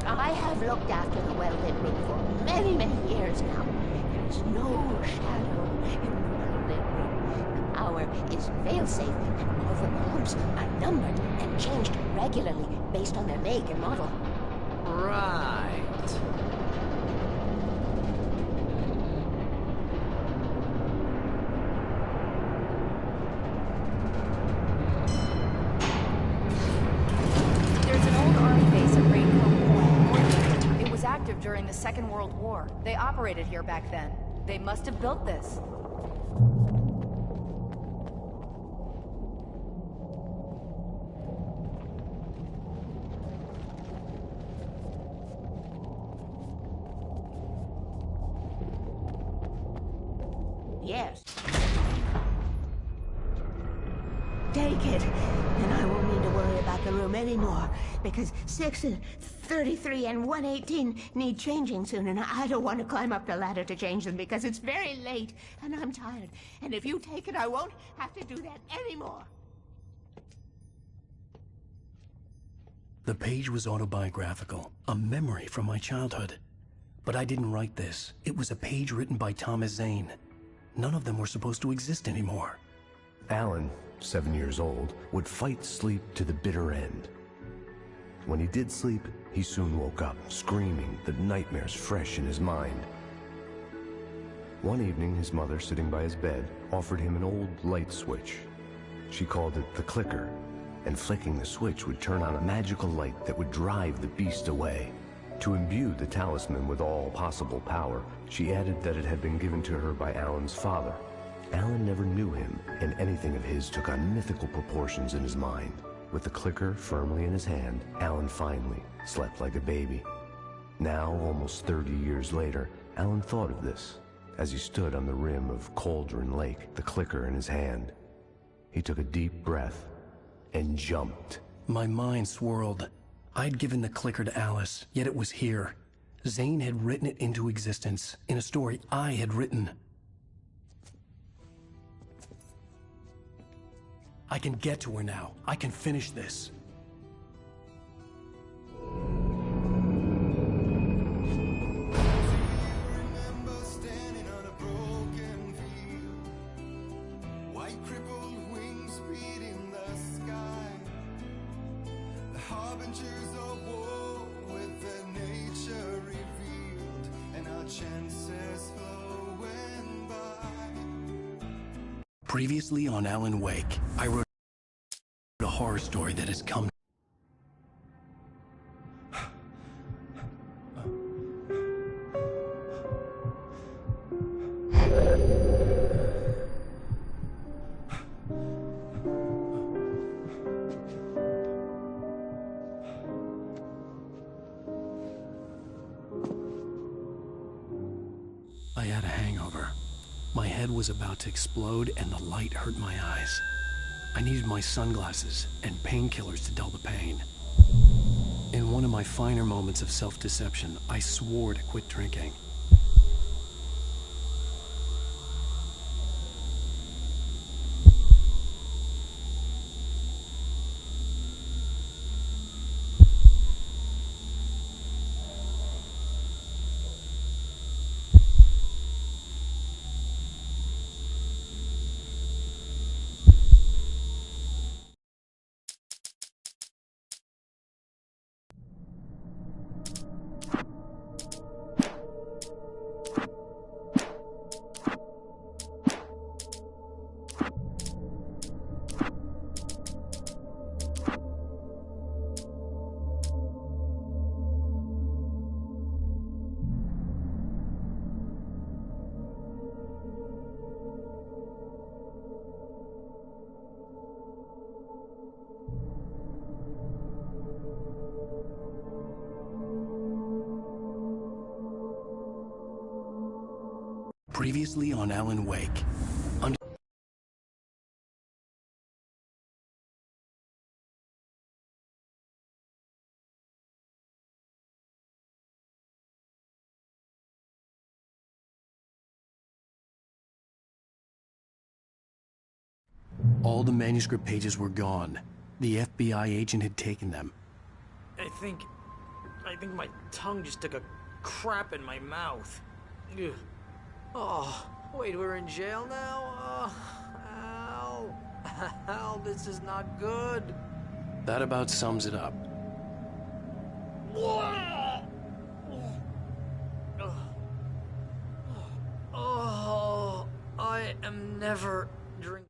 I have looked after the well-lit room for many, many years now. There is no shadow in the well-lit room. The power is fail-safe, and all the bulbs are numbered and changed regularly based on their make and model. Right. During the Second World War. They operated here back then. They must have built this. Yes. Take it, and I won't need to worry about the room anymore, because 6 and 33 and 118 need changing soon, and I don't want to climb up the ladder to change them because it's very late, and I'm tired. And if you take it, I won't have to do that anymore. The page was autobiographical, a memory from my childhood. But I didn't write this. It was a page written by Thomas Zane. None of them were supposed to exist anymore. Alan, 7 years old, would fight sleep to the bitter end. When he did sleep, he soon woke up, screaming, the nightmares fresh in his mind. One evening, his mother, sitting by his bed, offered him an old light switch. She called it the clicker, and flicking the switch would turn on a magical light that would drive the beast away. To imbue the talisman with all possible power, she added that it had been given to her by Alan's father. Alan never knew him, and anything of his took on mythical proportions in his mind. With the clicker firmly in his hand, Alan finally slept like a baby. Now, almost 30 years later, Alan thought of this as he stood on the rim of Cauldron Lake, the clicker in his hand. He took a deep breath and jumped. My mind swirled. I'd given the clicker to Alice, yet it was here. Zane had written it into existence, in a story I had written. I can get to her now. I can finish this. Previously on Alan Wake, I wrote a horror story that has come. I had a hangover. My head was about to explode and the light hurt my eyes. I needed my sunglasses and painkillers to dull the pain. In one of my finer moments of self-deception, I swore to quit drinking. Previously on Alan Wake. All the manuscript pages were gone. The FBI agent had taken them. I think my tongue just took a crap in my mouth. Ugh. Oh, wait, we're in jail now? Al. Al, this is not good. That about sums it up. Oh, I am never drinking.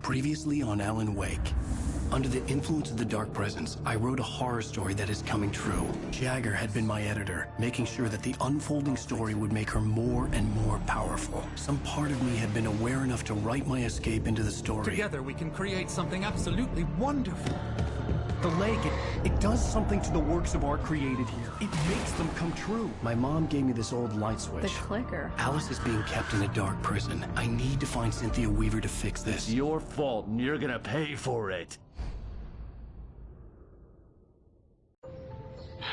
Previously on Alan Wake. Under the influence of the dark presence, I wrote a horror story that is coming true. Jagger had been my editor, making sure that the unfolding story would make her more and more powerful. Some part of me had been aware enough to write my escape into the story. Together we can create something absolutely wonderful. The lake, it does something to the works of art created here. It makes them come true. My mom gave me this old light switch. The clicker. Alice is being kept in a dark prison. I need to find Cynthia Weaver to fix this. It's your fault, and you're gonna pay for it.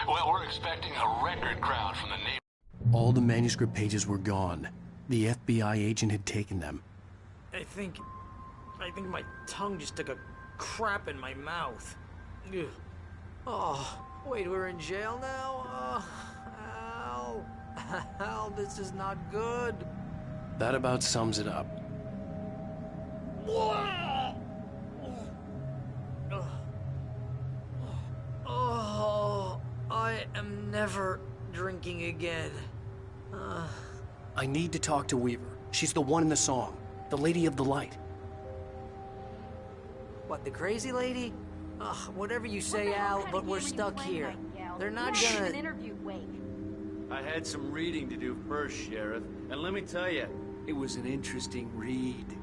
Well, we're expecting a record crowd from the neighbor. All the manuscript pages were gone. The FBI agent had taken them. I think my tongue just took a crap in my mouth. Ugh. Oh, wait, we're in jail now? Al. Al, this is not good. That about sums it up. Oh, I am never drinking again. I need to talk to Weaver. She's the one in the song. The Lady of the Light. What, the crazy lady? Ugh, whatever you say, Al, but we're stuck here. They're not gonna... interview Wake. I had some reading to do first, Sheriff, and let me tell you, it was an interesting read.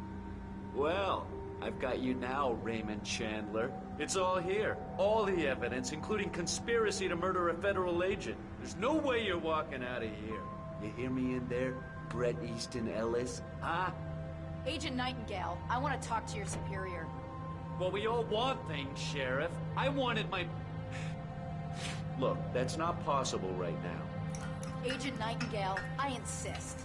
Well, I've got you now, Raymond Chandler. It's all here. All the evidence, including conspiracy to murder a federal agent. There's no way you're walking out of here. You hear me in there, Bret Easton Ellis? Huh? Agent Nightingale, I want to talk to your superior. Well, we all want things, Sheriff. I wanted my... Look, that's not possible right now. Agent Nightingale, I insist.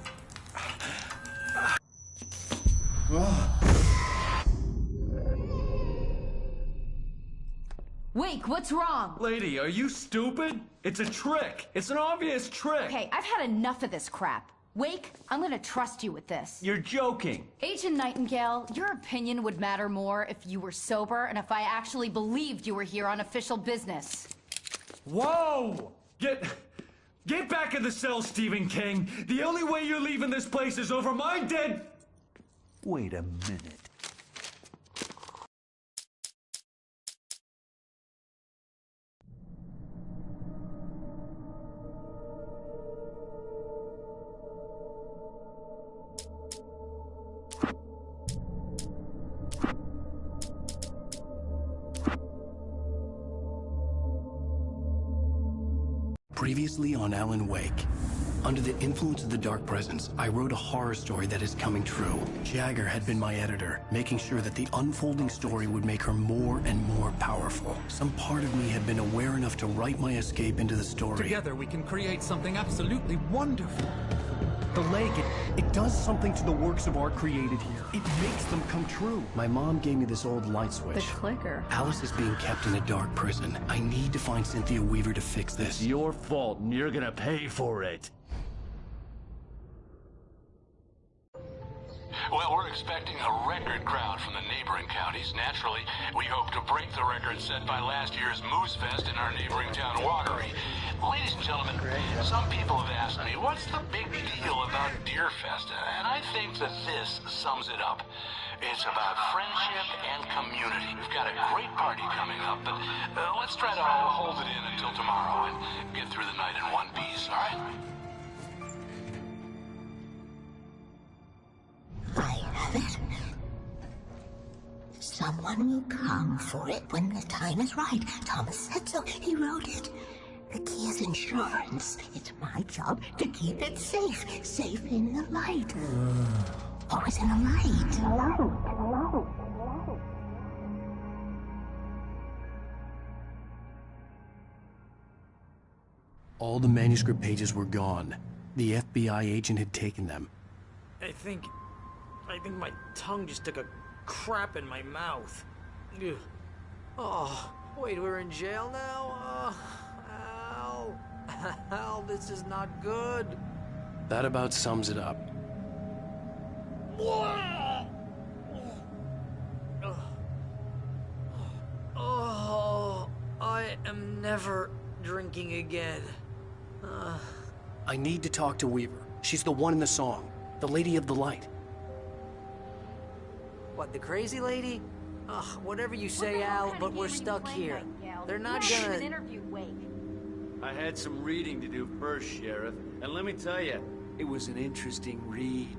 Wake, what's wrong? Lady, are you stupid? It's a trick. It's an obvious trick. Okay, I've had enough of this crap. Wake, I'm gonna trust you with this. You're joking. Agent Nightingale, your opinion would matter more if you were sober and if I actually believed you were here on official business. Whoa! Get back in the cell, Stephen King. The only way you're leaving this place is over my dead... Wait a minute. Previously on Alan Wake. Under the influence of the dark presence, I wrote a horror story that is coming true. Jagger had been my editor, making sure that the unfolding story would make her more and more powerful. Some part of me had been aware enough to write my escape into the story. Together we can create something absolutely wonderful. The lake, it does something to the works of art created here. It makes them come true. My mom gave me this old light switch. The clicker. Alice is being kept in a dark prison. I need to find Cynthia Weaver to fix this. It's your fault, and you're gonna pay for it. Well, we're expecting a record crowd from the neighboring counties. Naturally, we hope to break the record set by last year's Moose Fest in our neighboring town, Watery. Ladies and gentlemen, some people have asked me, what's the big deal about Deer Fest? And I think that this sums it up. It's about friendship and community. We've got a great party coming up, but let's try to hold it in until tomorrow and get through the night in one piece, all right? I have it. Someone will come for it when the time is right. Thomas said so. He wrote it. The key is insurance. It's my job to keep it safe. Safe in the light. Always in the light. All the manuscript pages were gone. The FBI agent had taken them. I think my tongue just took a crap in my mouth. Ugh. Oh, wait, we're in jail now? Al. Al, this is not good. That about sums it up. Oh, I am never drinking again. I need to talk to Weaver. She's the one in the song. The Lady of the Light. What, the crazy lady? Ugh, whatever you say, Al, but we're stuck here. They're not gonna... interview Wake. I had some reading to do first, Sheriff, and let me tell you, it was an interesting read.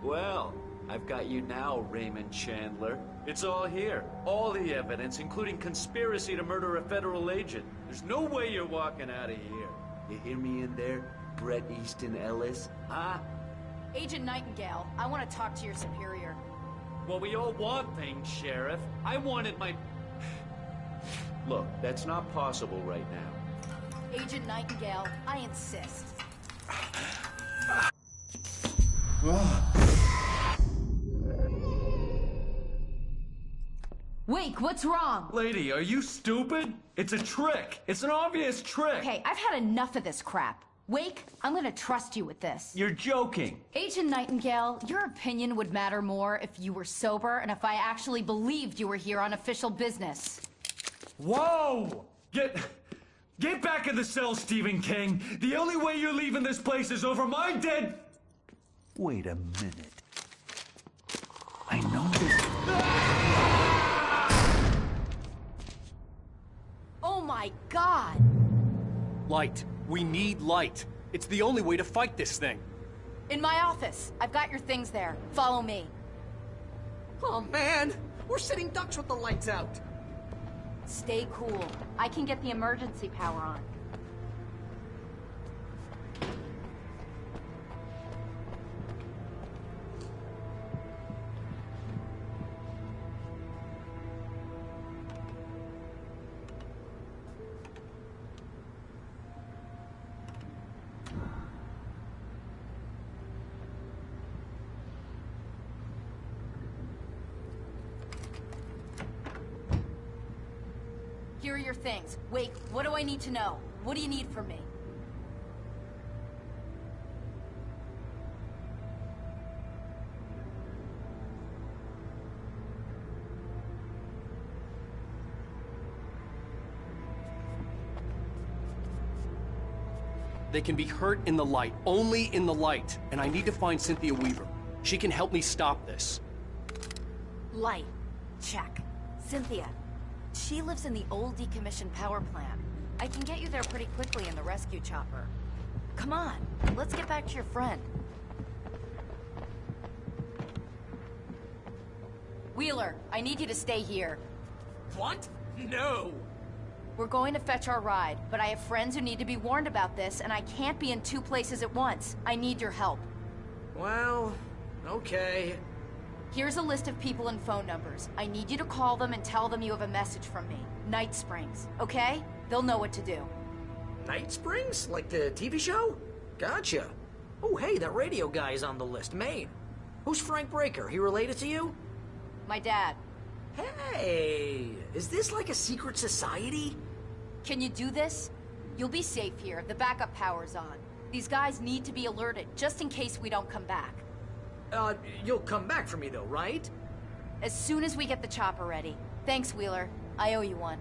Well, I've got you now, Raymond Chandler. It's all here. All the evidence, including conspiracy to murder a federal agent. There's no way you're walking out of here. You hear me in there, Bret Easton Ellis? Huh? Agent Nightingale, I want to talk to your superior. Well, we all want things, Sheriff. I wanted my... Look, that's not possible right now. Agent Nightingale, I insist. Wake, what's wrong? Lady, are you stupid? It's a trick. It's an obvious trick. Okay, I've had enough of this crap. Wake, I'm gonna trust you with this. You're joking. Agent Nightingale, your opinion would matter more if you were sober and if I actually believed you were here on official business. Whoa! Get back in the cell, Stephen King. The only way you're leaving this place is over my dead... Wait a minute. I know this... Oh my God! Light. We need light. It's the only way to fight this thing. In my office. I've got your things there. Follow me. Oh man! We're sitting ducks with the lights out. Stay cool. I can get the emergency power on. Here are your things. Wait, what do I need to know? What do you need from me? They can be hurt in the light, only in the light. And I need to find Cynthia Weaver. She can help me stop this. Light. Check. Cynthia. She lives in the old decommissioned power plant. I can get you there pretty quickly in the rescue chopper. Come on, let's get back to your friend. Wheeler, I need you to stay here. What? No! We're going to fetch our ride, but I have friends who need to be warned about this, and I can't be in 2 places at once. I need your help. Well, okay. Here's a list of people and phone numbers. I need you to call them and tell them you have a message from me. Night Springs, okay? They'll know what to do. Night Springs? Like the TV show? Gotcha. Oh, hey, that radio guy is on the list, Maine. Who's Frank Breaker? He related to you? My dad. Hey, is this like a secret society? Can you do this? You'll be safe here. The backup power's on. These guys need to be alerted, just in case we don't come back. You'll come back for me though, right? As soon as we get the chopper ready. Thanks, Wheeler. I owe you one.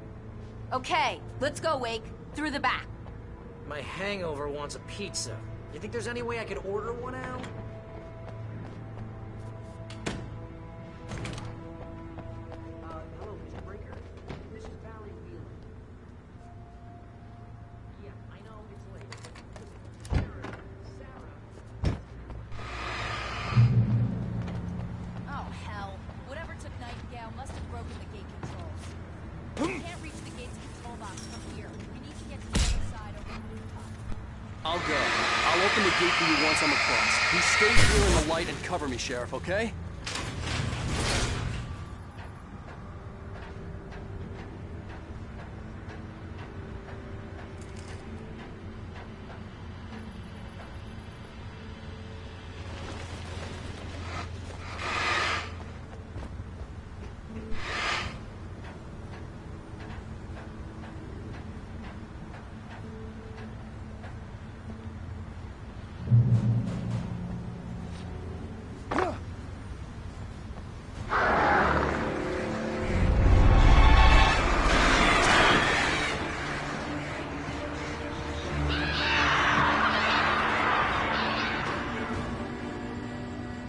Okay, let's go, Wake. Through the back. My hangover wants a pizza. You think there's any way I could order one out? Hello, Mr. Breaker. This is Barry Wheeler. Yeah, I know, it's late. Sarah. Oh, hell. Whatever took Nightingale must have broken the gate controls. We can't reach the gate's control box from here. We need to get to the other side over the rooftop. I'll go. I'll open the gate for you once I'm across. You stay here in the light and cover me, Sheriff, okay?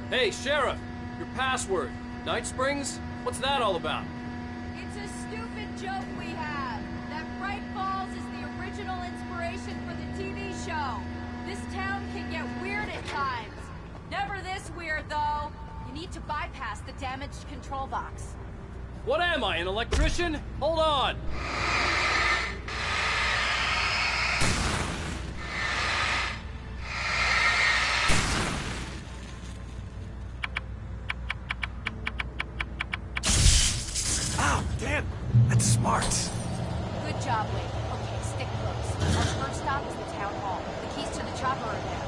Hey, Sheriff! Your password. Night Springs? What's that all about? It's a stupid joke we have. That Bright Falls is the original inspiration for the TV show. This town can get weird at times. Never this weird, though. You need to bypass the damaged control box. What am I, an electrician? Hold on! Ow, damn! That's smart. Good job, Wade. Okay, stick close. Our first stop is the town hall. The keys to the chopper are there.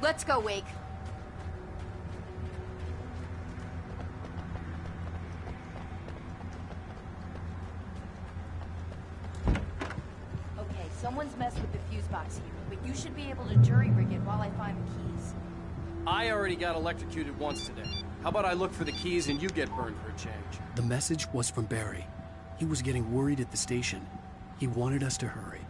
Let's go, Wake. Okay, someone's messed with the fuse box here, but you should be able to jury rig it while I find the keys. I already got electrocuted once today. How about I look for the keys and you get burned for a change? The message was from Barry. He was getting worried at the station. He wanted us to hurry.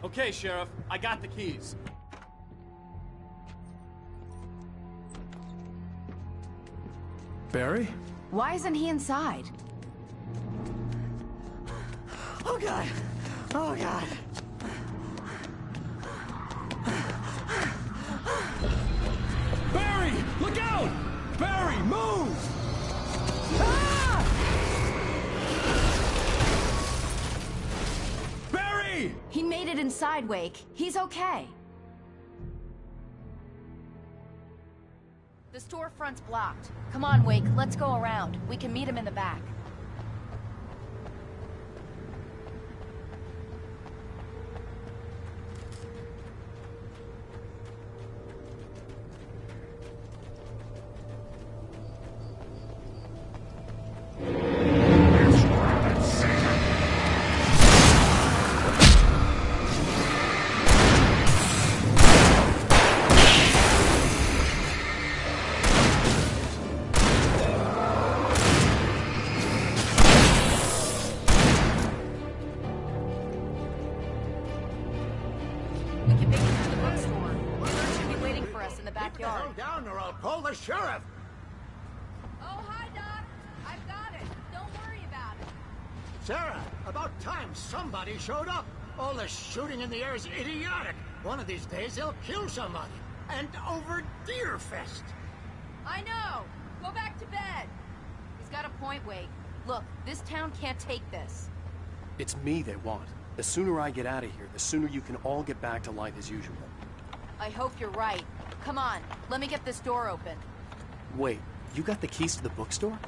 Okay, Sheriff, I got the keys. Barry? Why isn't he inside? Oh, God. Oh, God. Barry! Look out! Barry, move! Barry! He made it inside, Wake. He's okay. The storefront's blocked. Come on, Wake, let's go around. We can meet him in the back. We can make it to the bookstore. Bert should be waiting for us in the backyard. Keep the hell down or I'll call the sheriff. Oh, hi, Doc. I've got it. Don't worry about it. Sarah, about time somebody showed up. All the shooting in the air is idiotic. One of these days they'll kill somebody. And over Deerfest. I know. Go back to bed. He's got a point, Wake. Look, this town can't take this. It's me they want. The sooner I get out of here, the sooner you can all get back to life as usual. I hope you're right. Come on, let me get this door open. Wait, you got the keys to the bookstore?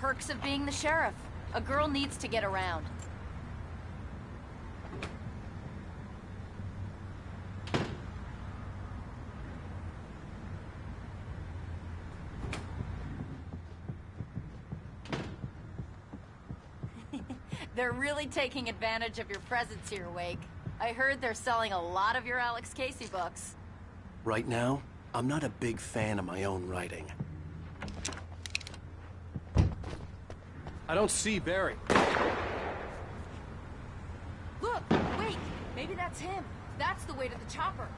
Perks of being the sheriff. A girl needs to get around. They're really taking advantage of your presence here, Wake. I heard they're selling a lot of your Alex Casey books. Right now, I'm not a big fan of my own writing. I don't see Barry. Look, Wake! Maybe that's him. That's the way to the chopper.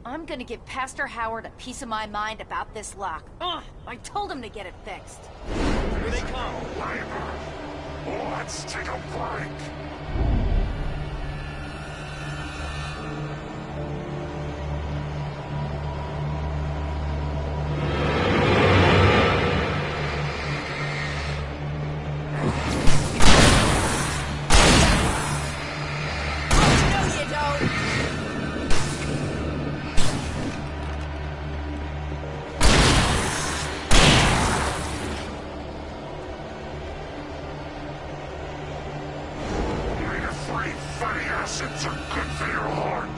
I'm gonna give Pastor Howard a piece of my mind about this lock. Ugh! I told him to get it fixed. Here they come. Let's take a break. Shits are good for your heart.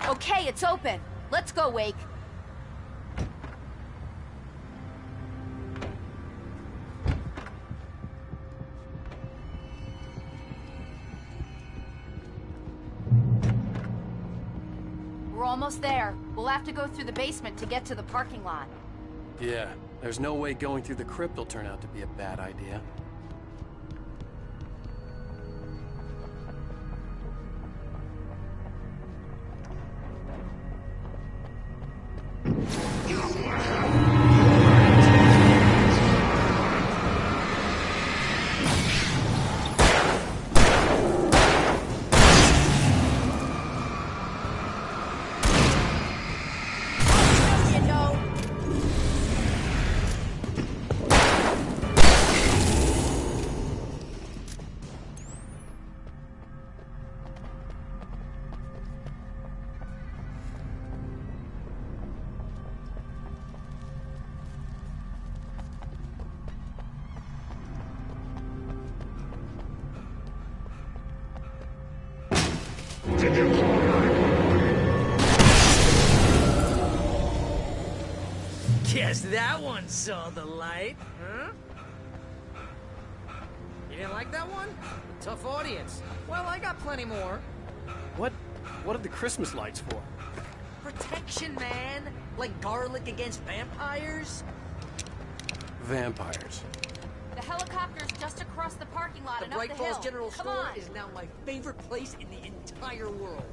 Okay, it's open. Let's go, Wake. We're almost there. We'll have to go through the basement to get to the parking lot. Yeah, there's no way going through the crypt will turn out to be a bad idea. Guess that one saw the light, huh? You didn't like that one? Tough audience. Well, I got plenty more. What are the Christmas lights for? Protection, man. Like garlic against vampires. Vampires. The helicopter's just across the parking lot and up Bright the Falls hill. General Come Store on. is now my favorite place in the entire world.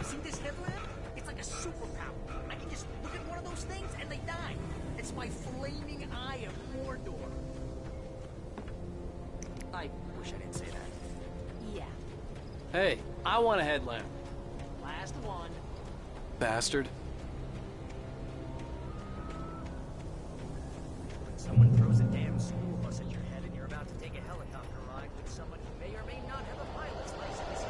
See this headlamp? It's like a superpower. I can just look at one of those things and they die. It's my flaming eye of Mordor. I wish I didn't say that. Yeah. Hey, I want a headlamp. Last one. Bastard. Someone throws a damn school bus at your head and you're about to take a helicopter ride with someone who may or may not have a pilot's license.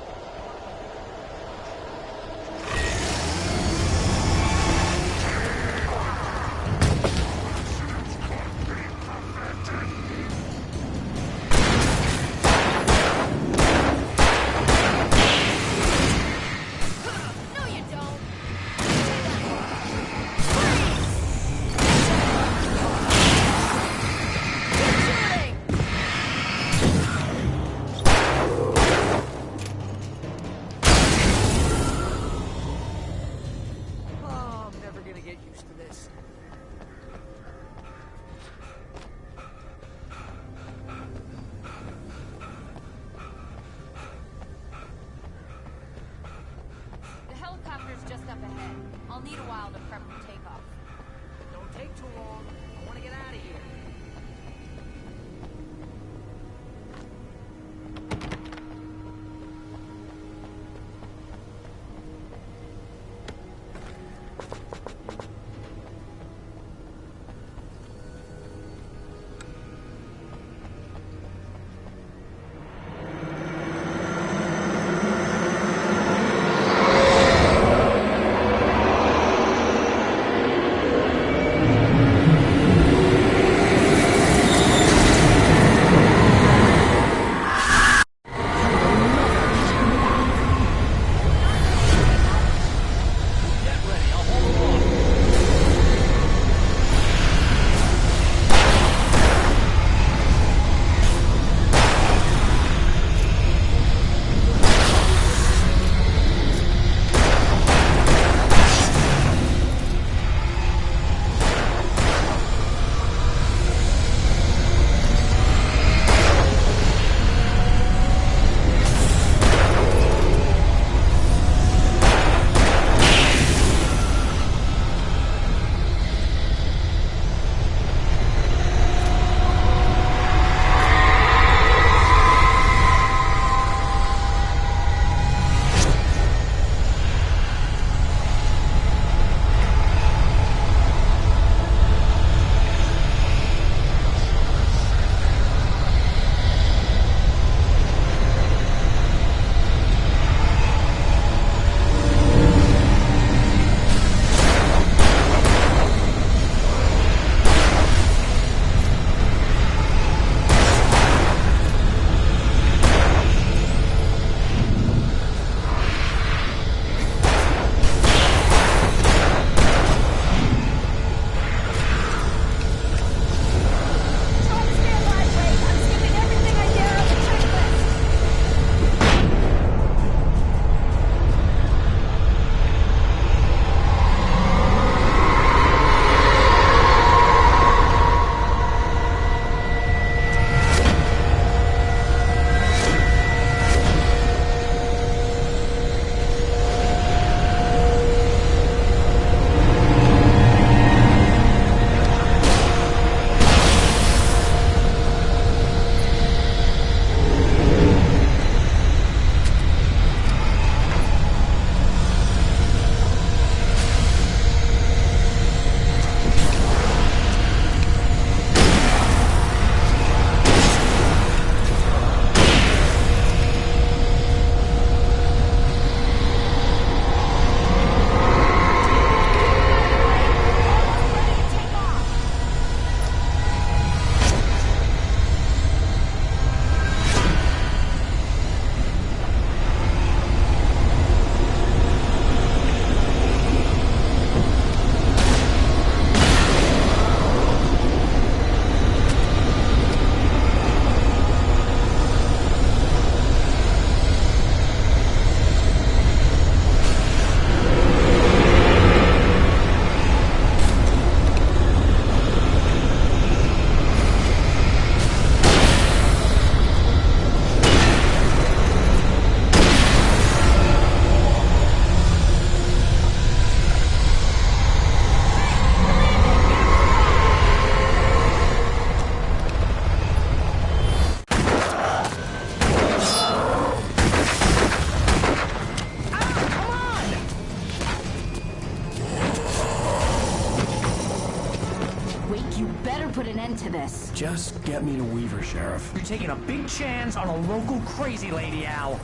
Wake, you better put an end to this. Just get me to Weaver, Sheriff. You're taking a big chance on a local crazy lady, Al.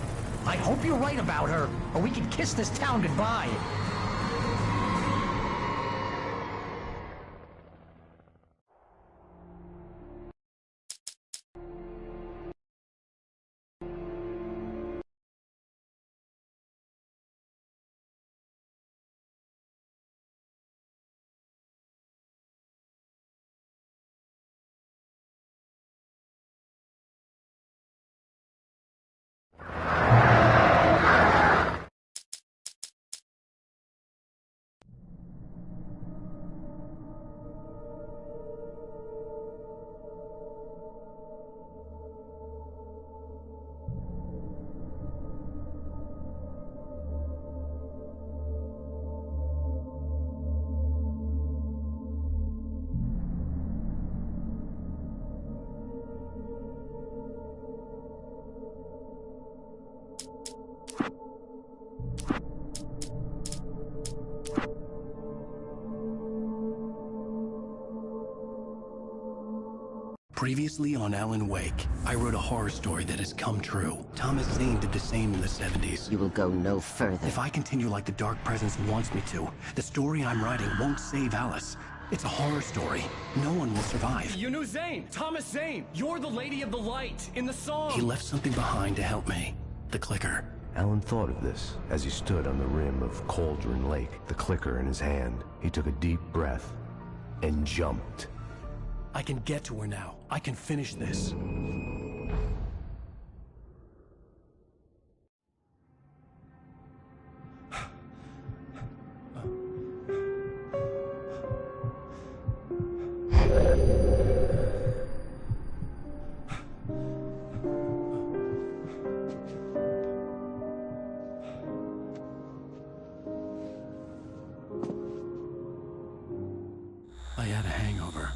I hope you're right about her, or we can kiss this town goodbye. Previously on Alan Wake, I wrote a horror story that has come true. Thomas Zane did the same in the 70s. You will go no further. If I continue like the Dark Presence wants me to, the story I'm writing won't save Alice. It's a horror story. No one will survive. You knew Zane! Thomas Zane! You're the Lady of the Light in the song! He left something behind to help me. The clicker. Alan thought of this as he stood on the rim of Cauldron Lake, the clicker in his hand. He took a deep breath and jumped. I can get to her now. I can finish this. I had a hangover.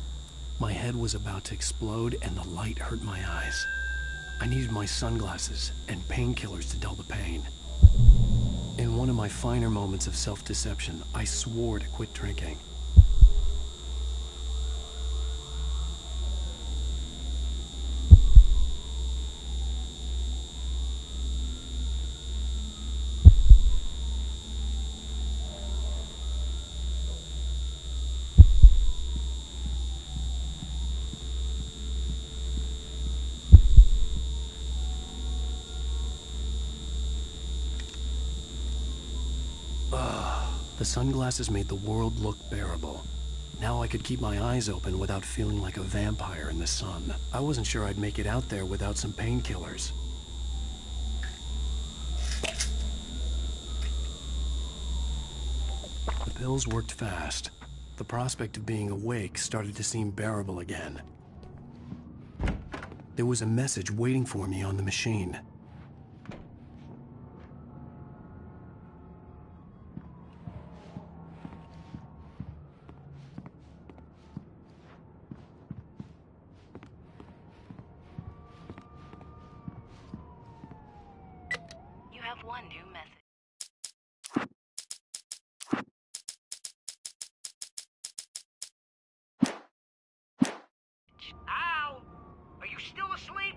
My head was about to explode and the light hurt my eyes. I needed my sunglasses and painkillers to dull the pain. In one of my finer moments of self-deception, I swore to quit drinking. The sunglasses made the world look bearable. Now I could keep my eyes open without feeling like a vampire in the sun. I wasn't sure I'd make it out there without some painkillers. The pills worked fast. The prospect of being awake started to seem bearable again. There was a message waiting for me on the machine. One new message. Al! Are you still asleep?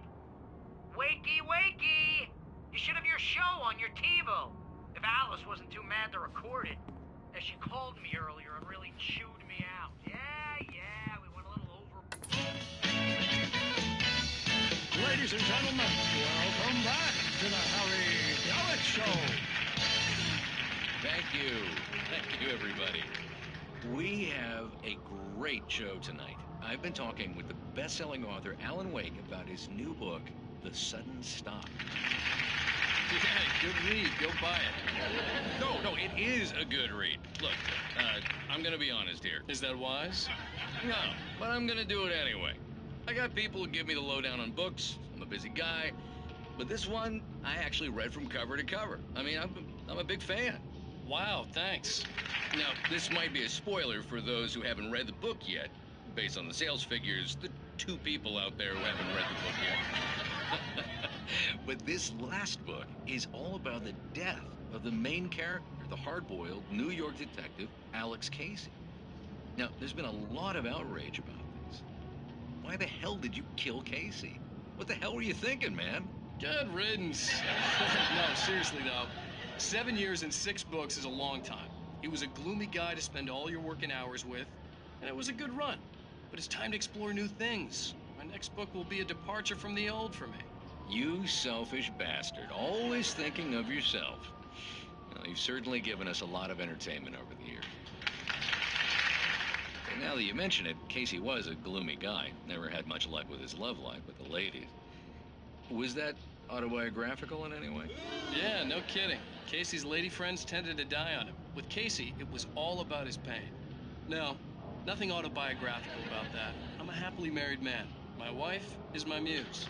Wakey, wakey! You should have your show on your TiVo. If Alice wasn't too mad to record it. As she called me earlier and really chewed me out. Yeah, we went a little over. Ladies and gentlemen, welcome back to the Harry Gallic Show. Thank you, everybody. We have a great show tonight. I've been talking with the best-selling author Alan Wake about his new book, The Sudden Stop. Yeah, good read. Go buy it. No, it is a good read. Look, I'm gonna be honest here. Is that wise? No, but I'm gonna do it anyway. I got people who give me the lowdown on books. I'm a busy guy. But this one, I actually read from cover to cover. I mean, I'm a big fan. Wow, thanks. Now, this might be a spoiler for those who haven't read the book yet. Based on the sales figures, the 2 people out there who haven't read the book yet. But this last book is all about the death of the main character, the hard-boiled New York detective, Alex Casey. Now, there's been a lot of outrage about this. Why the hell did you kill Casey? What the hell were you thinking, man? Good riddance. No, seriously though. 7 years and 6 books is a long time. He was a gloomy guy to spend all your working hours with, and it was a good run. But it's time to explore new things. My next book will be a departure from the old for me. You selfish bastard, always thinking of yourself. Well, you've certainly given us a lot of entertainment over the years. And now that you mention it, Casey was a gloomy guy. Never had much luck with his love life with the ladies. Was that autobiographical in any way? Yeah, no kidding. Casey's lady friends tended to die on him. With Casey, it was all about his pain. No, nothing autobiographical about that. I'm a happily married man. My wife is my muse.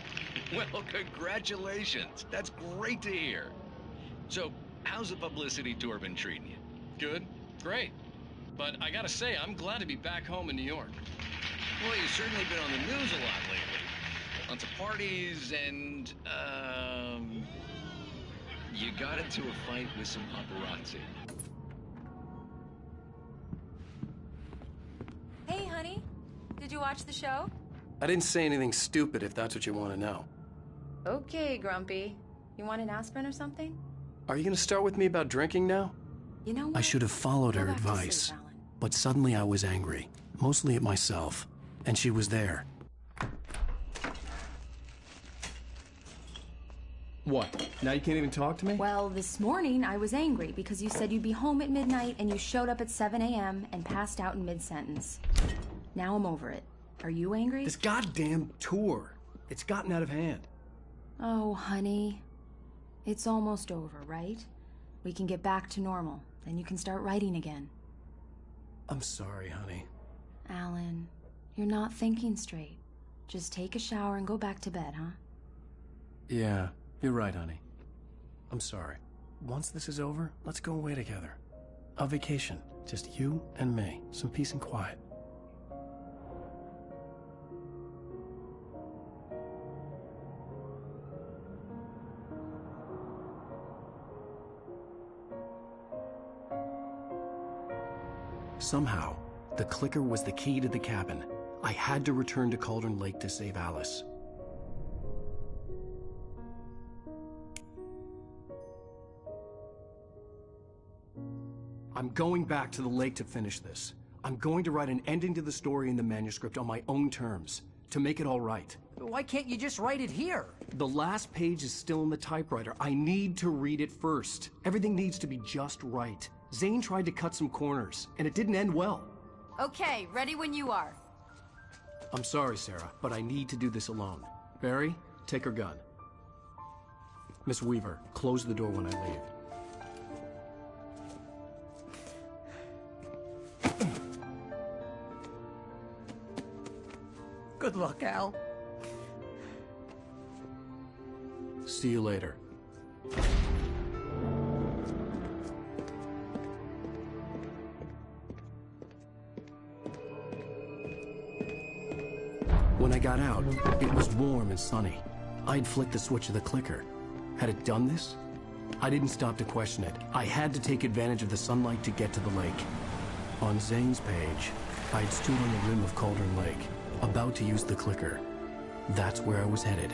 Well, congratulations. That's great to hear. So, how's the publicity tour been treating you? Good. Great. But I gotta say, I'm glad to be back home in New York. Well, you've certainly been on the news a lot lately. Lots of parties and, you got into a fight with some paparazzi. Hey, honey. Did you watch the show? I didn't say anything stupid if that's what you want to know. Okay, Grumpy. You want an aspirin or something? Are you going to start with me about drinking now? You know what? I should have followed Go her back to sleep, advice. Alan. But suddenly I was angry, mostly at myself. And she was there. What? Now you can't even talk to me? Well, this morning I was angry because you said you'd be home at midnight and you showed up at 7 a.m. and passed out in mid-sentence. Now I'm over it. Are you angry? This goddamn tour. It's gotten out of hand. Oh, honey. It's almost over, right? We can get back to normal. Then you can start writing again. I'm sorry, honey. Alan, you're not thinking straight. Just take a shower and go back to bed, huh? Yeah, you're right, honey. I'm sorry. Once this is over, let's go away together. A vacation. Just you and me. Some peace and quiet. Somehow, the clicker was the key to the cabin. I had to return to Cauldron Lake to save Alice. I'm going back to the lake to finish this. I'm going to write an ending to the story in the manuscript on my own terms, to make it all right. Why can't you just write it here? The last page is still in the typewriter. I need to read it first. Everything needs to be just right. Zane tried to cut some corners, and it didn't end well. Okay, ready when you are. I'm sorry, Sarah, but I need to do this alone. Barry, take her gun. Miss Weaver, close the door when I leave. Good luck, Al. See you later. When I got out, it was warm and sunny. I'd flicked the switch of the clicker. Had it done this? I didn't stop to question it. I had to take advantage of the sunlight to get to the lake. On Zane's page, I'd stood on the rim of Cauldron Lake, about to use the clicker. That's where I was headed.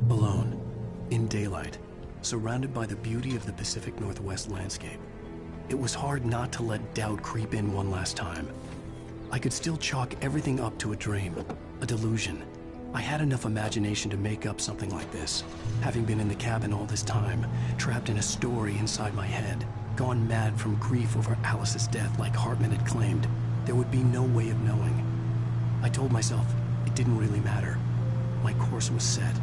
Alone, in daylight, surrounded by the beauty of the Pacific Northwest landscape. It was hard not to let doubt creep in one last time. I could still chalk everything up to a dream, a delusion. I had enough imagination to make up something like this, having been in the cabin all this time, trapped in a story inside my head, gone mad from grief over Alice's death like Hartman had claimed. There would be no way of knowing. I told myself it didn't really matter. My course was set.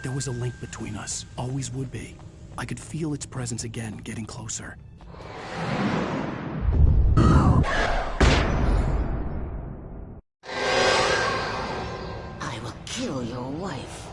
There was a link between us, always would be. I could feel its presence again, getting closer. I will kill your wife.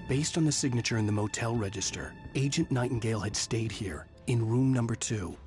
Based on the signature in the motel register, Agent Nightingale had stayed here, in room number 2.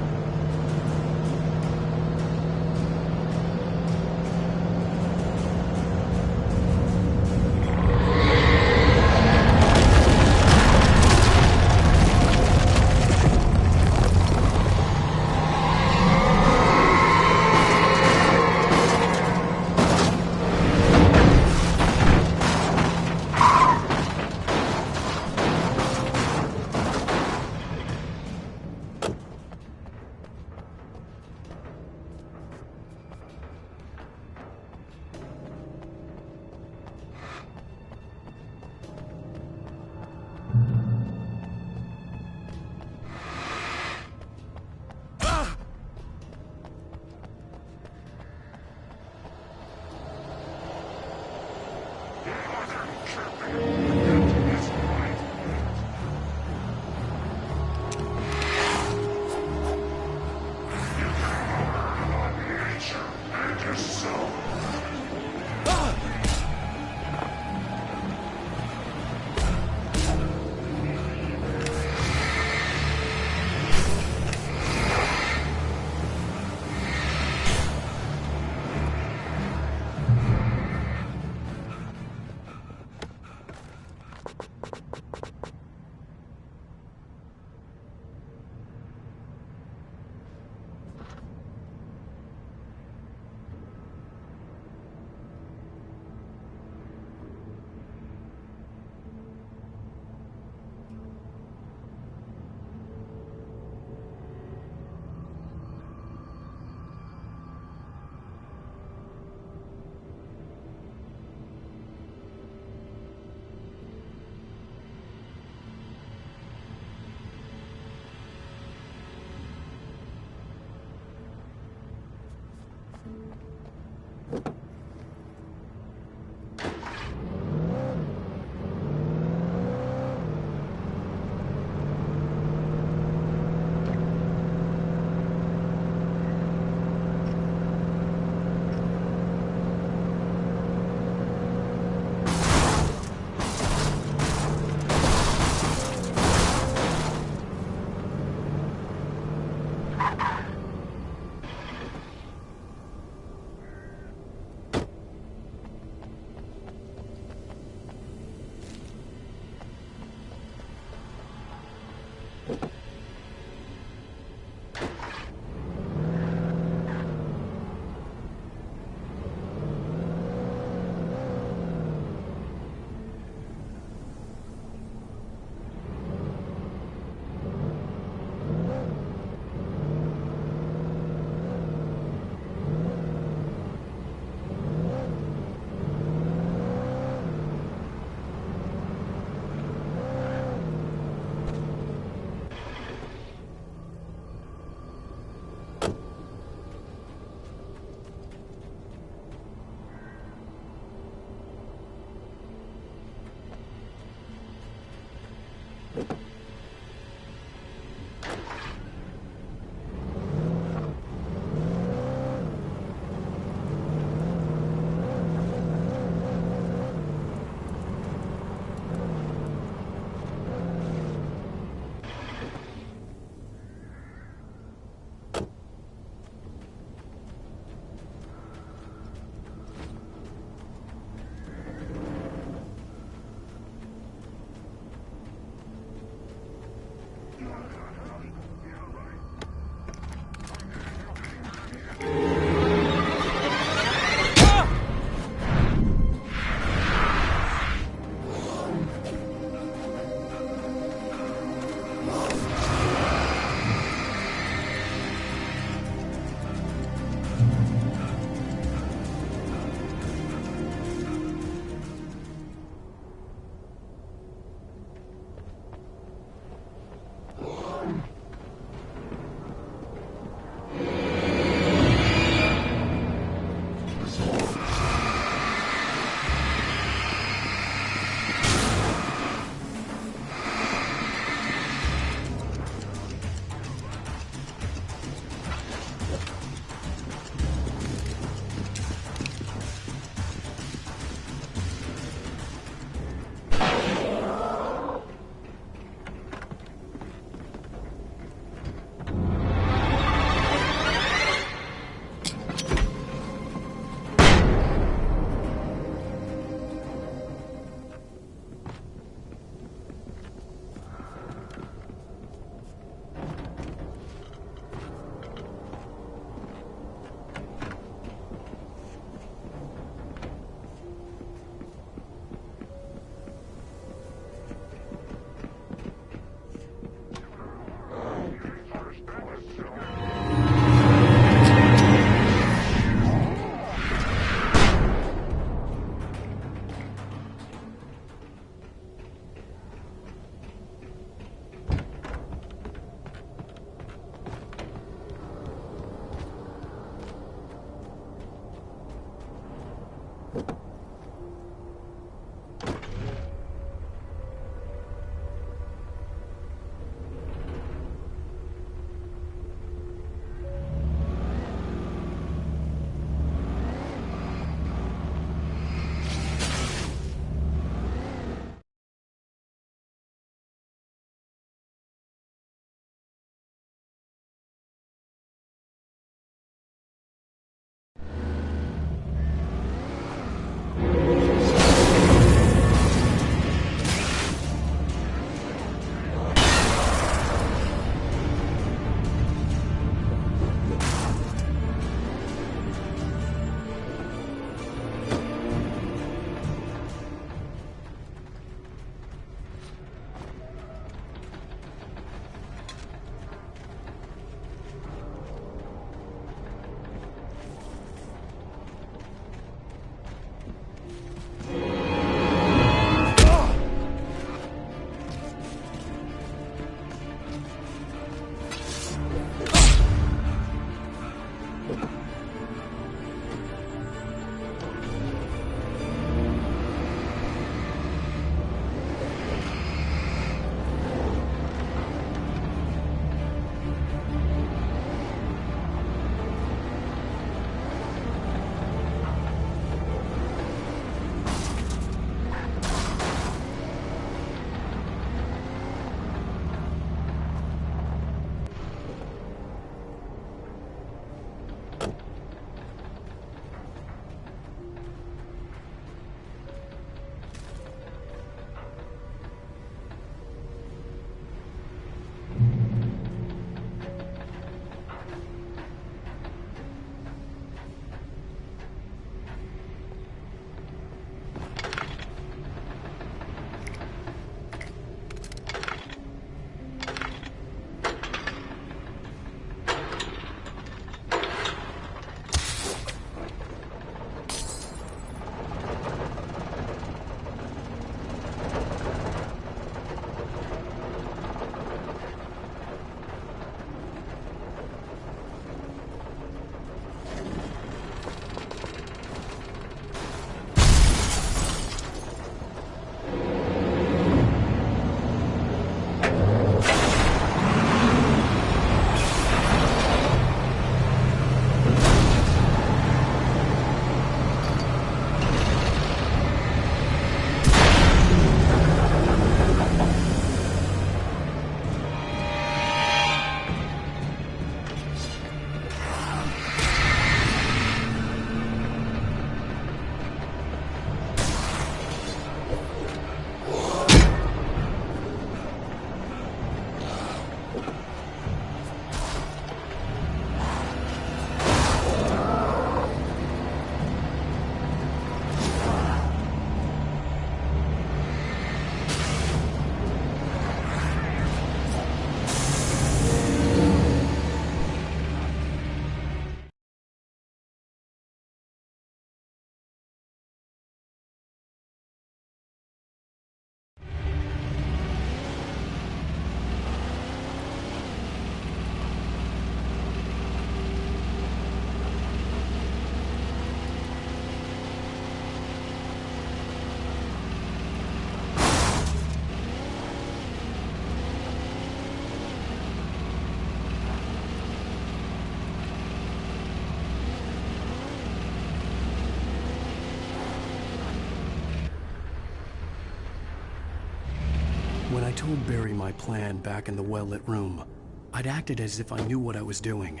I told Barry my plan back in the well-lit room, I'd acted as if I knew what I was doing.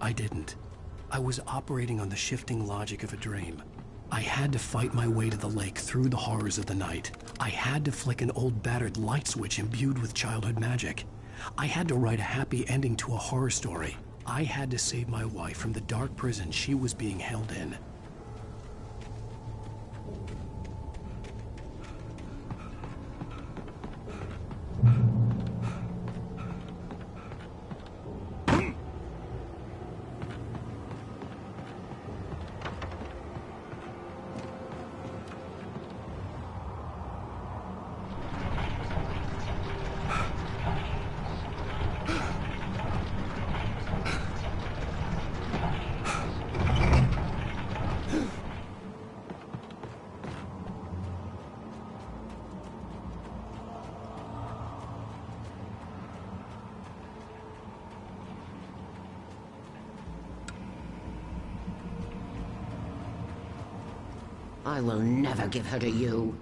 I didn't. I was operating on the shifting logic of a dream. I had to fight my way to the lake through the horrors of the night. I had to flick an old battered light switch imbued with childhood magic. I had to write a happy ending to a horror story. I had to save my wife from the dark prison she was being held in. I will never give her to you.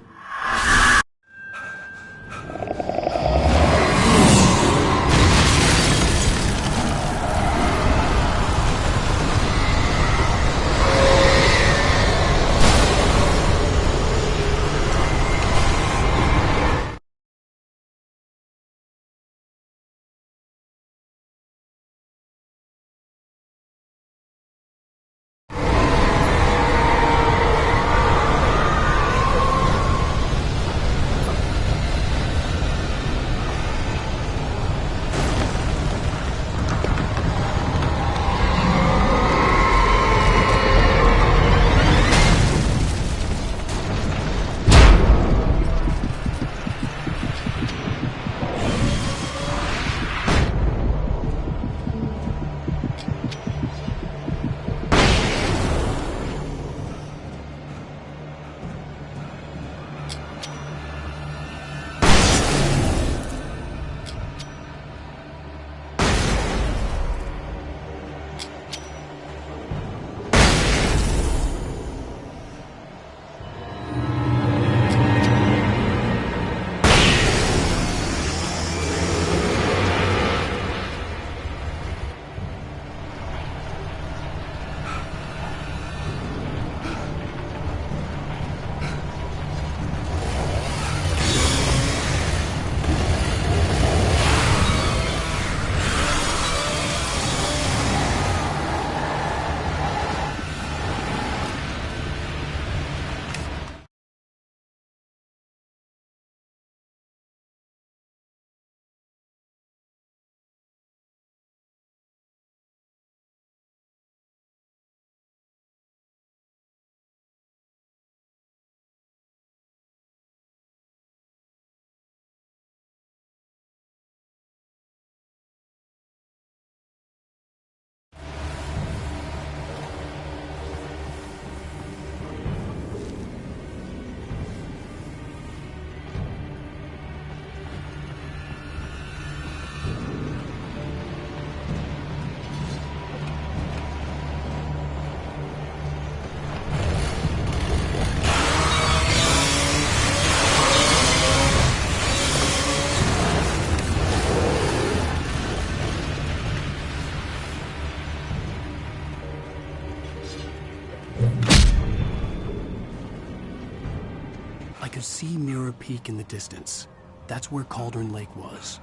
I could see Mirror Peak in the distance. That's where Cauldron Lake was.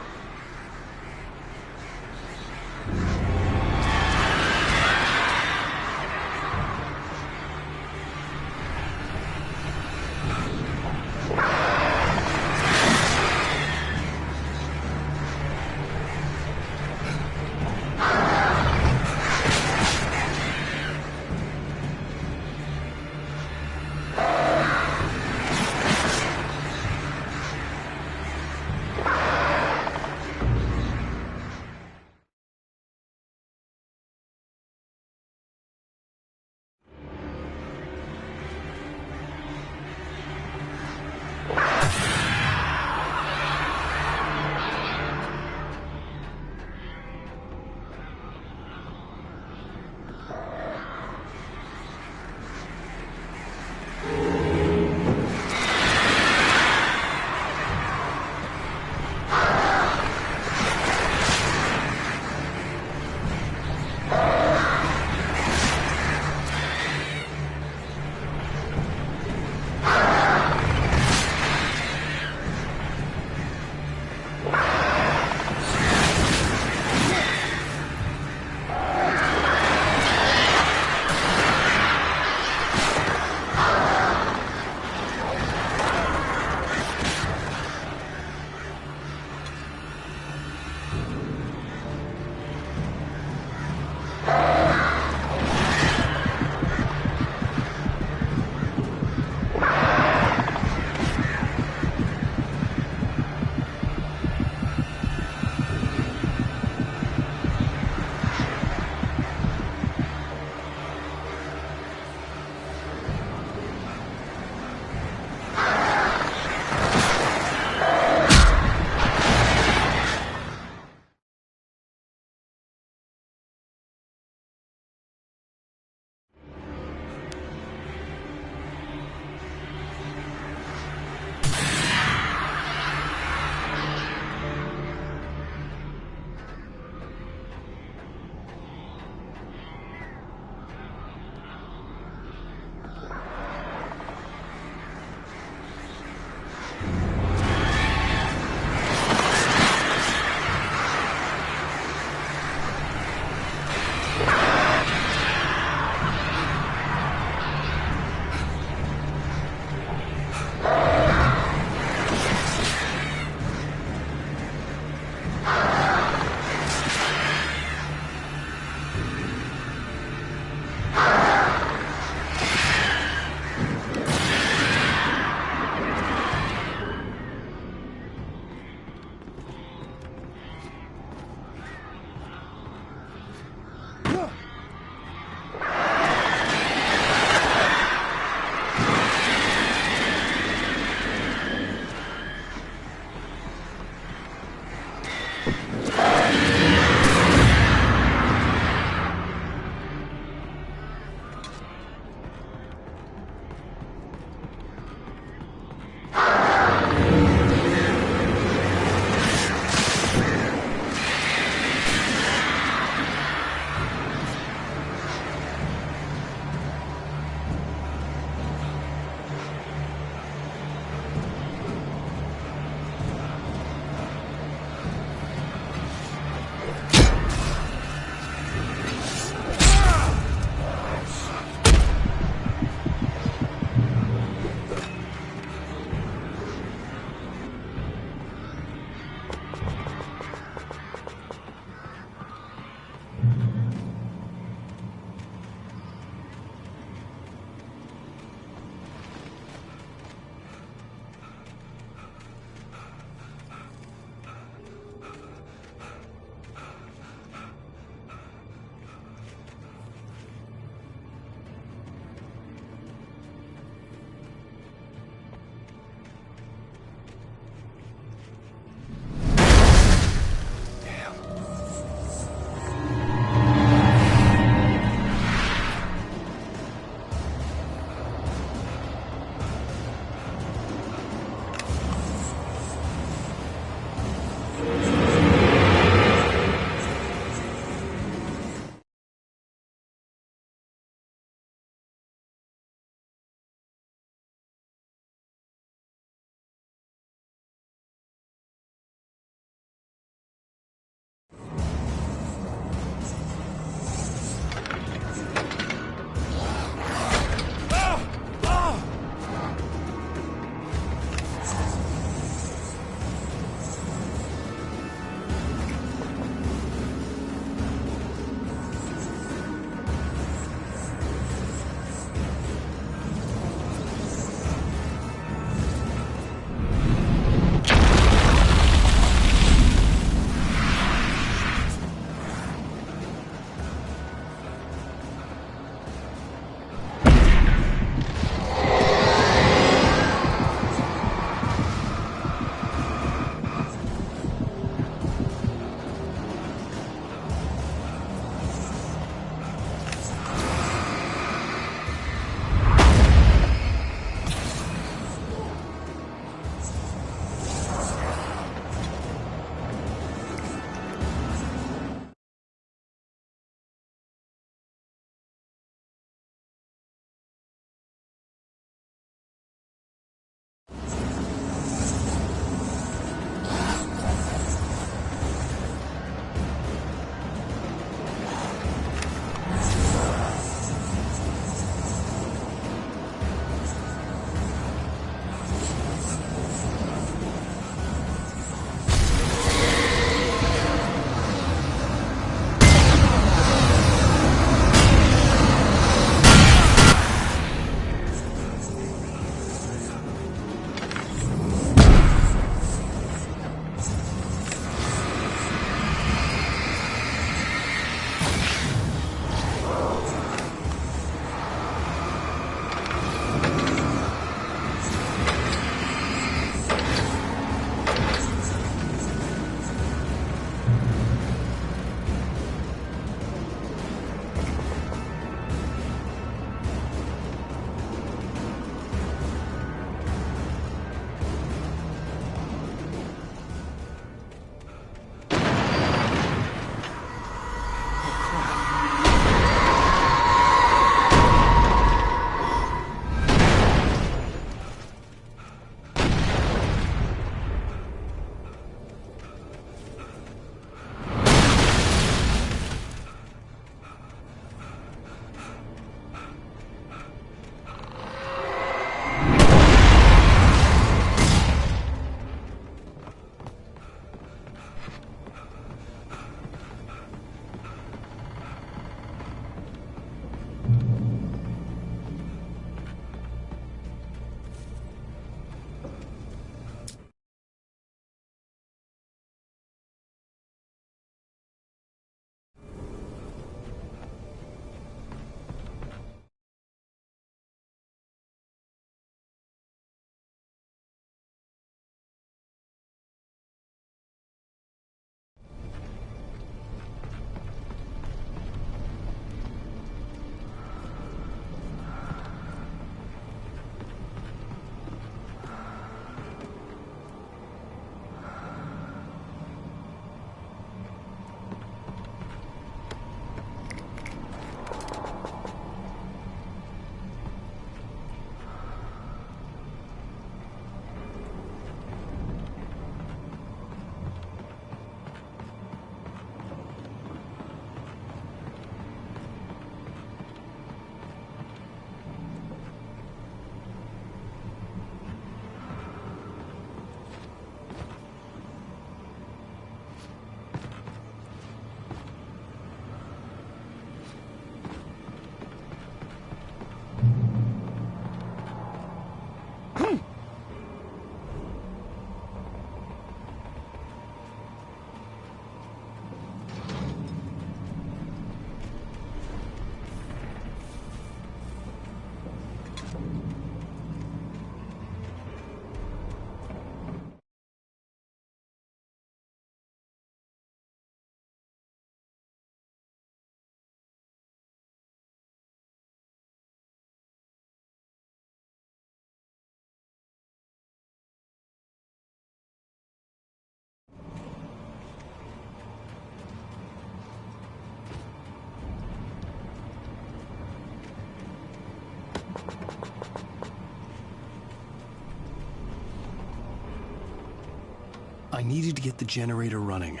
I needed to get the generator running.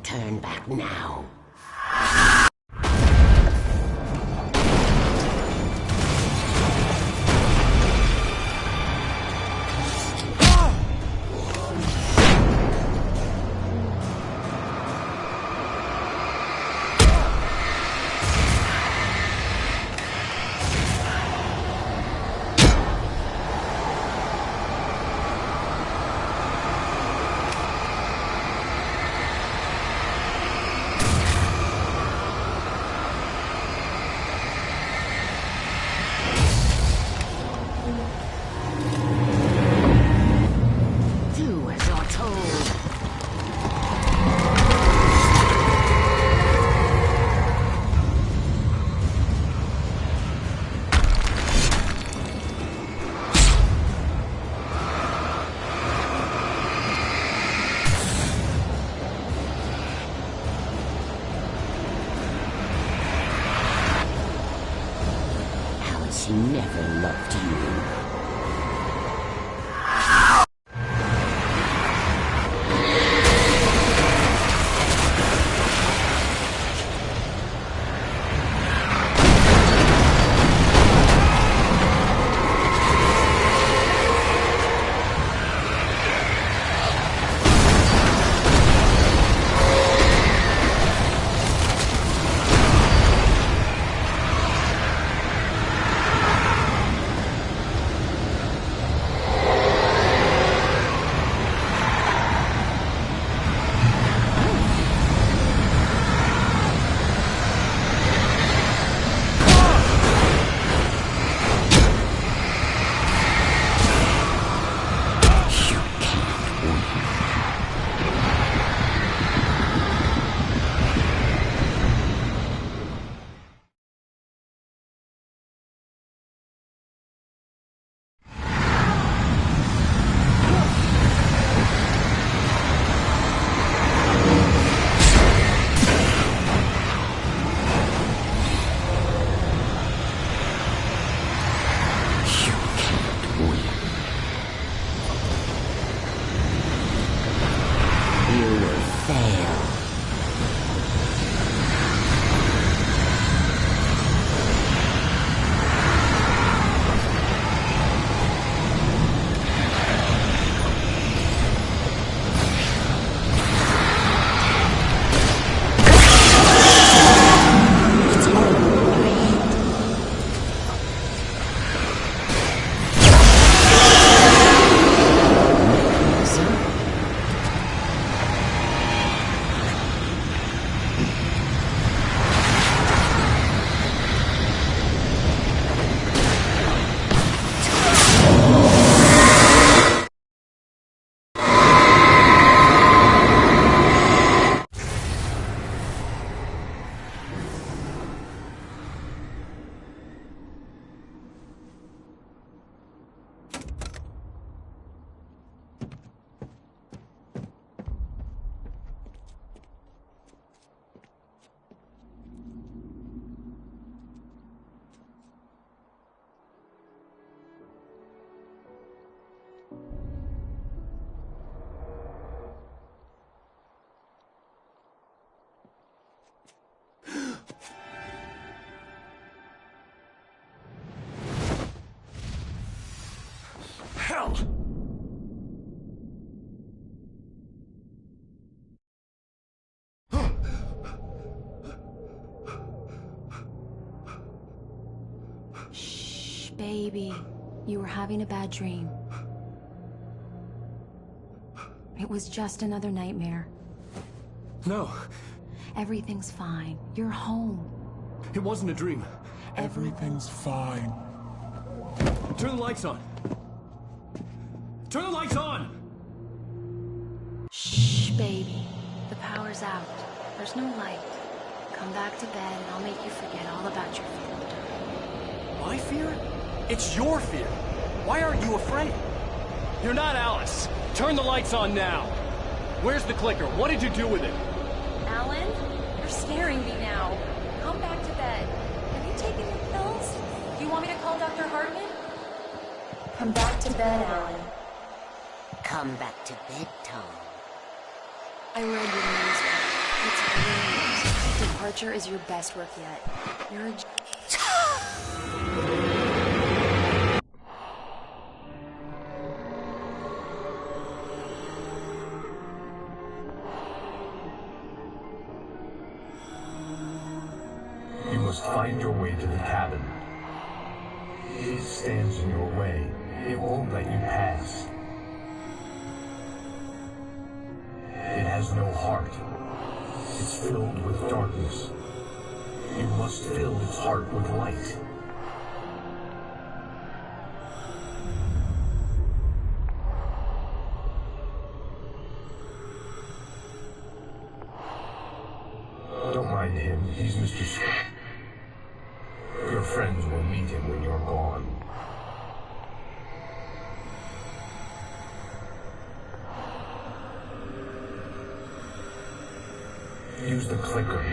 Turn back now. Alice never loved you. Baby, you were having a bad dream. It was just another nightmare. No. Everything's fine. You're home. It wasn't a dream. Everything's fine. Turn the lights on. Turn the lights on! Shh, baby. The power's out. There's no light. Come back to bed and I'll make you forget all about your fear of darkness. My fear? It's your fear. Why aren't you afraid? You're not Alice. Turn the lights on now. Where's the clicker? What did you do with it? Alan, you're scaring me now. Come back to bed. Have you taken your pills? Do you want me to call Dr. Hartman? Come back to bed, Alan. Come back to bed, Tom. I read your newspaper. It's brilliant. Departure is your best work yet. You're a... You must find your way to the cabin. It stands in your way. It won't let you pass. It has no heart. It's filled with darkness. You must fill its heart with light. Don't mind him. He's Mr. Scott. Your friends will meet him when you're gone. Use the clicker.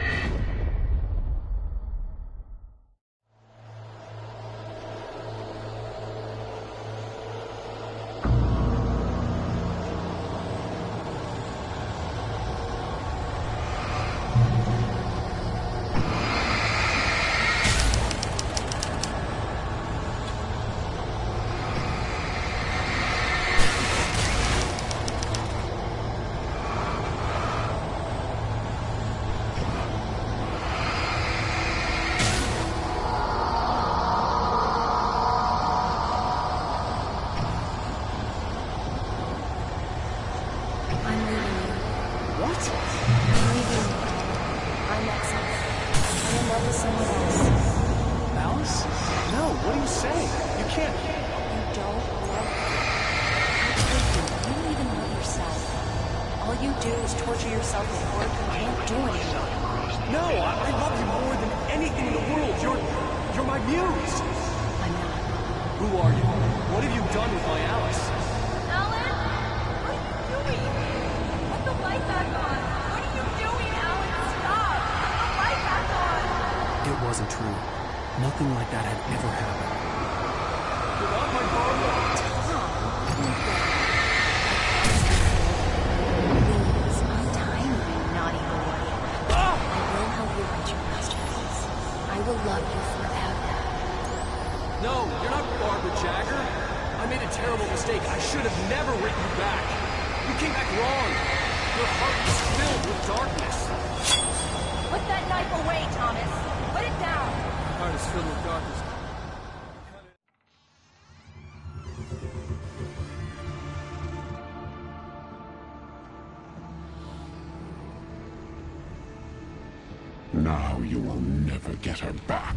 Now you will never get her back.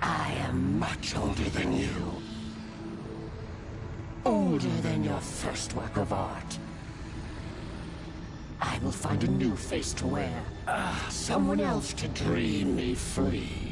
I am much older than you. Older than your first work of art. I will find a new face to wear. Someone else to dream me free.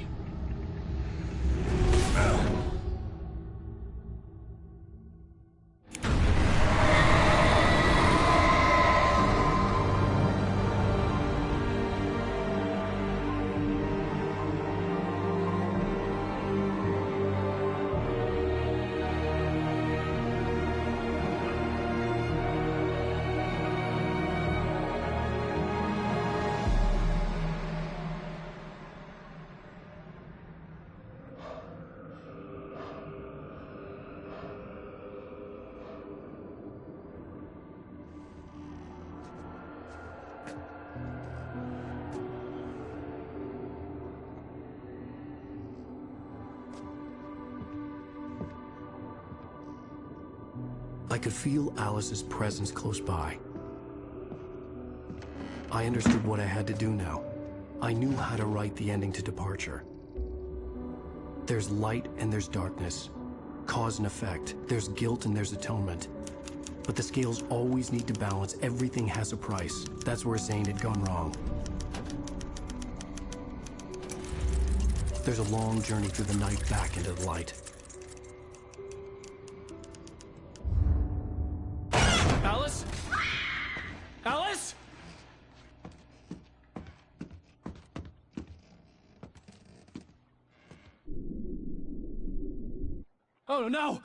I could feel Alice's presence close by. I understood what I had to do now. I knew how to write the ending to Departure. There's light and there's darkness. Cause and effect. There's guilt and there's atonement. But the scales always need to balance. Everything has a price. That's where Zane had gone wrong. There's a long journey through the night back into the light. Alice? Alice? Oh no!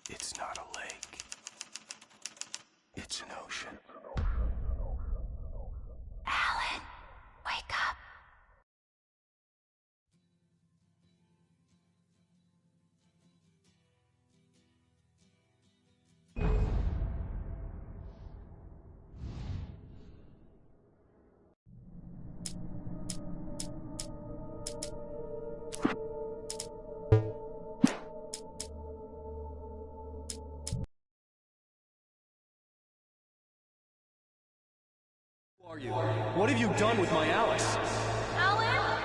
It's not a lake. It's an ocean. Alan, wake up. Who are you? What have you done with my Alice? Alan?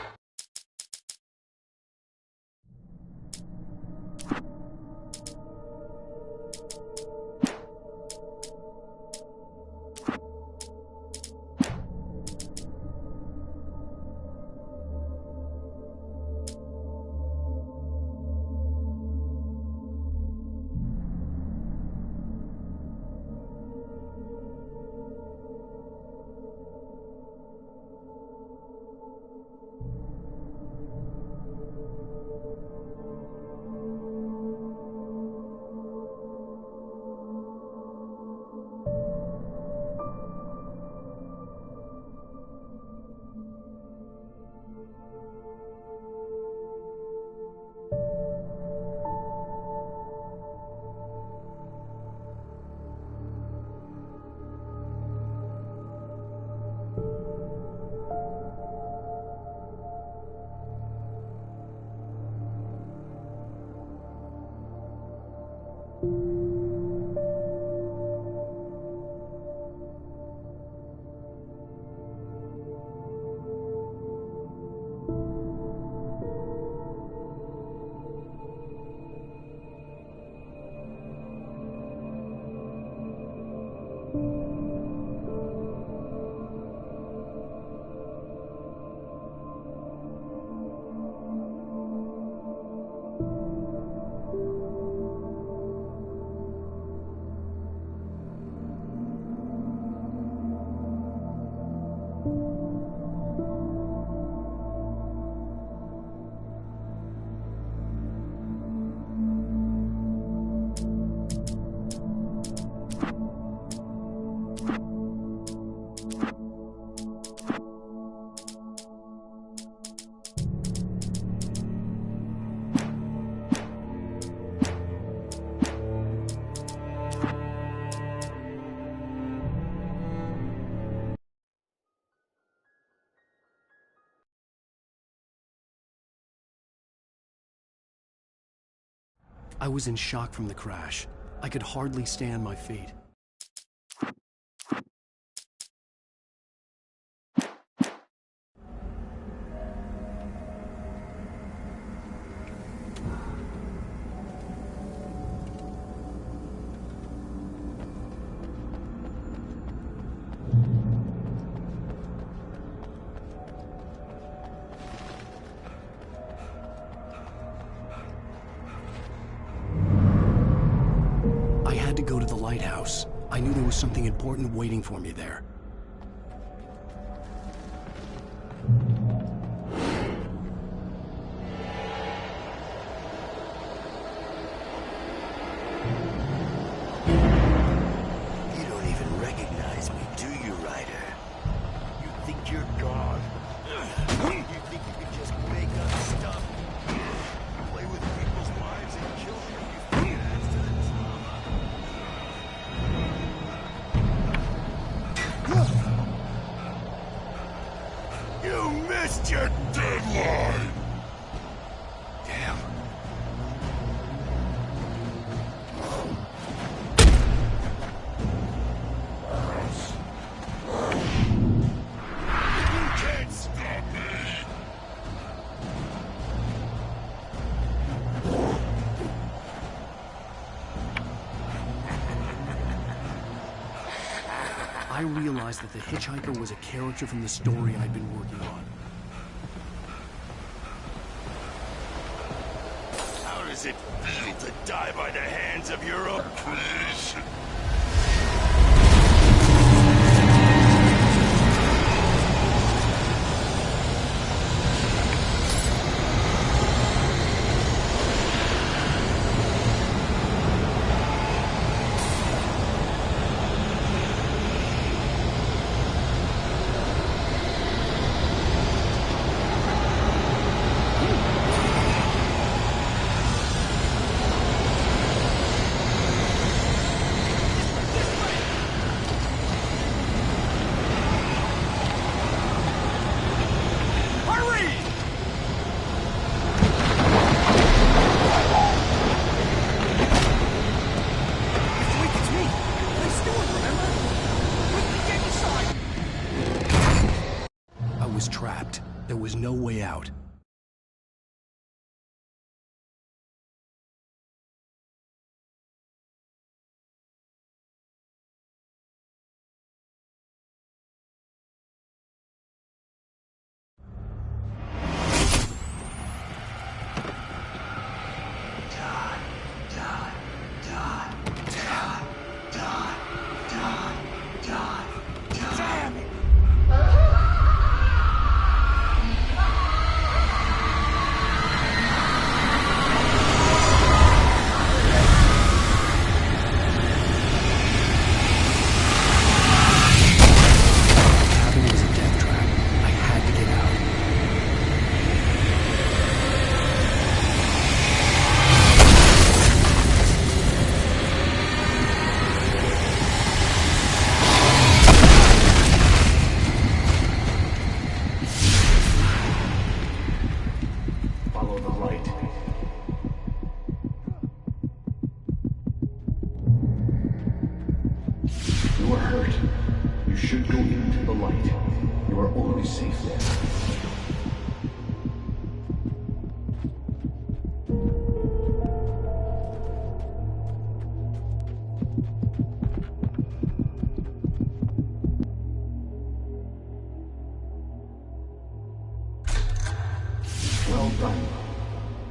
I was in shock from the crash. I could hardly stay on my feet. I had to go to the lighthouse. I knew there was something important waiting for me there. You don't even recognize me, do you, Ryder? You think you're God? You think you can just make up stuff? Play with people's lives and kill them before you add to the trauma? You missed your deadline! Damn. You can't stop me! I realized that the hitchhiker was a character from the story I'd been working on. How does it feel to die by the hands of your own? Please. I was trapped. There was no way out. Follow the light. You are hurt. You should go into the light. You are only safe there. Well done.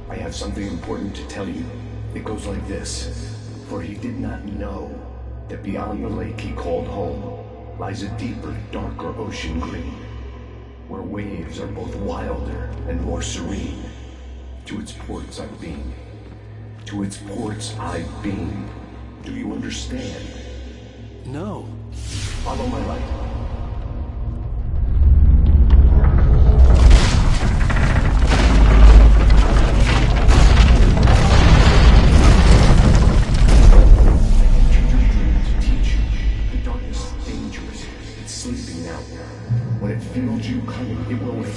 I have something important to tell you. It goes like this. For he did not know that beyond the lake he called home lies a deeper, darker ocean green, where waves are both wilder and more serene. To its ports I've been. To its ports I've been. Do you understand? No. Follow my light. When it feels you coming, it will wake up.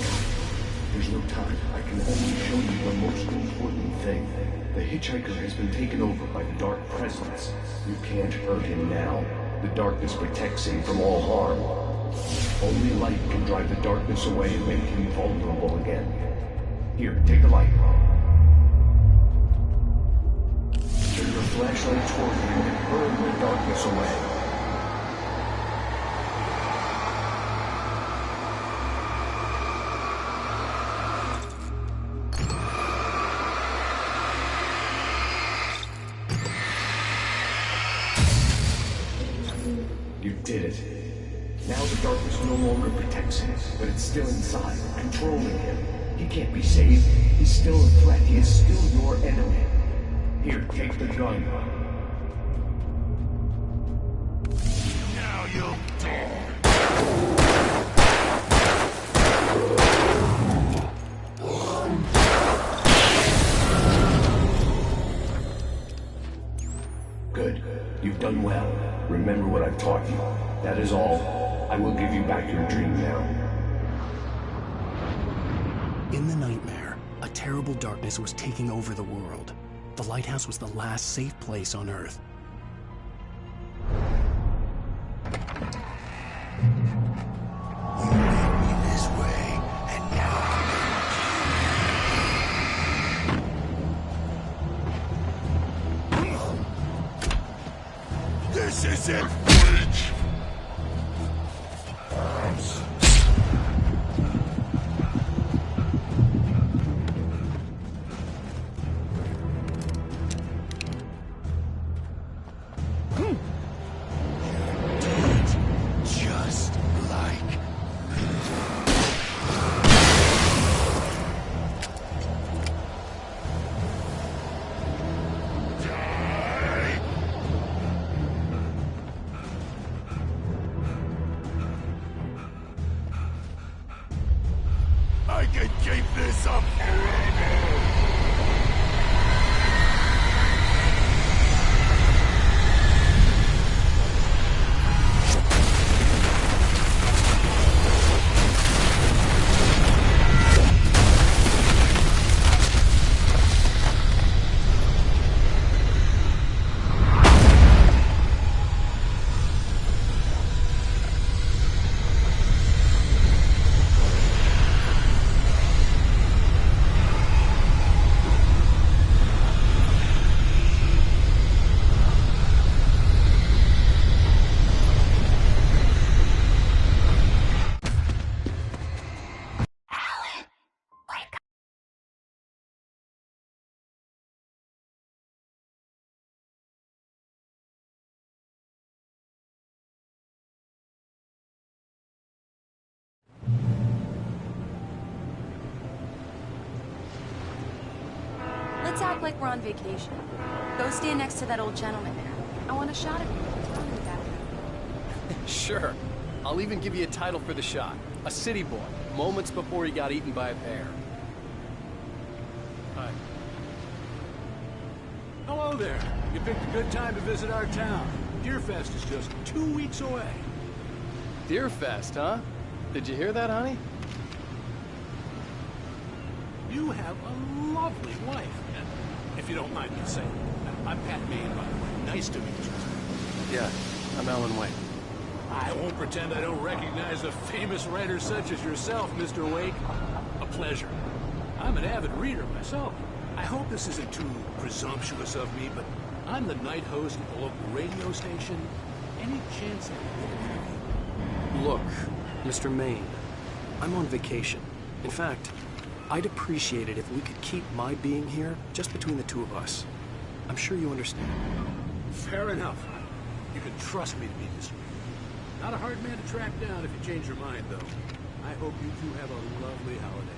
There's no time. I can only show you the most important thing. The hitchhiker has been taken over by the Dark Presence. You can't hurt him now. The darkness protects him from all harm. Only light can drive the darkness away and make him vulnerable again. Here, take the light. Turn your flashlight toward him and burn the darkness away. You did it. Now the darkness no longer protects him, but it's still inside, controlling him. He can't be saved. He's still a threat. He is still your enemy. Here, take the gun. Now you'll die. Good. You've done well. Remember what I've taught you. That is all. I will give you back your dream now. In the nightmare, a terrible darkness was taking over the world. The lighthouse was the last safe place on Earth. You led me this way, and now this isn't bridge. Just like I can keep this up forever. Let's act like we're on vacation. Go stand next to that old gentleman there. I want a shot of you. Tell me about it. Sure. I'll even give you a title for the shot. A city boy, moments before he got eaten by a bear. Hi. Hello there. You picked a good time to visit our town. Deerfest is just 2 weeks away. Deerfest, huh? Did you hear that, honey? You have a lovely wife, and if you don't mind me saying, I'm Pat Maine, by the way. Nice to meet you. Yeah, I'm Alan Wake. I won't pretend I don't recognize a famous writer such as yourself, Mr. Wake. A pleasure. I'm an avid reader myself. I hope this isn't too presumptuous of me, but I'm the night host at the local radio station. Any chance I Look, Mr. Maine, I'm on vacation. In fact, I'd appreciate it if we could keep my being here just between the two of us. I'm sure you understand. Fair enough. You can trust me to be discreet. Not a hard man to track down if you change your mind, though. I hope you two have a lovely holiday.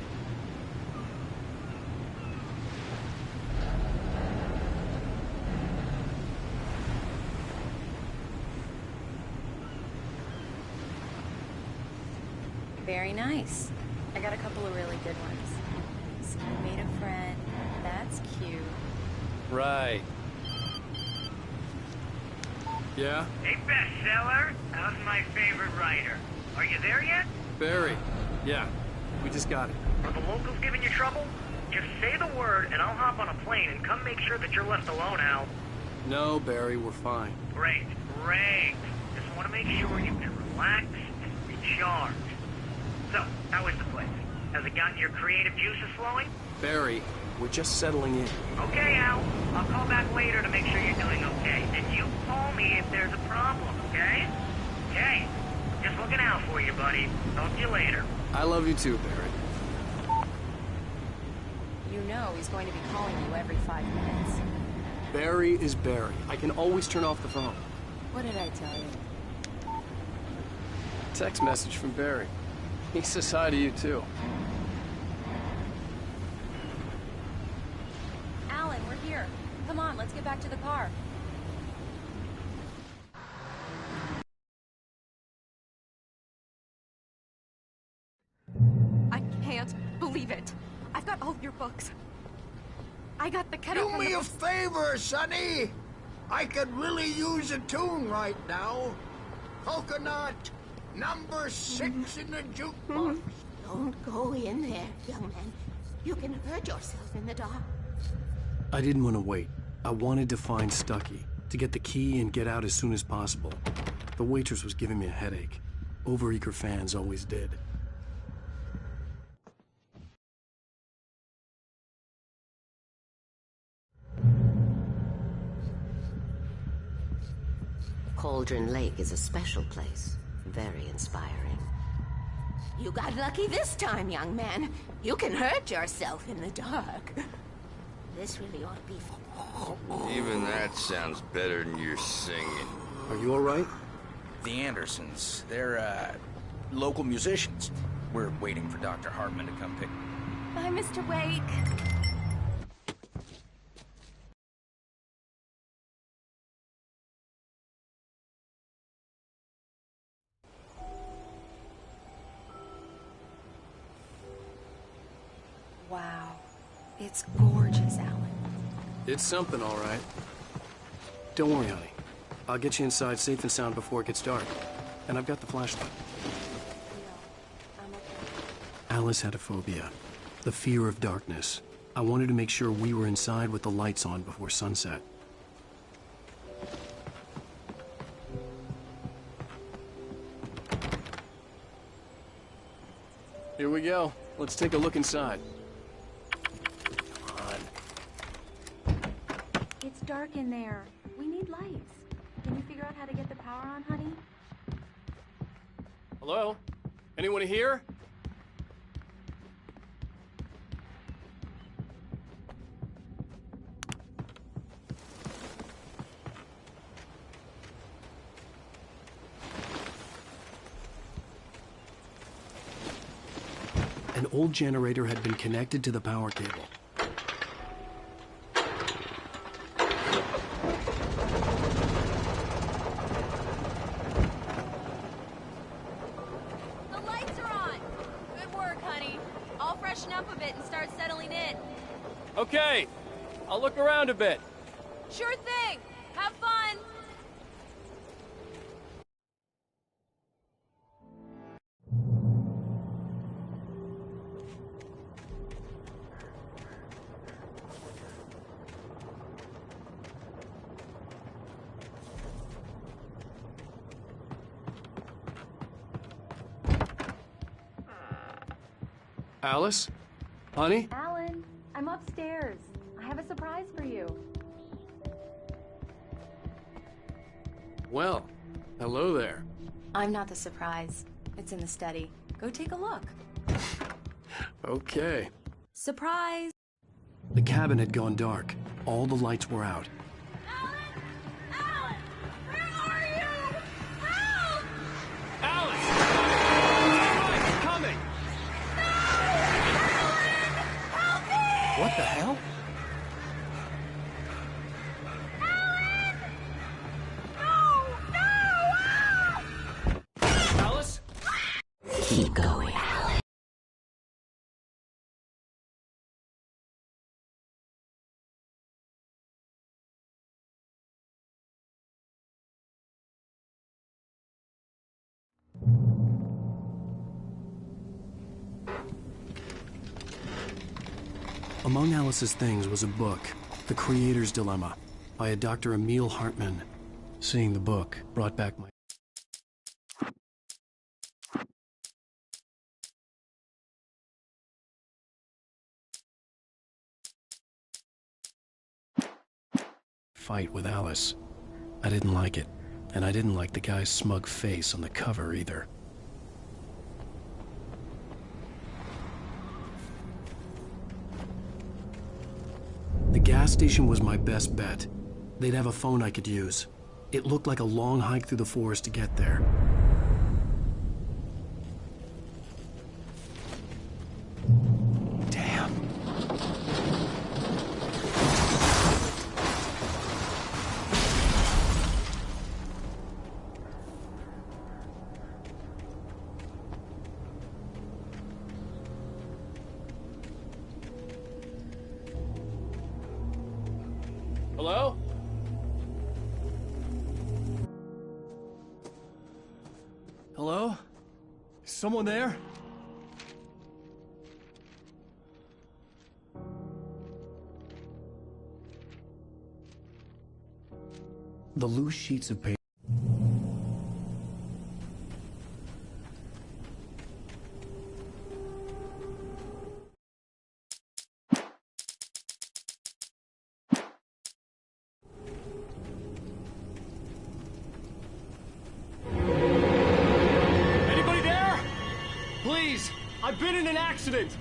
Very nice. I got a couple of really good ones. So you made a friend. That's cute. Right. Yeah? Hey, bestseller. How's my favorite writer? Are you there yet? Barry. Yeah, we just got it. Are the locals giving you trouble? Just say the word, and I'll hop on a plane and come make sure that you're left alone, Al. No, Barry, we're fine. Great, great. Just want to make sure you can relax and recharge. So, how is the place? Has it gotten your creative juices flowing? Barry, we're just settling in. Okay, Al. I'll call back later to make sure you're doing okay. And you call me if there's a problem, okay? Okay. Just looking out for you, buddy. Talk to you later. I love you too, Barry. You know he's going to be calling you every 5 minutes. Barry is Barry. I can always turn off the phone. What did I tell you? Text message from Barry. He says hi to you too. Alan, we're here. Come on, let's get back to the car. I can't believe it. I've got all of your books. I got the kettle. Do me a favor, Sonny. I could really use a tune right now. Coconut, number 6 in the jukebox. Don't go in there, young man. You can hurt yourself in the dark. I didn't want to wait. I wanted to find Stucky, to get the key and get out as soon as possible. The waitress was giving me a headache. Overeager fans always did. Cauldron Lake is a special place. Very inspiring. You got lucky this time, young man. You can hurt yourself in the dark. This really ought to be for... Even that sounds better than your singing. Are you all right? The Andersons. They're, local musicians. We're waiting for Dr. Hartman to come pick... Bye, Mr. Wake. Wow. It's gorgeous, Alan. It's something, all right. Don't worry, honey. I'll get you inside safe and sound before it gets dark. And I've got the flashlight. Alice had a phobia. The fear of darkness. I wanted to make sure we were inside with the lights on before sunset. Here we go. Let's take a look inside. It's dark in there. We need lights. Can you figure out how to get the power on, honey? Hello? Anyone here? An old generator had been connected to the power cable. The lights are on. Good work, honey. I'll freshen up a bit and start settling in. Okay. I'll look around a bit. Sure thing. Have fun. Alice? Honey? Alan, I'm upstairs. I have a surprise for you. Well, hello there. I'm not the surprise. It's in the study. Go take a look. Okay. Surprise! The cabin had gone dark. All the lights were out. Coming! What the hell? Alice? Keep going, Alan. Among Alice's things was a book, The Creator's Dilemma, by a Dr. Emil Hartmann. Seeing the book brought back my... fight with Alice. I didn't like it, and I didn't like the guy's smug face on the cover either. The gas station was my best bet. They'd have a phone I could use. It looked like a long hike through the forest to get there. Damn. Hello? Hello? Is someone there? The loose sheets of paper. Anybody there? Please, I've been in an accident.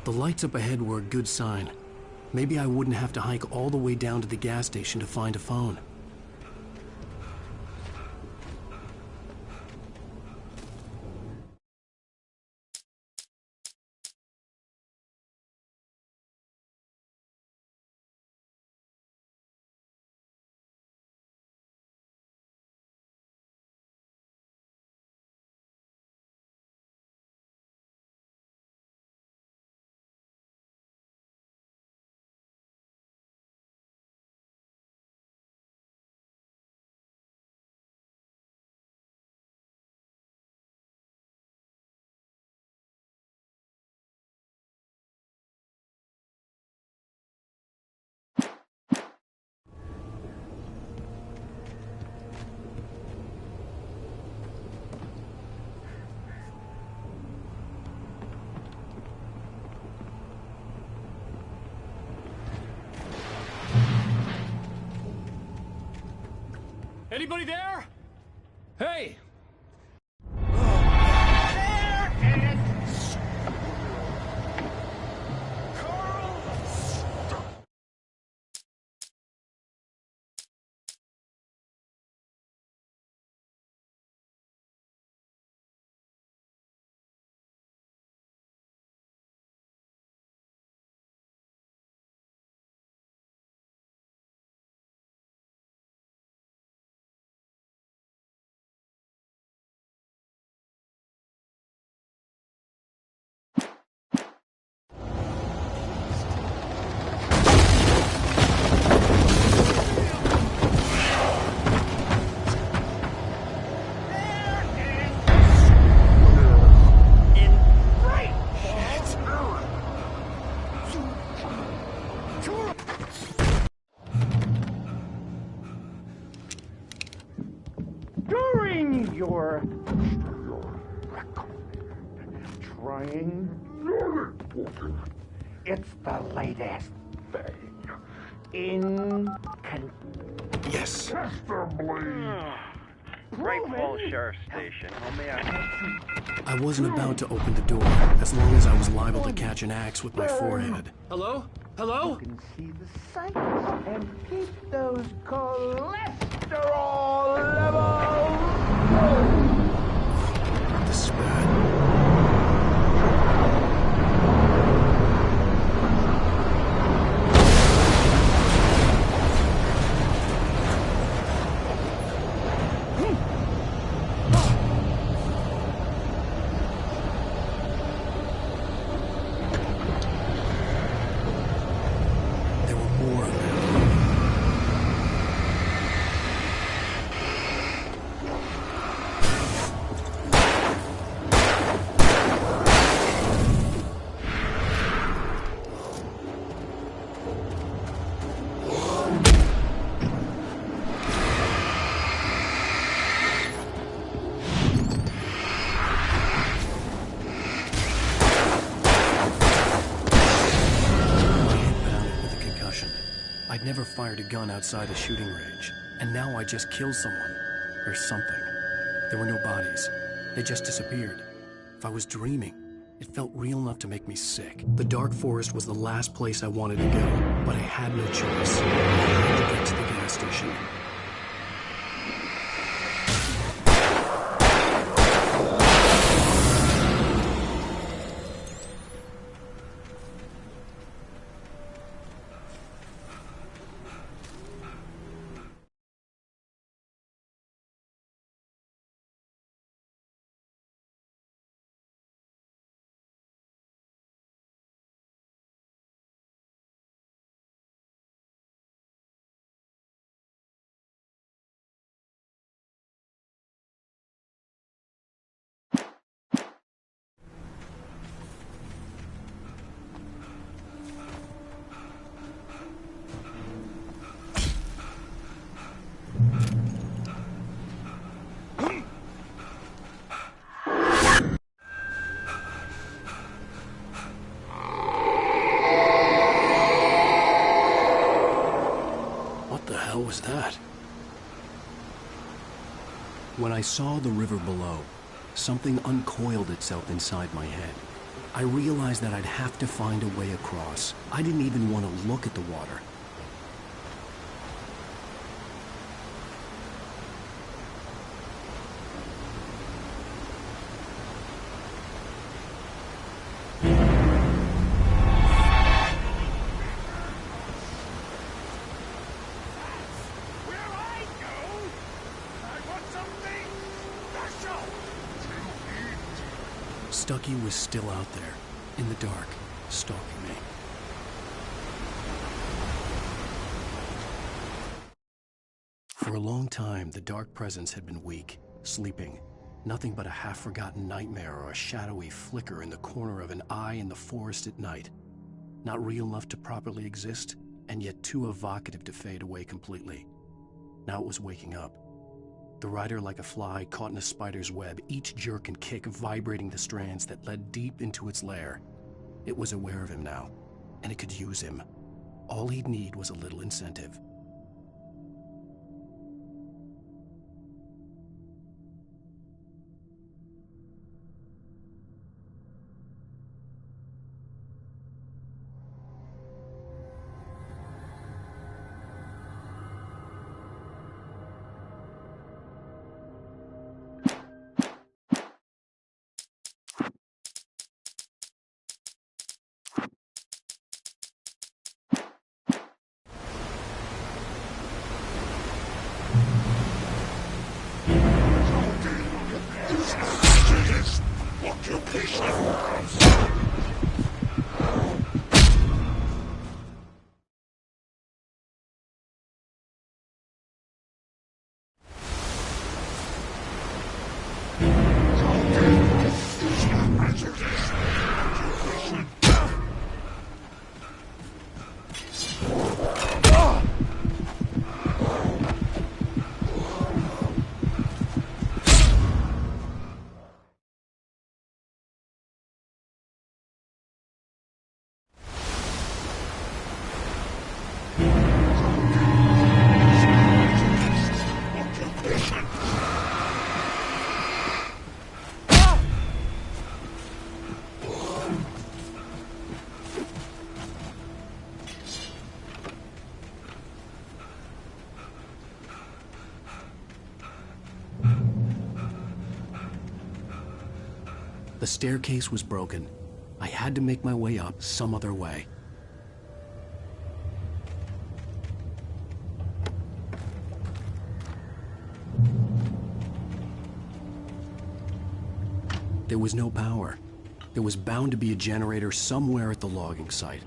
The lights up ahead were a good sign. Maybe I wouldn't have to hike all the way down to the gas station to find a phone. Anybody there? Hey! During your trying, it's the latest thing in Yes. Great Falls Sheriff Station. How may I help you? I wasn't about to open the door, as long as I was liable to catch an axe with my forehead. Hello? Hello? You can see the sights and keep those cholesterol levels low. This is bad. I'd never fired a gun outside a shooting range, and now I just killed someone. Or something. There were no bodies. They just disappeared. If I was dreaming, it felt real enough to make me sick. The dark forest was the last place I wanted to go, but I had no choice. I had to get to the gas station. What was that? When I saw the river below, something uncoiled itself inside my head. I realized that I'd have to find a way across. I didn't even want to look at the water. Stucky was still out there, in the dark, stalking me. For a long time, the dark presence had been weak, sleeping. Nothing but a half-forgotten nightmare or a shadowy flicker in the corner of an eye in the forest at night. Not real enough to properly exist, and yet too evocative to fade away completely. Now it was waking up. The rider like a fly caught in a spider's web, each jerk and kick vibrating the strands that led deep into its lair. It was aware of him now, and it could use him. All he'd need was a little incentive. The staircase was broken. I had to make my way up some other way. There was no power. There was bound to be a generator somewhere at the logging site.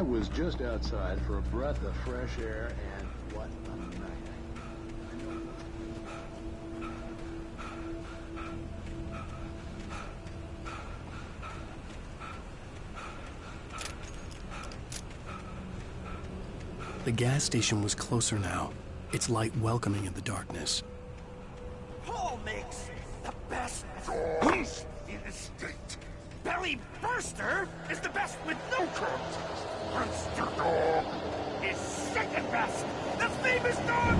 I was just outside for a breath of fresh air, and what a night. The gas station was closer now, its light welcoming in the darkness. Paul makes the best dogs in the state. Belly Burster is the best with no crumbs. Monster Dog is second best. The famous dog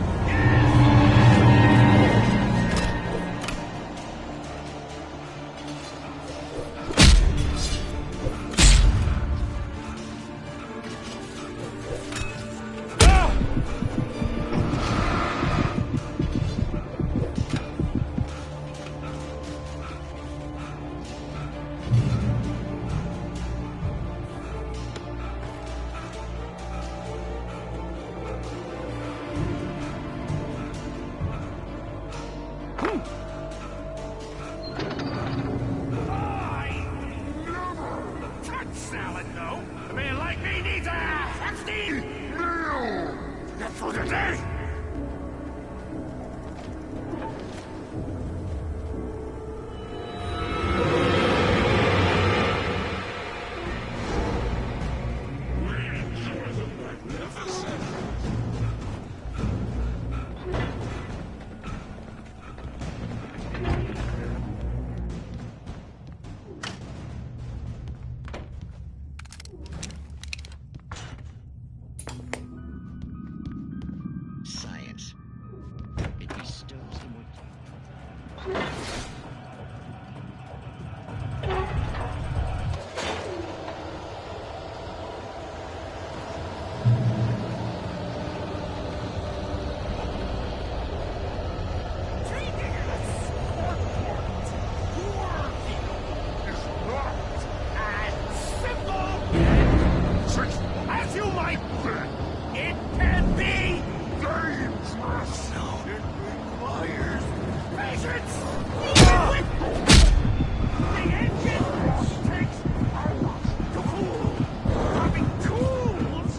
salad, no. A man like me needs a frosty meal. That's for the day. Science. It bestows As you might think, it can be dangerous. No. It requires patience. The engine takes hours to cool. Having tools.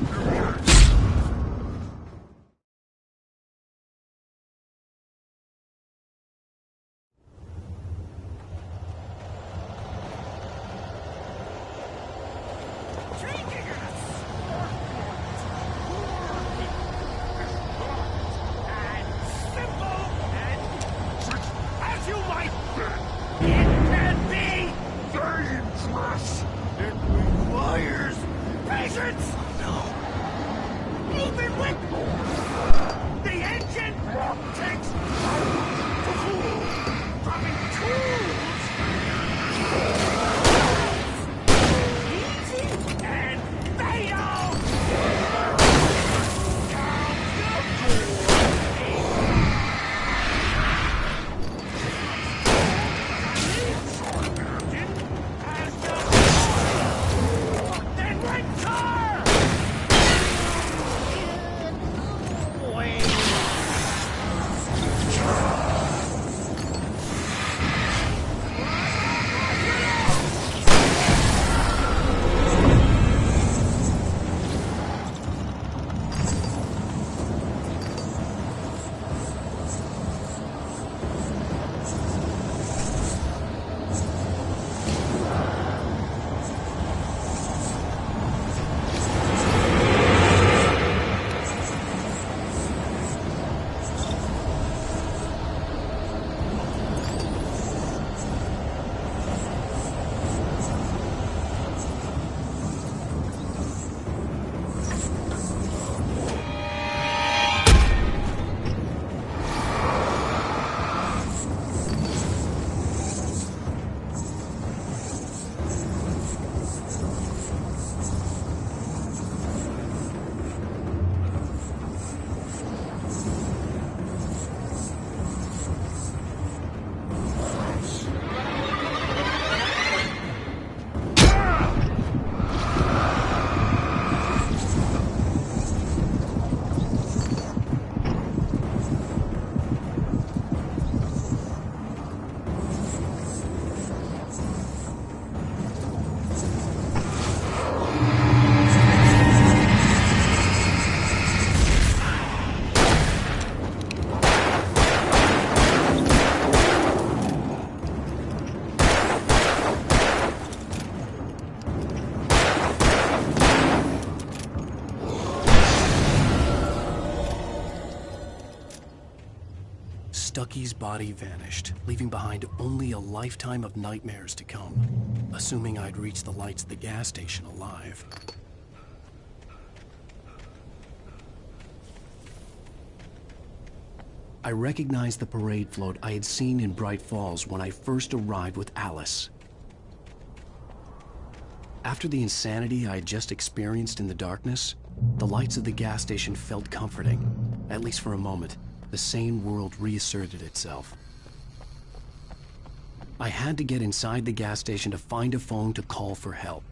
As you might think, it can be dangerous. It requires patience. No. Even with the engine takes hours to cool. Having tools. Easy and fatal. Stucky's body vanished, leaving behind only a lifetime of nightmares to come, assuming I'd reach the lights of the gas station alive. I recognized the parade float I had seen in Bright Falls when I first arrived with Alice. After the insanity I had just experienced in the darkness, the lights of the gas station felt comforting. At least for a moment, the sane world reasserted itself. I had to get inside the gas station to find a phone to call for help.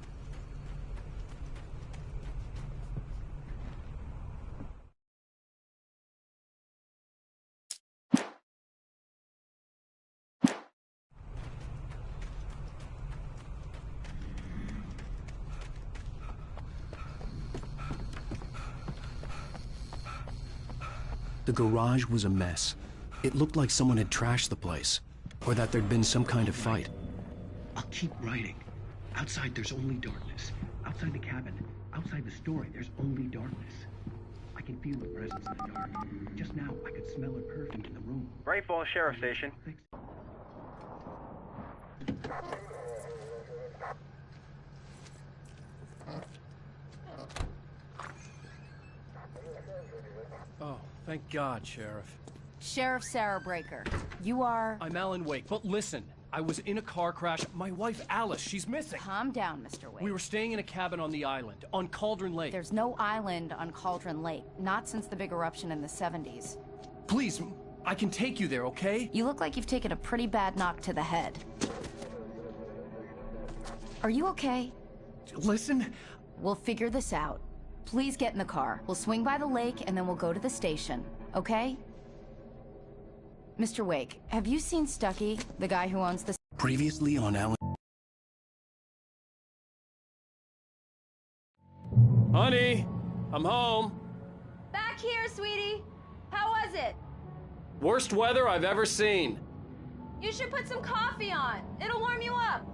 The garage was a mess. It looked like someone had trashed the place, or that there'd been some kind of fight. I'll keep writing. Outside, there's only darkness. Outside the cabin, outside the story, there's only darkness. I can feel the presence in the dark. Just now, I could smell her perfume in the room. Bright Falls Sheriff Station. Oh, thank God, Sheriff. Sheriff Sarah Breaker. You are... I'm Alan Wake, but listen. I was in a car crash. My wife, Alice, she's missing. Calm down, Mr. Wake. We were staying in a cabin on the island, on Cauldron Lake. There's no island on Cauldron Lake, not since the big eruption in the 70s. Please, I can take you there, okay? You look like you've taken a pretty bad knock to the head. Are you okay? Listen. We'll figure this out. Please get in the car. We'll swing by the lake and then we'll go to the station, okay? Mr. Wake, have you seen Stucky, the guy who owns the... Previously on Alan... Honey, I'm home. Back here, sweetie. How was it? Worst weather I've ever seen. You should put some coffee on. It'll warm you up.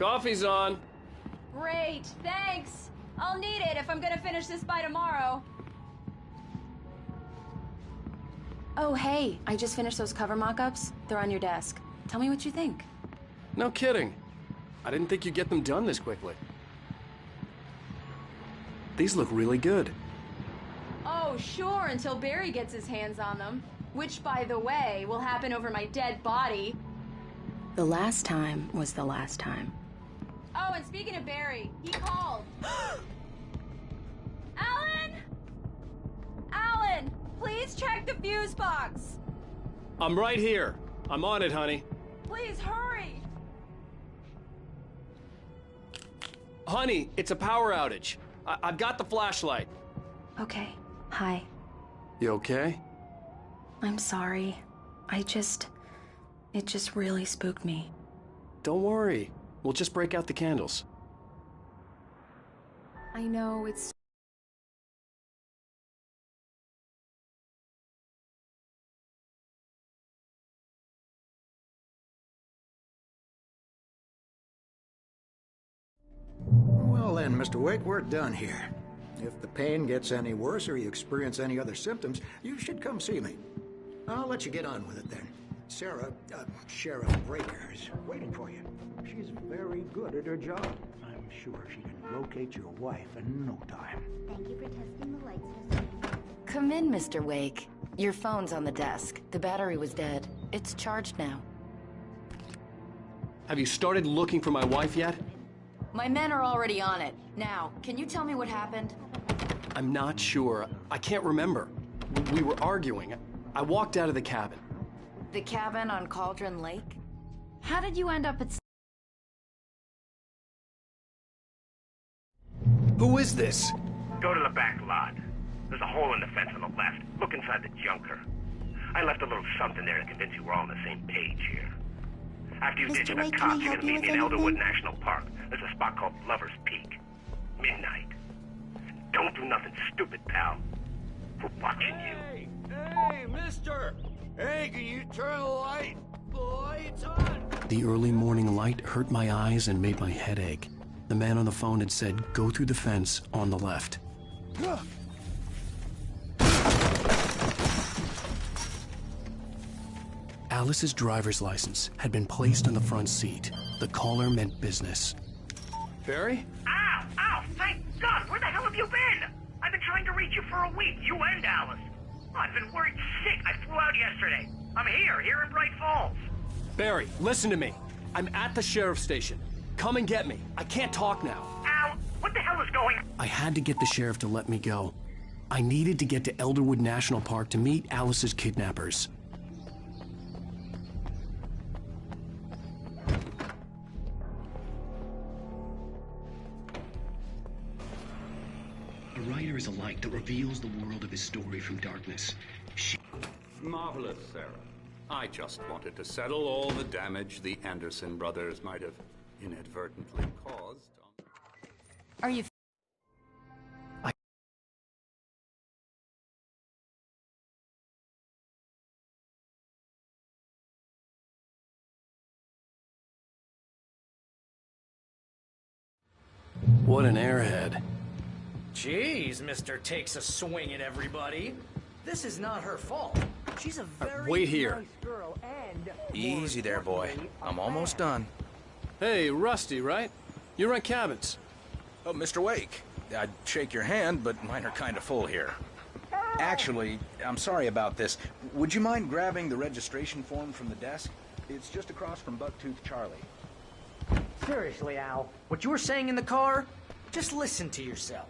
Coffee's on. Great, thanks. I'll need it if I'm gonna finish this by tomorrow. Oh, hey, I just finished those cover mock-ups. They're on your desk. Tell me what you think. No kidding. I didn't think you'd get them done this quickly. These look really good. Oh, sure, until Barry gets his hands on them. Which, by the way, will happen over my dead body. The last time was the last time. Oh, and speaking of Barry, he called. Alan! Alan, please check the fuse box. I'm right here. I'm on it, honey. Please hurry. Honey, it's a power outage. I've got the flashlight. Okay, hi. You okay? I'm sorry. It just really spooked me. Don't worry. We'll just break out the candles. I know, it's... Well then, Mr. Wake, we're done here. If the pain gets any worse or you experience any other symptoms, you should come see me. I'll let you get on with it then. Sarah, Sheriff Breaker is waiting for you. She's very good at her job. I'm sure she can locate your wife in no time. Thank you for testing the lights, Mr. Come in, Mr. Wake. Your phone's on the desk. The battery was dead. It's charged now. Have you started looking for my wife yet? My men are already on it. Now, can you tell me what happened? I'm not sure. I can't remember. We were arguing. I walked out of the cabin. The cabin on Cauldron Lake? How did you end up at... Who is this? Go to the back lot. There's a hole in the fence on the left. Look inside the junker. I left a little something there to convince you we're all on the same page here. After you ditch the cops, you're gonna meet me in Elderwood National Park. There's a spot called Lover's Peak. Midnight. Don't do nothing stupid, pal. We're watching you. Hey, mister! Hey, can you turn the light? The light's on! The early morning light hurt my eyes and made my head ache. The man on the phone had said, go through the fence on the left. Alice's driver's license had been placed on the front seat. The caller meant business. Barry? Ow! Ow! Thank God! Where the hell have you been? I've been trying to reach you for a week, you and Alice. I've been worried sick. I flew out yesterday. I'm here in Bright Falls. Barry, listen to me. I'm at the sheriff's station. Come and get me. I can't talk now. Ow! What the hell is going on? I had to get the sheriff to let me go. I needed to get to Elderwood National Park to meet Alice's kidnappers. A writer is a light that reveals the world of his story from darkness. Marvelous, Sarah. I just wanted to settle all the damage the Anderson brothers might have inadvertently caused. Are you... What an airhead. Jeez, Mr. Takes a swing at everybody. This is not her fault. She's a very wait here. nice girl and... Easy there, boy. I'm almost done. Hey, Rusty, right? You rent cabins. Oh, Mr. Wake. I'd shake your hand, but mine are kind of full here. Actually, I'm sorry about this. Would you mind grabbing the registration form from the desk? It's just across from Bucktooth Charlie. Seriously, Al, what you were saying in the car? Just listen to yourself.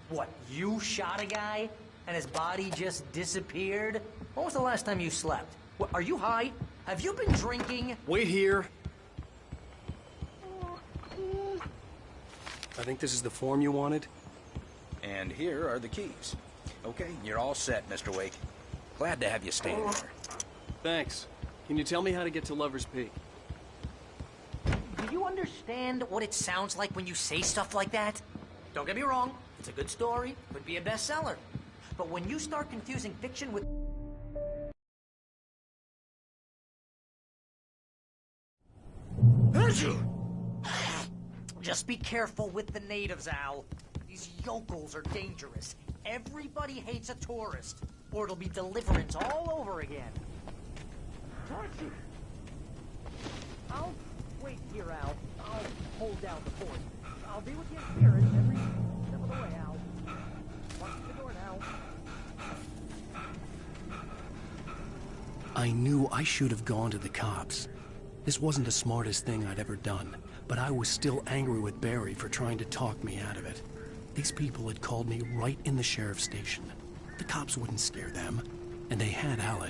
What, you shot a guy and his body just disappeared? When was the last time you slept? What, are you high? Have you been drinking? Wait here. I think this is the form you wanted. And here are the keys. Okay, you're all set, Mr. Wake. Glad to have you staying there. Thanks. Can you tell me how to get to Lover's Peak? Do you understand what it sounds like when you say stuff like that? Don't get me wrong, it's a good story, could be a bestseller. But when you start confusing fiction with... Just be careful with the natives, Al. These yokels are dangerous. Everybody hates a tourist, or it'll be deliverance all over again. Darcy! I'll wait here, Al. I'll hold down the fort. I'll be with you in spirit every step of the way, Al. Watch the door now. I knew I should have gone to the cops. This wasn't the smartest thing I'd ever done, but I was still angry with Barry for trying to talk me out of it. These people had called me right in the sheriff's station. The cops wouldn't scare them, and they had Alice.